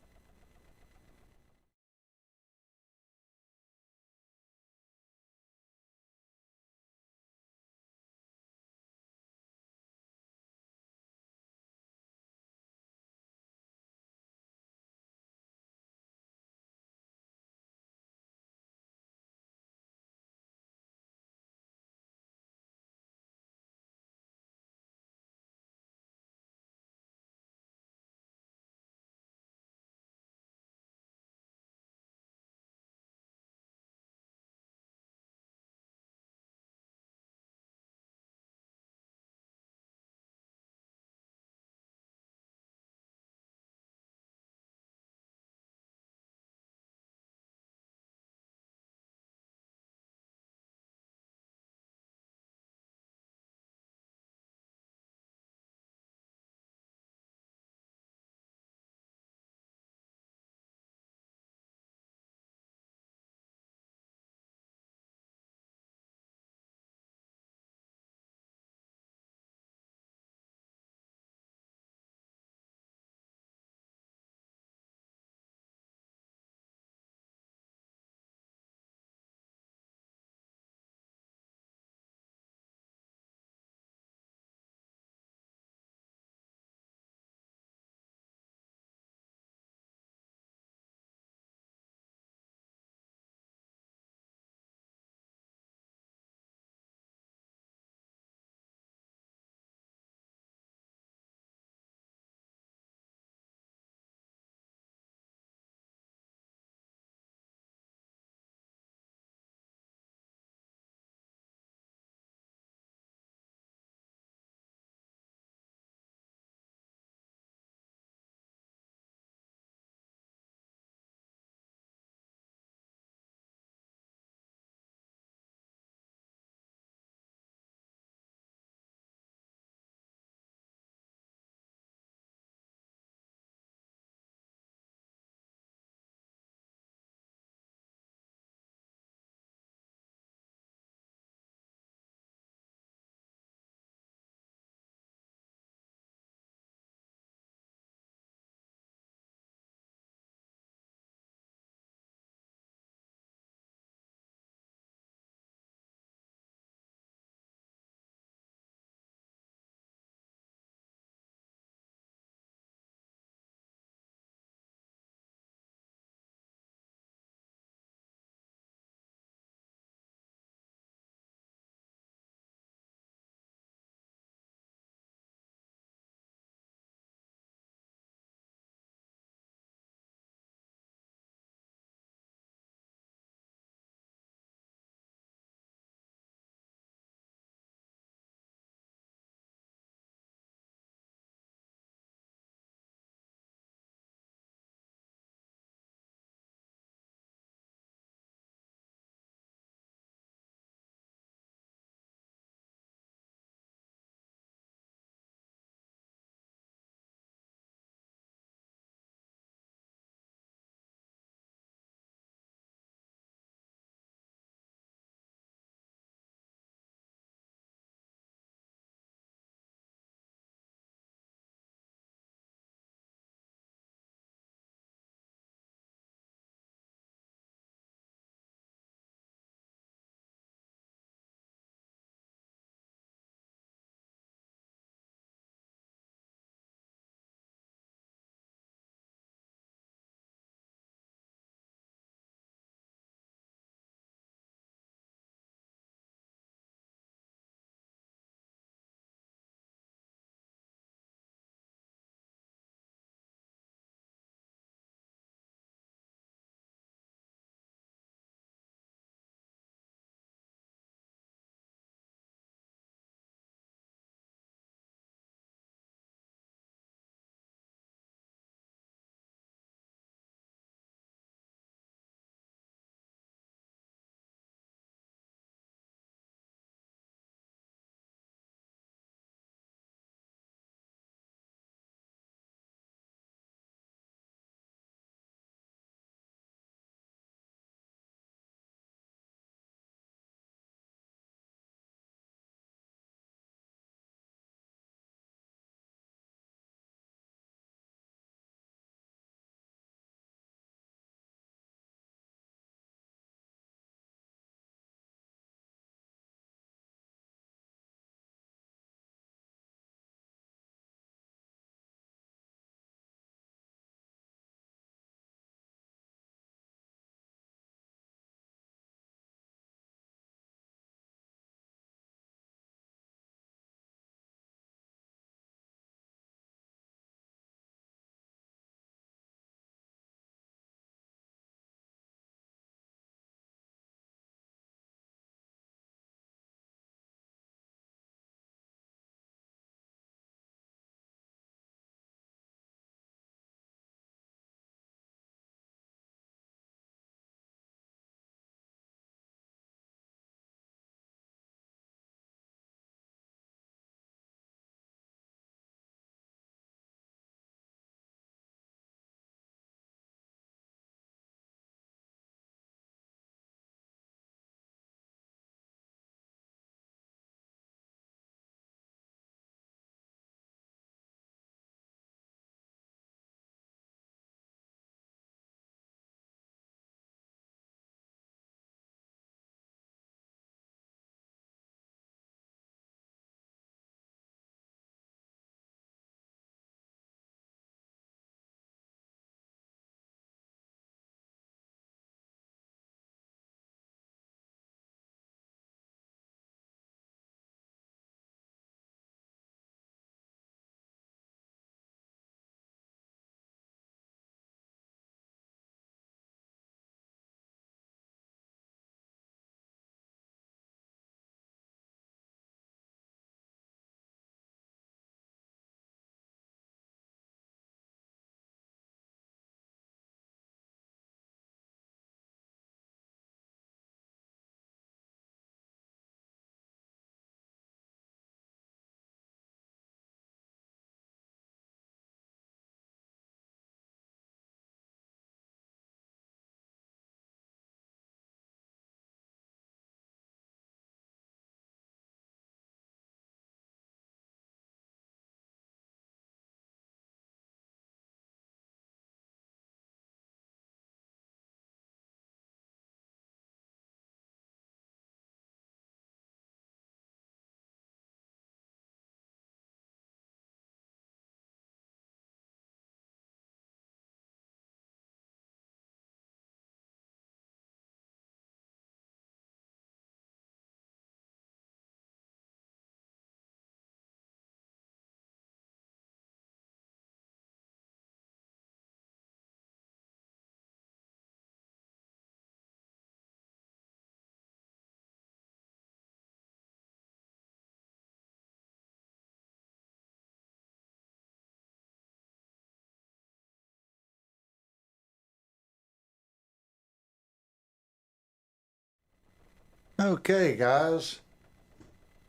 Okay, guys.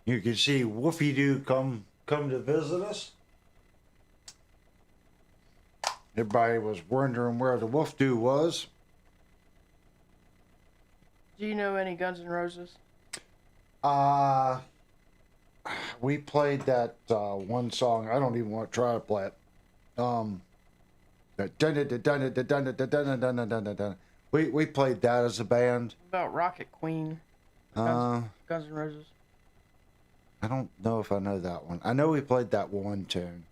You can see Woofy Doo come to visit us. Everybody was wondering where the Wolf Doo was. Do you know any Guns N' Roses? We played that one song. I don't even want to try to play it. We played that as a band. About Rocket Queen. Guns N' Roses. I don't know if I know that one. I know we played that one tune.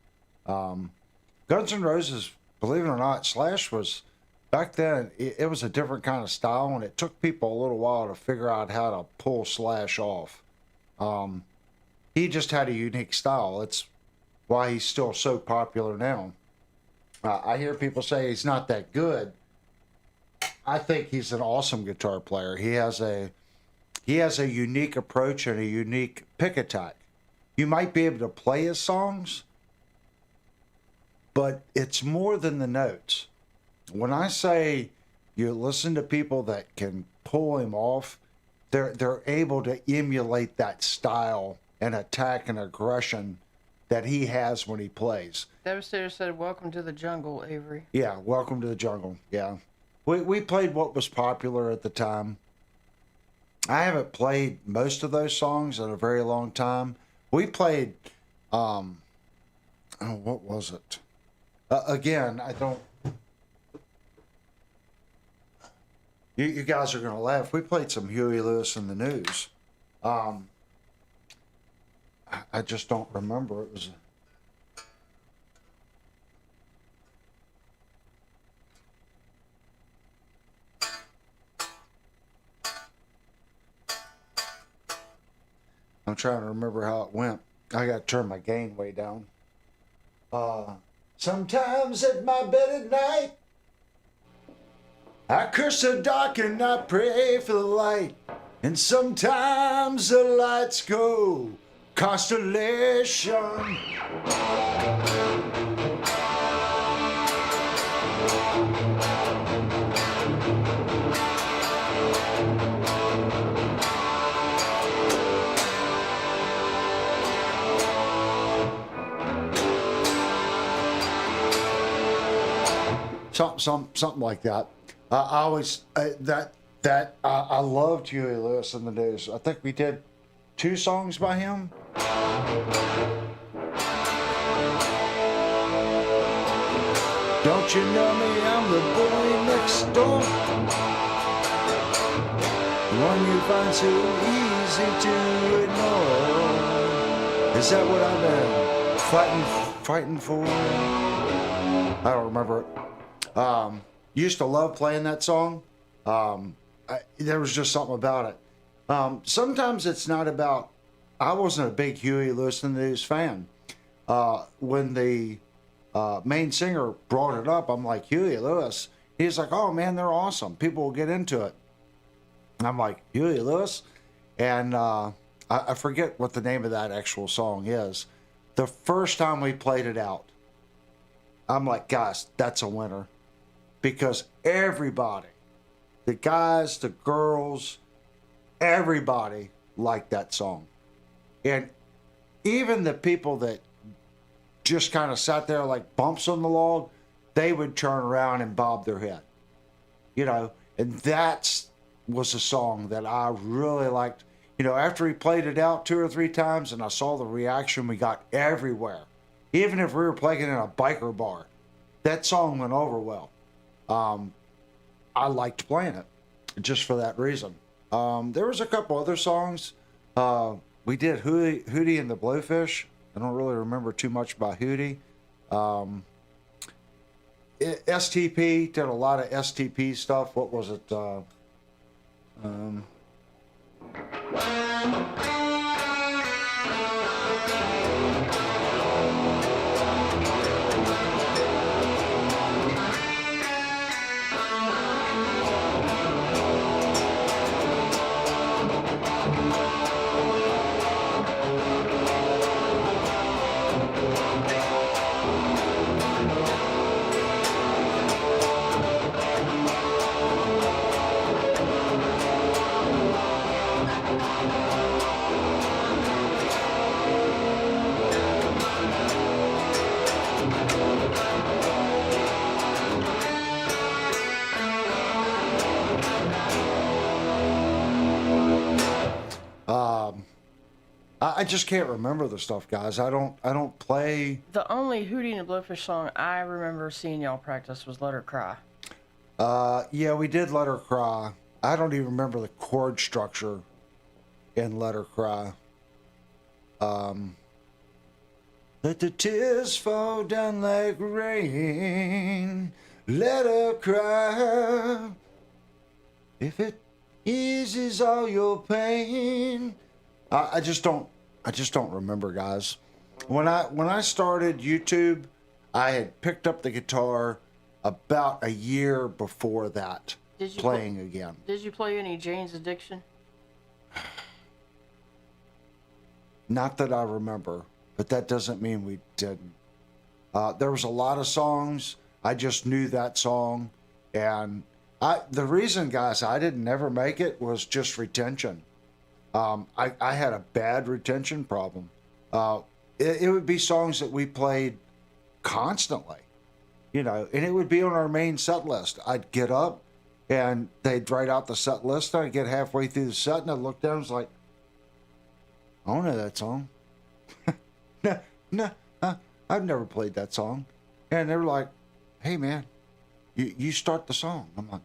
Guns N' Roses, believe it or not, Slash was, back then, it was a different kind of style, and it took people a little while to figure out how to pull Slash off. He just had a unique style. It's why he's still so popular now. I hear people say he's not that good. I think he's an awesome guitar player. He has a unique approach and a unique pick attack. You might be able to play his songs, but it's more than the notes. When I say you listen to people that can pull him off, they're able to emulate that style and attack and aggression that he has when he plays. Devastator said, "Welcome to the jungle, Avery." Yeah, welcome to the jungle. Yeah. We played what was popular at the time. I haven't played most of those songs in a very long time. We played, what was it? Again, I don't, you guys are going to laugh. We played some Huey Lewis and the News. I just don't remember. It was I'm trying to remember how it went. I got to turn my gain way down. Sometimes at my bed at night, I curse the dark and I pray for the light. And sometimes the lights go constellation. Something like that. I always I loved Huey Lewis and the News. I think we did 2 songs by him. Don't you know me? I'm the boy next door. The one you find so easy to ignore. Is that what I've been fighting for? I don't remember it. Used to love playing that song. There was just something about it. Sometimes it's not about, I wasn't a big Huey Lewis and the News fan. When the main singer brought it up, I'm like, Huey Lewis? He's like, oh man, they're awesome. People will get into it. I'm like, Huey Lewis? And I forget what the name of that actual song is. The first time we played it out, I'm like, guys, that's a winner. Because everybody, the guys, the girls, everybody liked that song. And even the people that just kind of sat there like bumps on the log, they would turn around and bob their head. You know, and that was a song that I really liked. You know, after he played it out 2 or 3 times and I saw the reaction we got everywhere, even if we were playing in a biker bar, that song went over well. I liked playing it just for that reason. There was a couple other songs. We did Hootie and the Blowfish. I don't really remember too much about Hootie. STP, did a lot of STP stuff. What was it? I just can't remember the stuff, guys. I don't play. The only Hootie and the Blowfish song I remember seeing y'all practice was Let Her Cry. Yeah, we did Let Her Cry. I don't even remember the chord structure in Let Her Cry. Let the tears fall down like rain. Let her cry. If it eases all your pain. I just don't remember, guys. When I started YouTube, I had picked up the guitar about a year before that, playing again. Did you play any Jane's Addiction? Not that I remember, but that doesn't mean we didn't. There was a lot of songs. I just knew that song. And the reason, guys, I didn't never make it was just retention. I had a bad retention problem. It would be songs that we played constantly, and it would be on our main set list. I'd get up and they'd write out the set list. I'd get halfway through the set and I'd look down and was like, I don't know that song. No, I've never played that song. And they were like, hey man, you start the song. I'm like,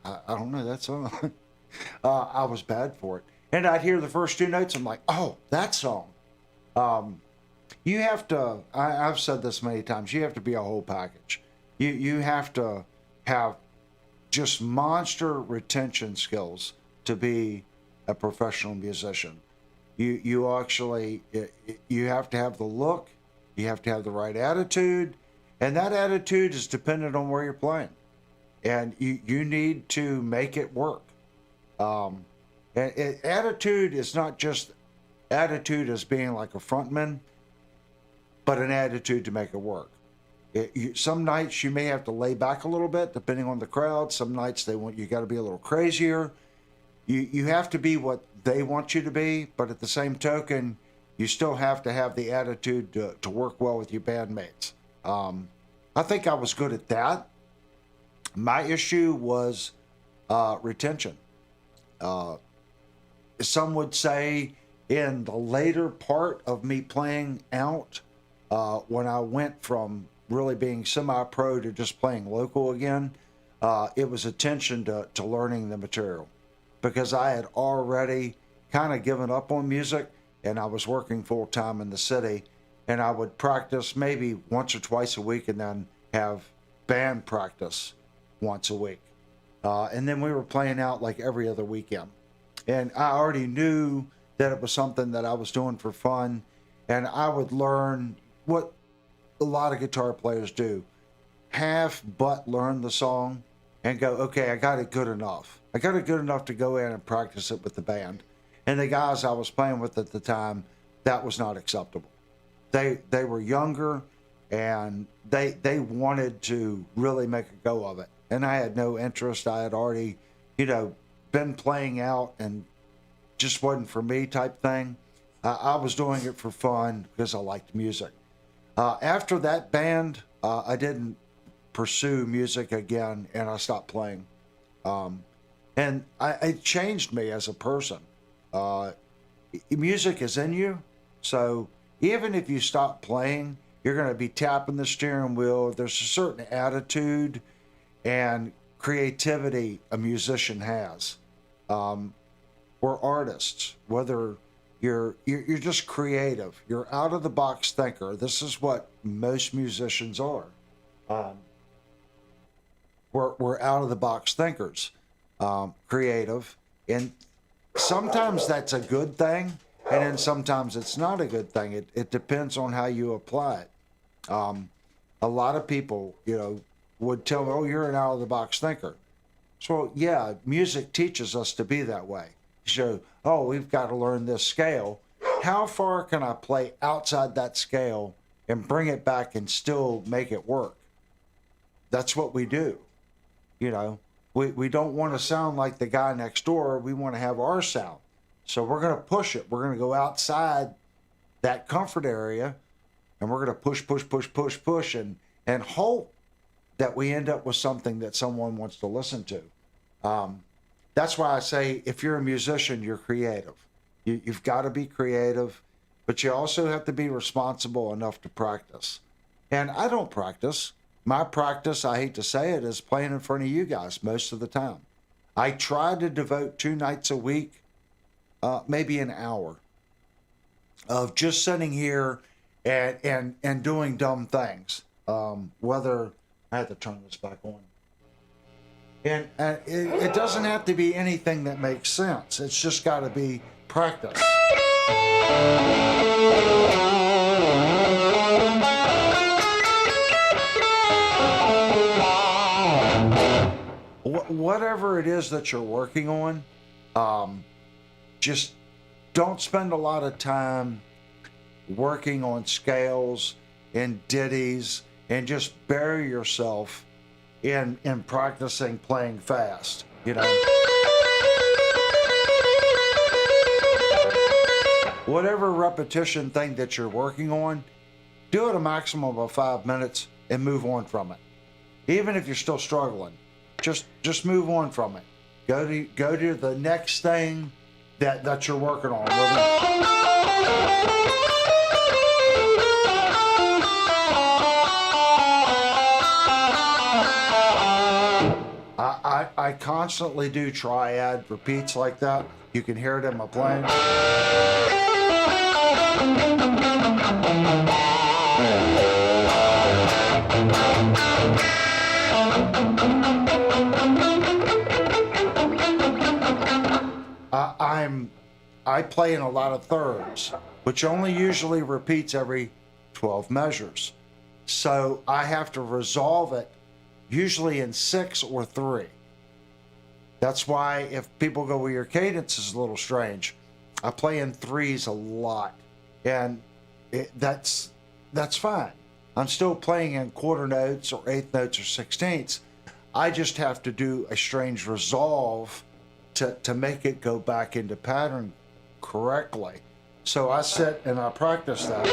I don't know that song. I was bad for it. And I'd hear the first two notes. I'm like, oh, that song. You have to, I've said this many times, you have to be a whole package. You have to have just monster retention skills to be a professional musician. You actually, you have to have the look, you have to have the right attitude, and that attitude is dependent on where you're playing. And you need to make it work. Attitude is not just attitude as being like a frontman, but an attitude to make it work. Some nights you may have to lay back a little bit depending on the crowd. Some nights they want you got to be a little crazier. You have to be what they want you to be, but at the same token, you still have to have the attitude to work well with your bandmates. I think I was good at that. My issue was retention. Some would say in the later part of me playing out, when I went from really being semi-pro to just playing local again, it was attention to learning the material, because I had already kind of given up on music and I was working full-time in the city, and I would practice maybe once or twice a week and then have band practice once a week. And then we were playing out like every other weekend. And I already knew that it was something that I was doing for fun. And I would learn what a lot of guitar players do. Half but learn the song and go, okay, I got it good enough. I got it good enough to go in and practice it with the band. And the guys I was playing with at the time, that was not acceptable. They were younger and they wanted to really make a go of it. And I had no interest. I had already, been playing out and just wasn't for me type thing. I was doing it for fun because I liked music. After that band, I didn't pursue music again and I stopped playing. And it changed me as a person. Music is in you. So even if you stop playing, you're going to be tapping the steering wheel. There's a certain attitude and creativity a musician has. We're artists, whether you're just creative, you're out of the box thinker. This is what most musicians are. We're out of the box thinkers, creative, and sometimes that's a good thing, and then sometimes it's not a good thing. It depends on how you apply it. A lot of people, would tell me, oh, you're an out-of-the-box thinker. So, yeah, music teaches us to be that way. So, oh, we've got to learn this scale. How far can I play outside that scale and bring it back and still make it work? That's what we do. We don't want to sound like the guy next door. We want to have our sound. So we're going to push it. We're going to go outside that comfort area, and we're going to push, and hope that we end up with something that someone wants to listen to. That's why I say if you're a musician, you're creative. You've got to be creative, but you also have to be responsible enough to practice. And I don't practice. My practice, I hate to say it, is playing in front of you guys most of the time. I try to devote 2 nights a week, maybe an hour, of just sitting here and doing dumb things. Whether I have to turn this back on. And it doesn't have to be anything that makes sense. It's just got to be practice. Whatever it is that you're working on, just don't spend a lot of time working on scales and ditties and just bury yourself in practicing playing fast, you know. Whatever repetition thing that you're working on, do it a maximum of 5 minutes and move on from it. Even if you're still struggling, just move on from it. Go to the next thing that you're working on. I constantly do triad repeats like that. You can hear it in my playing. I play in a lot of thirds, which only usually repeats every 12 measures. So I have to resolve it usually in 6 or 3. That's why if people go, well, your cadence is a little strange, I play in 3s a lot, and that's fine. I'm still playing in quarter notes or 8th notes or 16ths. I just have to do a strange resolve to make it go back into pattern correctly. So I sit and I practice that.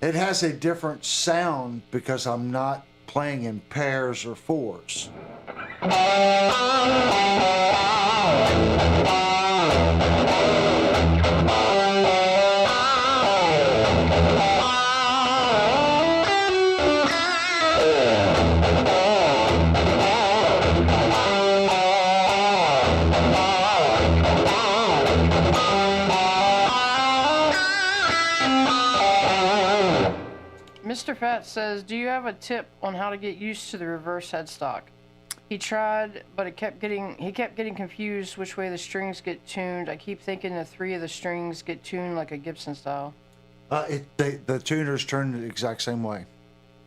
It has a different sound because I'm not playing in pairs or 4s. Mr. Fat says, do you have a tip on how to get used to the reverse headstock? He tried, but he kept getting confused which way the strings get tuned. I keep thinking the 3 of the strings get tuned like a Gibson style. The tuners turn it the exact same way.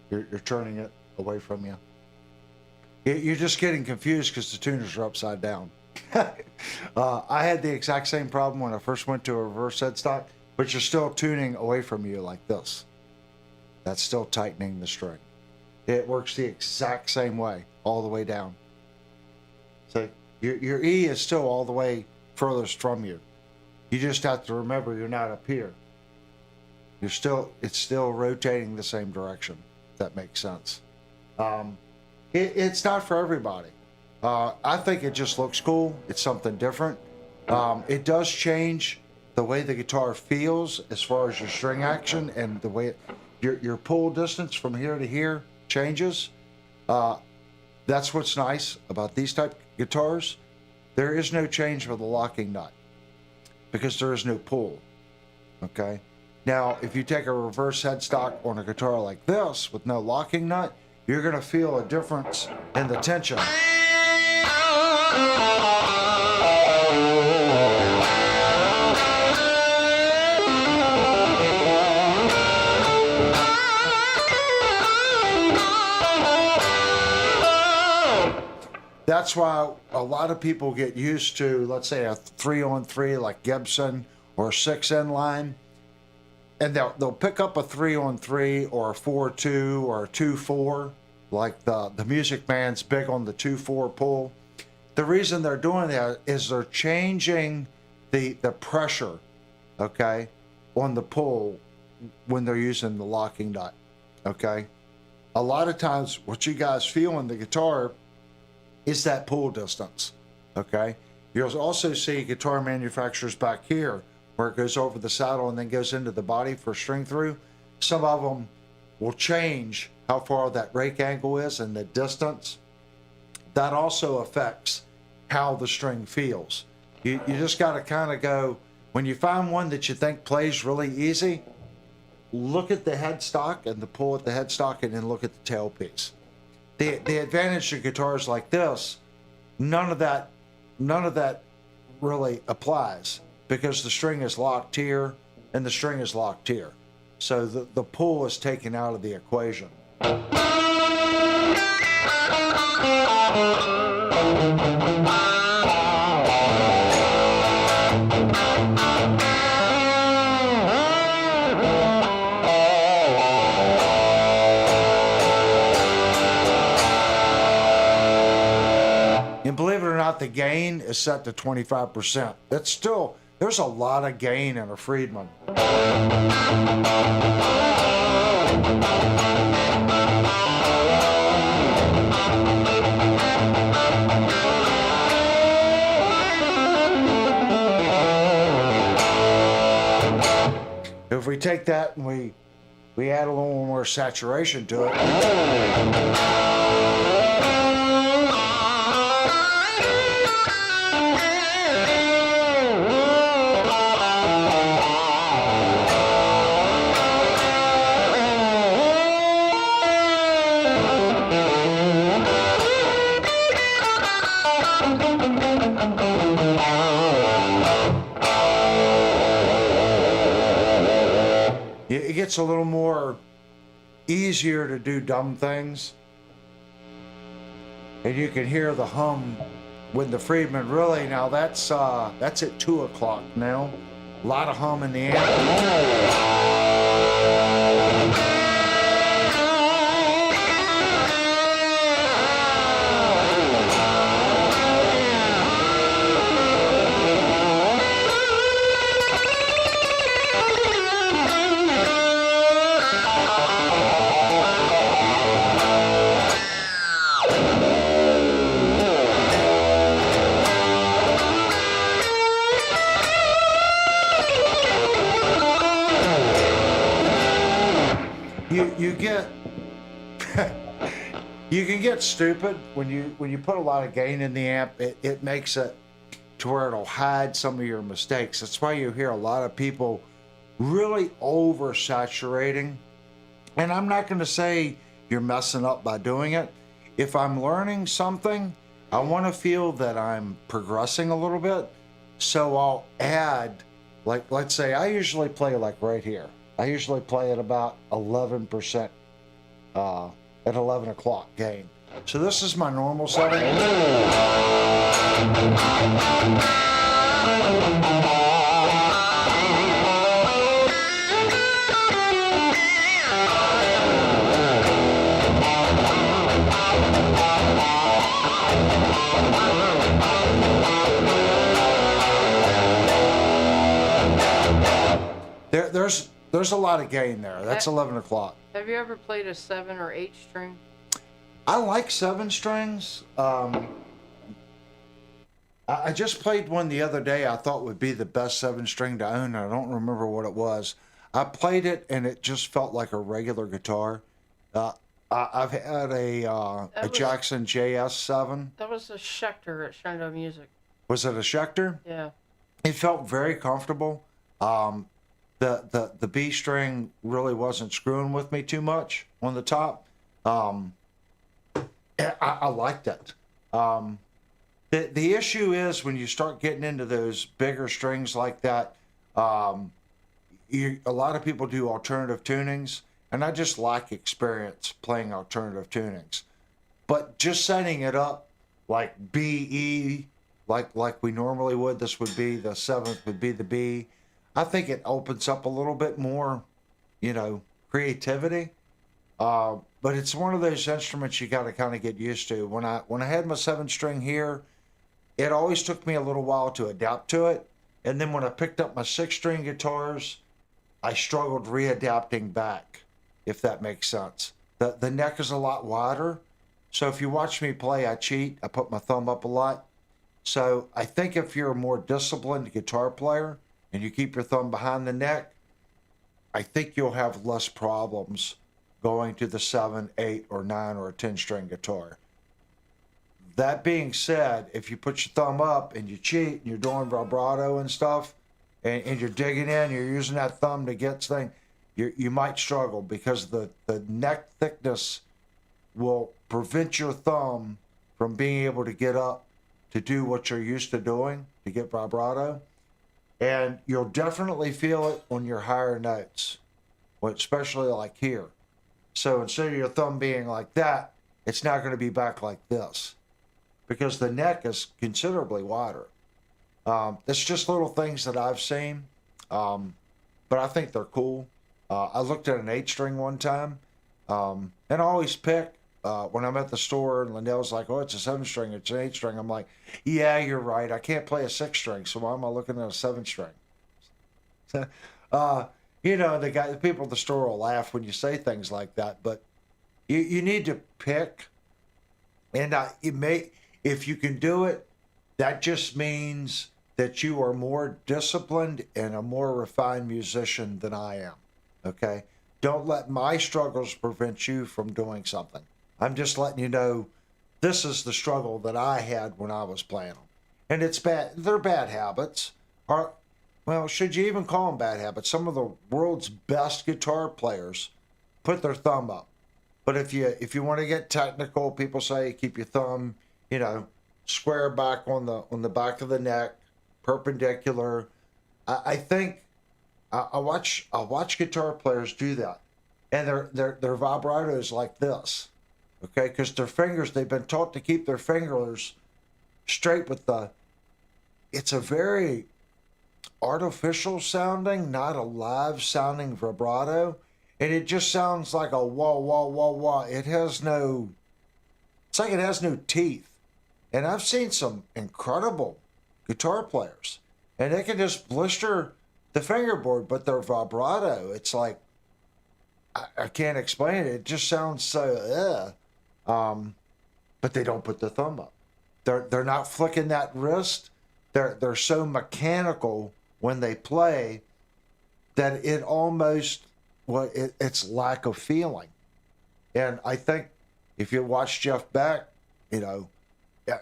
You're turning it away from you. You're just getting confused because the tuners are upside down. I had the exact same problem when I first went to a reverse headstock, but you're still tuning away from you like this. That's still tightening the string. It works the exact same way, all the way down. So your E is still all the way furthest from you. You just have to remember you're not up here. It's still rotating the same direction, if that makes sense. It's not for everybody. I think it just looks cool. It's something different. It does change the way the guitar feels as far as your string action and the way your pull distance from here to here changes. That's what's nice about these type of guitars. There is no change with the locking nut because there is no pull. Okay. Now, if you take a reverse headstock on a guitar like this with no locking nut, you're going to feel a difference in the tension. That's why a lot of people get used to, let's say, a 3-on-3 like Gibson or a 6N line, and they'll pick up a 3-on-3 or a 4-2 or a 2-4, like the Music Man's big on the 2/4 pull. The reason they're doing that is they're changing the pressure, okay, on the pull when they're using the locking nut, okay? A lot of times what you guys feel in the guitar is that pull distance, okay? You'll also see guitar manufacturers back here where it goes over the saddle and then goes into the body for string through. Some of them will change how far that rake angle is and the distance. That also affects how the string feels. You just got to kind of go, when you find one that you think plays really easy, look at the headstock and the pull at the headstock and then look at the tailpiece. The advantage of guitars like this, none of that really applies because the string is locked here and the string is locked here. So the pull is taken out of the equation. And believe it or not, the gain is set to 25%. That's still, there's a lot of gain in a Friedman. If we take that and we add a little more saturation to it. It gets a little more easier to do dumb things. And you can hear the hum when the Friedman really, now that's at 2 o'clock now. A lot of hum in the amp. You get you can get stupid when you put a lot of gain in the amp. It makes it to where it'll hide some of your mistakes. That's why you hear a lot of people really oversaturating. And I'm not going to say you're messing up by doing it. If I'm learning something, I want to feel that I'm progressing a little bit. So I'll add, like, let's say I usually play like right here. I usually play at about 11%, at 11 o'clock gain. So this is my normal setting. There's a lot of gain there. That's 11 o'clock. Have you ever played a 7 or 8 string? I like 7 strings. I just played one the other day I thought would be the best 7 string to own. I don't remember what it was. I played it and it just felt like a regular guitar. I've had a Jackson JS7. That was a Schecter at Shenandoah Music. Was it a Schecter? Yeah. It felt very comfortable. The B string really wasn't screwing with me too much on the top. I liked it. The issue is when you start getting into those bigger strings like that, a lot of people do alternative tunings, and I just lack experience playing alternative tunings. But just setting it up like B, E, like we normally would, this would be the 7th would be the B. I think it opens up a little bit more, creativity. But it's one of those instruments you got to kind of get used to. When I had my 7-string here, it always took me a little while to adapt to it. And then when I picked up my 6-string guitars, I struggled readapting back, if that makes sense. The neck is a lot wider. So if you watch me play, I cheat. I put my thumb up a lot. So I think if you're a more disciplined guitar player and you keep your thumb behind the neck, I think you'll have less problems going to the 7, 8, or 9, or a 10-string guitar. That being said, if you put your thumb up and you cheat and you're doing vibrato and stuff, and you're digging in, you're using that thumb to get things, you might struggle because the neck thickness will prevent your thumb from being able to get up to do what you're used to doing, to get vibrato. And you'll definitely feel it on your higher notes, especially like here. So instead of your thumb being like that, it's not going to be back like this because the neck is considerably wider. It's just little things that I've seen, but I think they're cool. I looked at an 8-string one time, and I always pick, when I'm at the store and Lindell's like, oh, it's a 7-string, it's an 8-string. I'm like, yeah, you're right. I can't play a 6-string, so why am I looking at a 7-string? The people at the store will laugh when you say things like that, but you need to pick, and if you can do it, that just means that you are more disciplined and a more refined musician than I am, okay? Don't let my struggles prevent you from doing something. I'm just letting you know this is the struggle that I had when I was playing them. And it's bad. They're bad habits. Well, should you even call them bad habits? Some of the world's best guitar players put their thumb up. But if you want to get technical, people say keep your thumb, square back on the back of the neck, perpendicular. I think I watch guitar players do that, and their vibrato is like this, okay? Because their fingers, they've been taught to keep their fingers straight with it's a very artificial sounding, not a live sounding vibrato, and it just sounds like a wah wah wah wah. It's like it has no teeth. And I've seen some incredible guitar players, and they can just blister the fingerboard, but their vibrato, it's like, I can't explain it. It just sounds so, but they don't put the thumb up. They're not flicking that wrist. They're so mechanical when they play that it almost, it's lack of feeling. And I think if you watch Jeff Beck,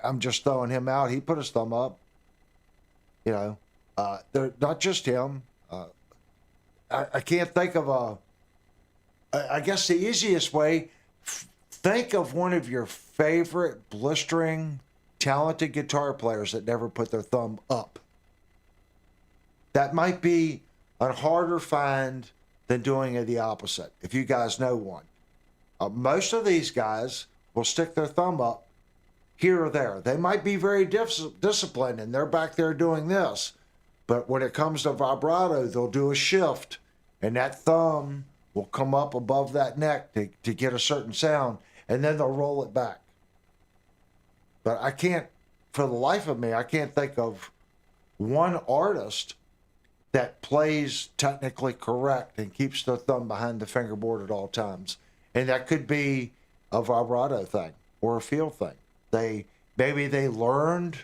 I'm just throwing him out. He put his thumb up. They're not just him. I can't think of I guess the easiest way, think of one of your favorite blistering, talented guitar players that never put their thumb up. That might be a harder find than doing the opposite, if you guys know one. Most of these guys will stick their thumb up here or there. They might be very disciplined and they're back there doing this. But when it comes to vibrato, they'll do a shift and that thumb will come up above that neck to get a certain sound, and then they'll roll it back. But I can't, for the life of me, I can't think of one artist that plays technically correct and keeps their thumb behind the fingerboard at all times. And that could be a vibrato thing or a feel thing. Maybe they learned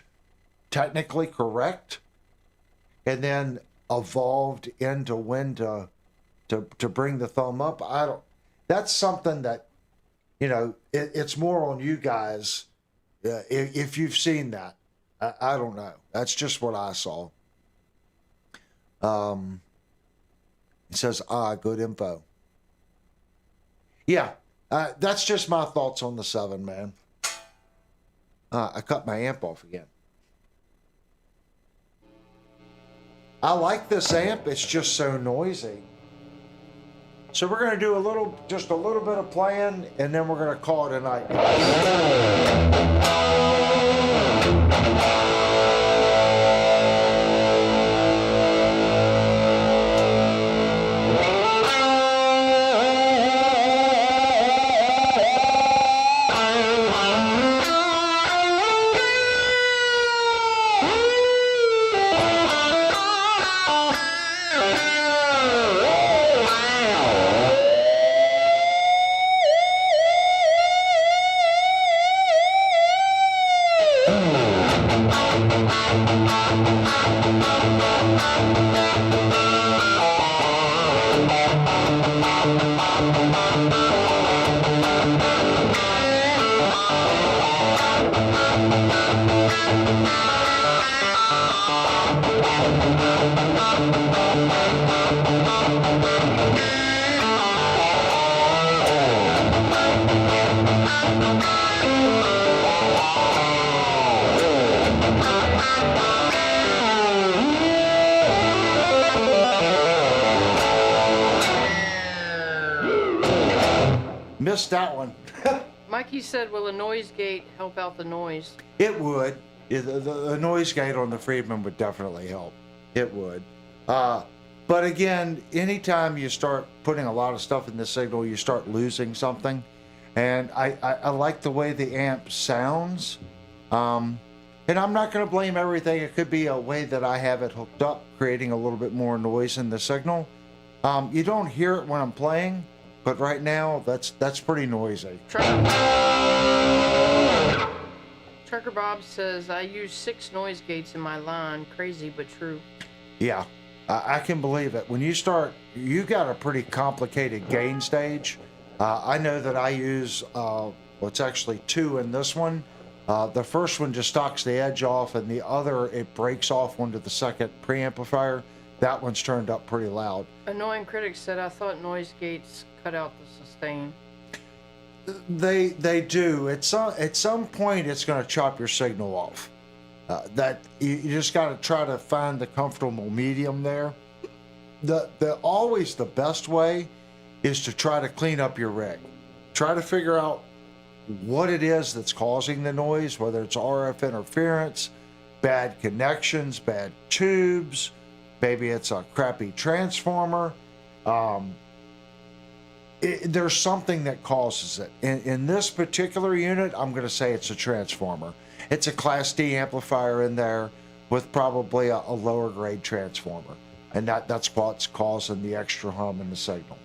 technically correct and then evolved into when to bring the thumb up. That's something that, it's more on you guys if you've seen that. I don't know. That's just what I saw. It says, good info. Yeah, that's just my thoughts on the 7, man. I cut my amp off again. I like this amp. It's just so noisy. So we're going to do just a little bit of playing, and then we're going to call it a night. Missed that one. Mikey said, will a noise gate help out the noise? It would. The noise gate on the Friedman would definitely help. It would. But again, anytime you start putting a lot of stuff in the signal, you start losing something. And I like the way the amp sounds. And I'm not going to blame everything. It could be a way that I have it hooked up, creating a little bit more noise in the signal. You don't hear it when I'm playing, but right now that's pretty noisy. Trucker Bob says, I use 6 noise gates in my line. Crazy, but true. Yeah, I can believe it. When you start, you got a pretty complicated gain stage. I know that I use, it's actually 2 in this one. The first one just stocks the edge off, and the other, it breaks off onto the second preamplifier. That one's turned up pretty loud. Annoying Critic said, I thought noise gates cut out the sustain. They do. At some point, it's going to chop your signal off. That you just got to try to find the comfortable medium there. Always the best way is to try to clean up your rig. Try to figure out what it is that's causing the noise, whether it's RF interference, bad connections, bad tubes, maybe it's a crappy transformer. There's something that causes it. In this particular unit, I'm going to say it's a transformer. It's a Class D amplifier in there with probably a lower grade transformer. And that's what's causing the extra hum in the signal.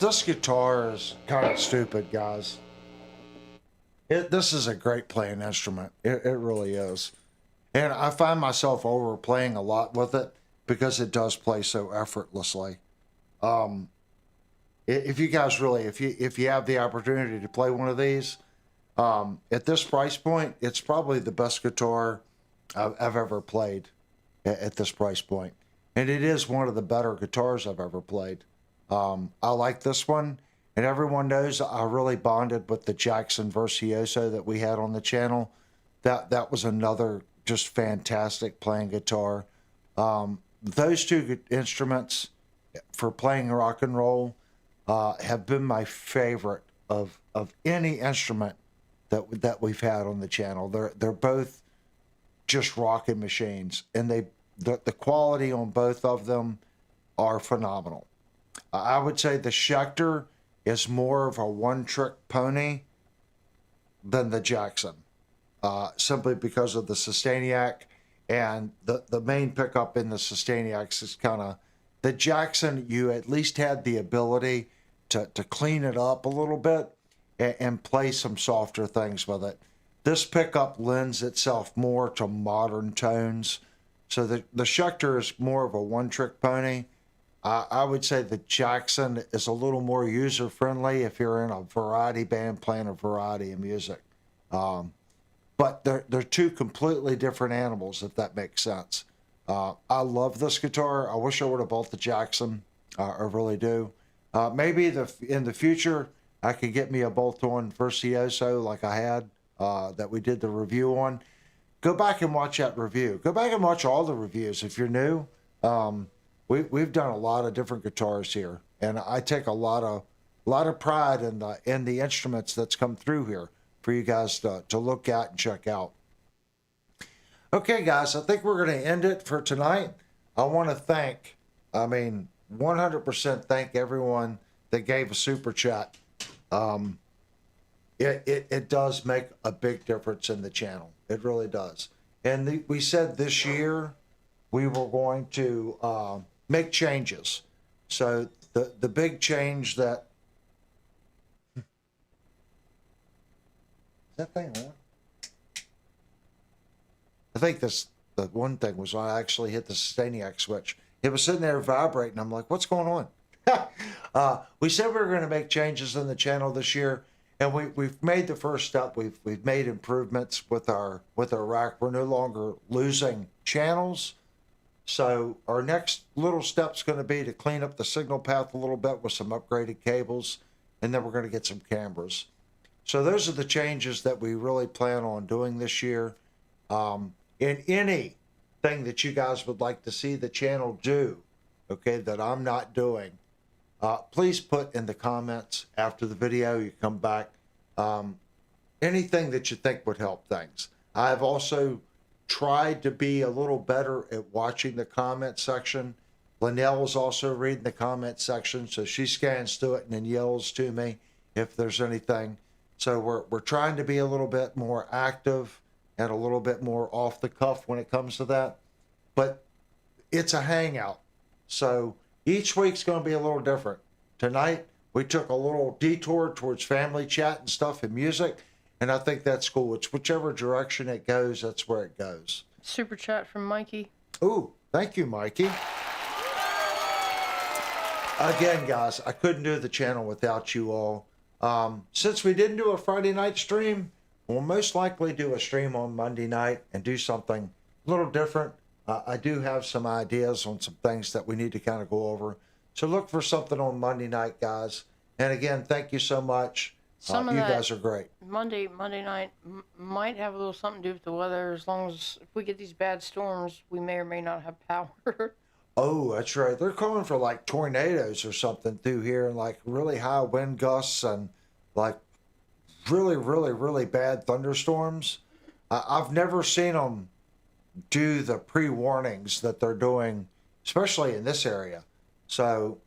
This guitar is kind of stupid, guys. This is a great playing instrument. It really is. And I find myself overplaying a lot with it because it does play so effortlessly. If you guys really, if you have the opportunity to play one of these, at this price point, it's probably the best guitar I've ever played at this price point. And it is one of the better guitars I've ever played. I like this one, and everyone knows I really bonded with the Jackson Virtuoso that we had on the channel. That was another just fantastic playing guitar. Those two instruments for playing rock and roll have been my favorite of any instrument that we've had on the channel. They're both just rocking machines, and the quality on both of them are phenomenal. I would say the Schecter is more of a one-trick pony than the Jackson, simply because of the Sustainiac, and the main pickup in the Sustainiacs is kind of the Jackson. You at least had the ability to clean it up a little bit and play some softer things with it. This pickup lends itself more to modern tones. So the Schecter is more of a one-trick pony. I would say the Jackson is a little more user-friendly if you're in a variety band playing a variety of music. But they're two completely different animals, if that makes sense. I love this guitar. I wish I would have bought the Jackson. I really do. Maybe in the future, I could get me a bolt-on Virtuoso like I had that we did the review on. Go back and watch that review. Go back and watch all the reviews if you're new. We've done a lot of different guitars here, and I take a lot of pride in the instruments that's come through here for you guys to look at and check out. Okay, guys, I think we're going to end it for tonight. I want to thank, 100% thank everyone that gave a super chat. It does make a big difference in the channel. It really does. And we said this year we were going to make changes. So the big change that... Is that thing on? I think the one thing was I actually hit the Sustainiac switch. It was sitting there vibrating. I'm like, what's going on? We said we were going to make changes in the channel this year, and we've made the first step. We've made improvements with our rack. We're no longer losing channels. So our next little step's going to be to clean up the signal path a little bit with some upgraded cables, and then we're going to get some cameras. So those are the changes that we really plan on doing this year. In anything that you guys would like to see the channel do, okay, that I'm not doing, please put in the comments after the video. You come back. Anything that you think would help things. I've also tried to be a little better at watching the comment section. Linnell is also reading the comment section, so she scans through it and then yells to me if there's anything. So we're trying to be a little bit more active and a little bit more off the cuff when it comes to that. But it's a hangout. So each week's going to be a little different. Tonight, we took a little detour towards family chat and stuff and music, and I think that's cool. It's whichever direction it goes, that's where it goes. Super chat from Mikey. Ooh, thank you, Mikey. Again, guys, I couldn't do the channel without you all. Since we didn't do a Friday night stream, we'll most likely do a stream on Monday night and do something a little different. I do have some ideas on some things that we need to kind of go over. So look for something on Monday night, guys. And again, thank you so much. You guys are great. Monday night might have a little something to do with the weather. As long as if we get these bad storms, we may or may not have power. Oh, that's right. They're calling for like tornadoes or something through here, and like really high wind gusts and like really, really, really bad thunderstorms. I've never seen them do the pre-warnings that they're doing, especially in this area. So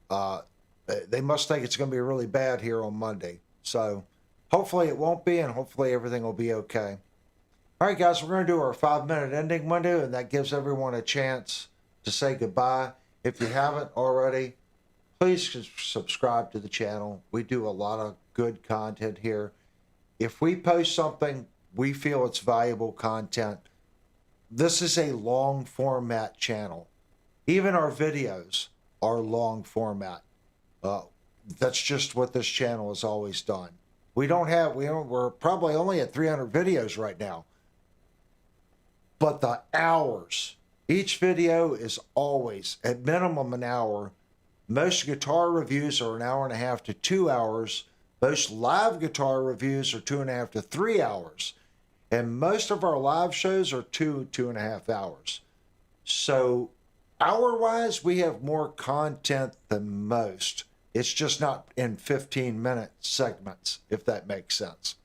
they must think it's going to be really bad here on Monday. So hopefully it won't be, and hopefully everything will be okay. All right, guys, we're going to do our 5-minute ending window, and that gives everyone a chance to say goodbye. If you haven't already, please subscribe to the channel. We do a lot of good content here. If we post something, we feel it's valuable content. This is a long format channel. Even our videos are long format. That's just what this channel has always done. We're probably only at 300 videos right now. But the hours, each video is always at minimum an hour. Most guitar reviews are 1.5 hours to 2 hours. Most live guitar reviews are 2.5 hours to 3 hours. And most of our live shows are 2.5 hours. So hour-wise, we have more content than most. It's just not in 15-minute segments, if that makes sense.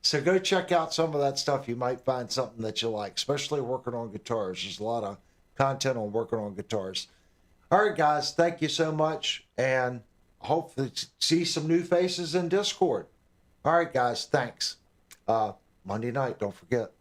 So go check out some of that stuff. You might find something that you like, especially working on guitars. There's a lot of content on working on guitars. All right, guys, thank you so much, and hopefully see some new faces in Discord. All right, guys, thanks. Monday night, don't forget.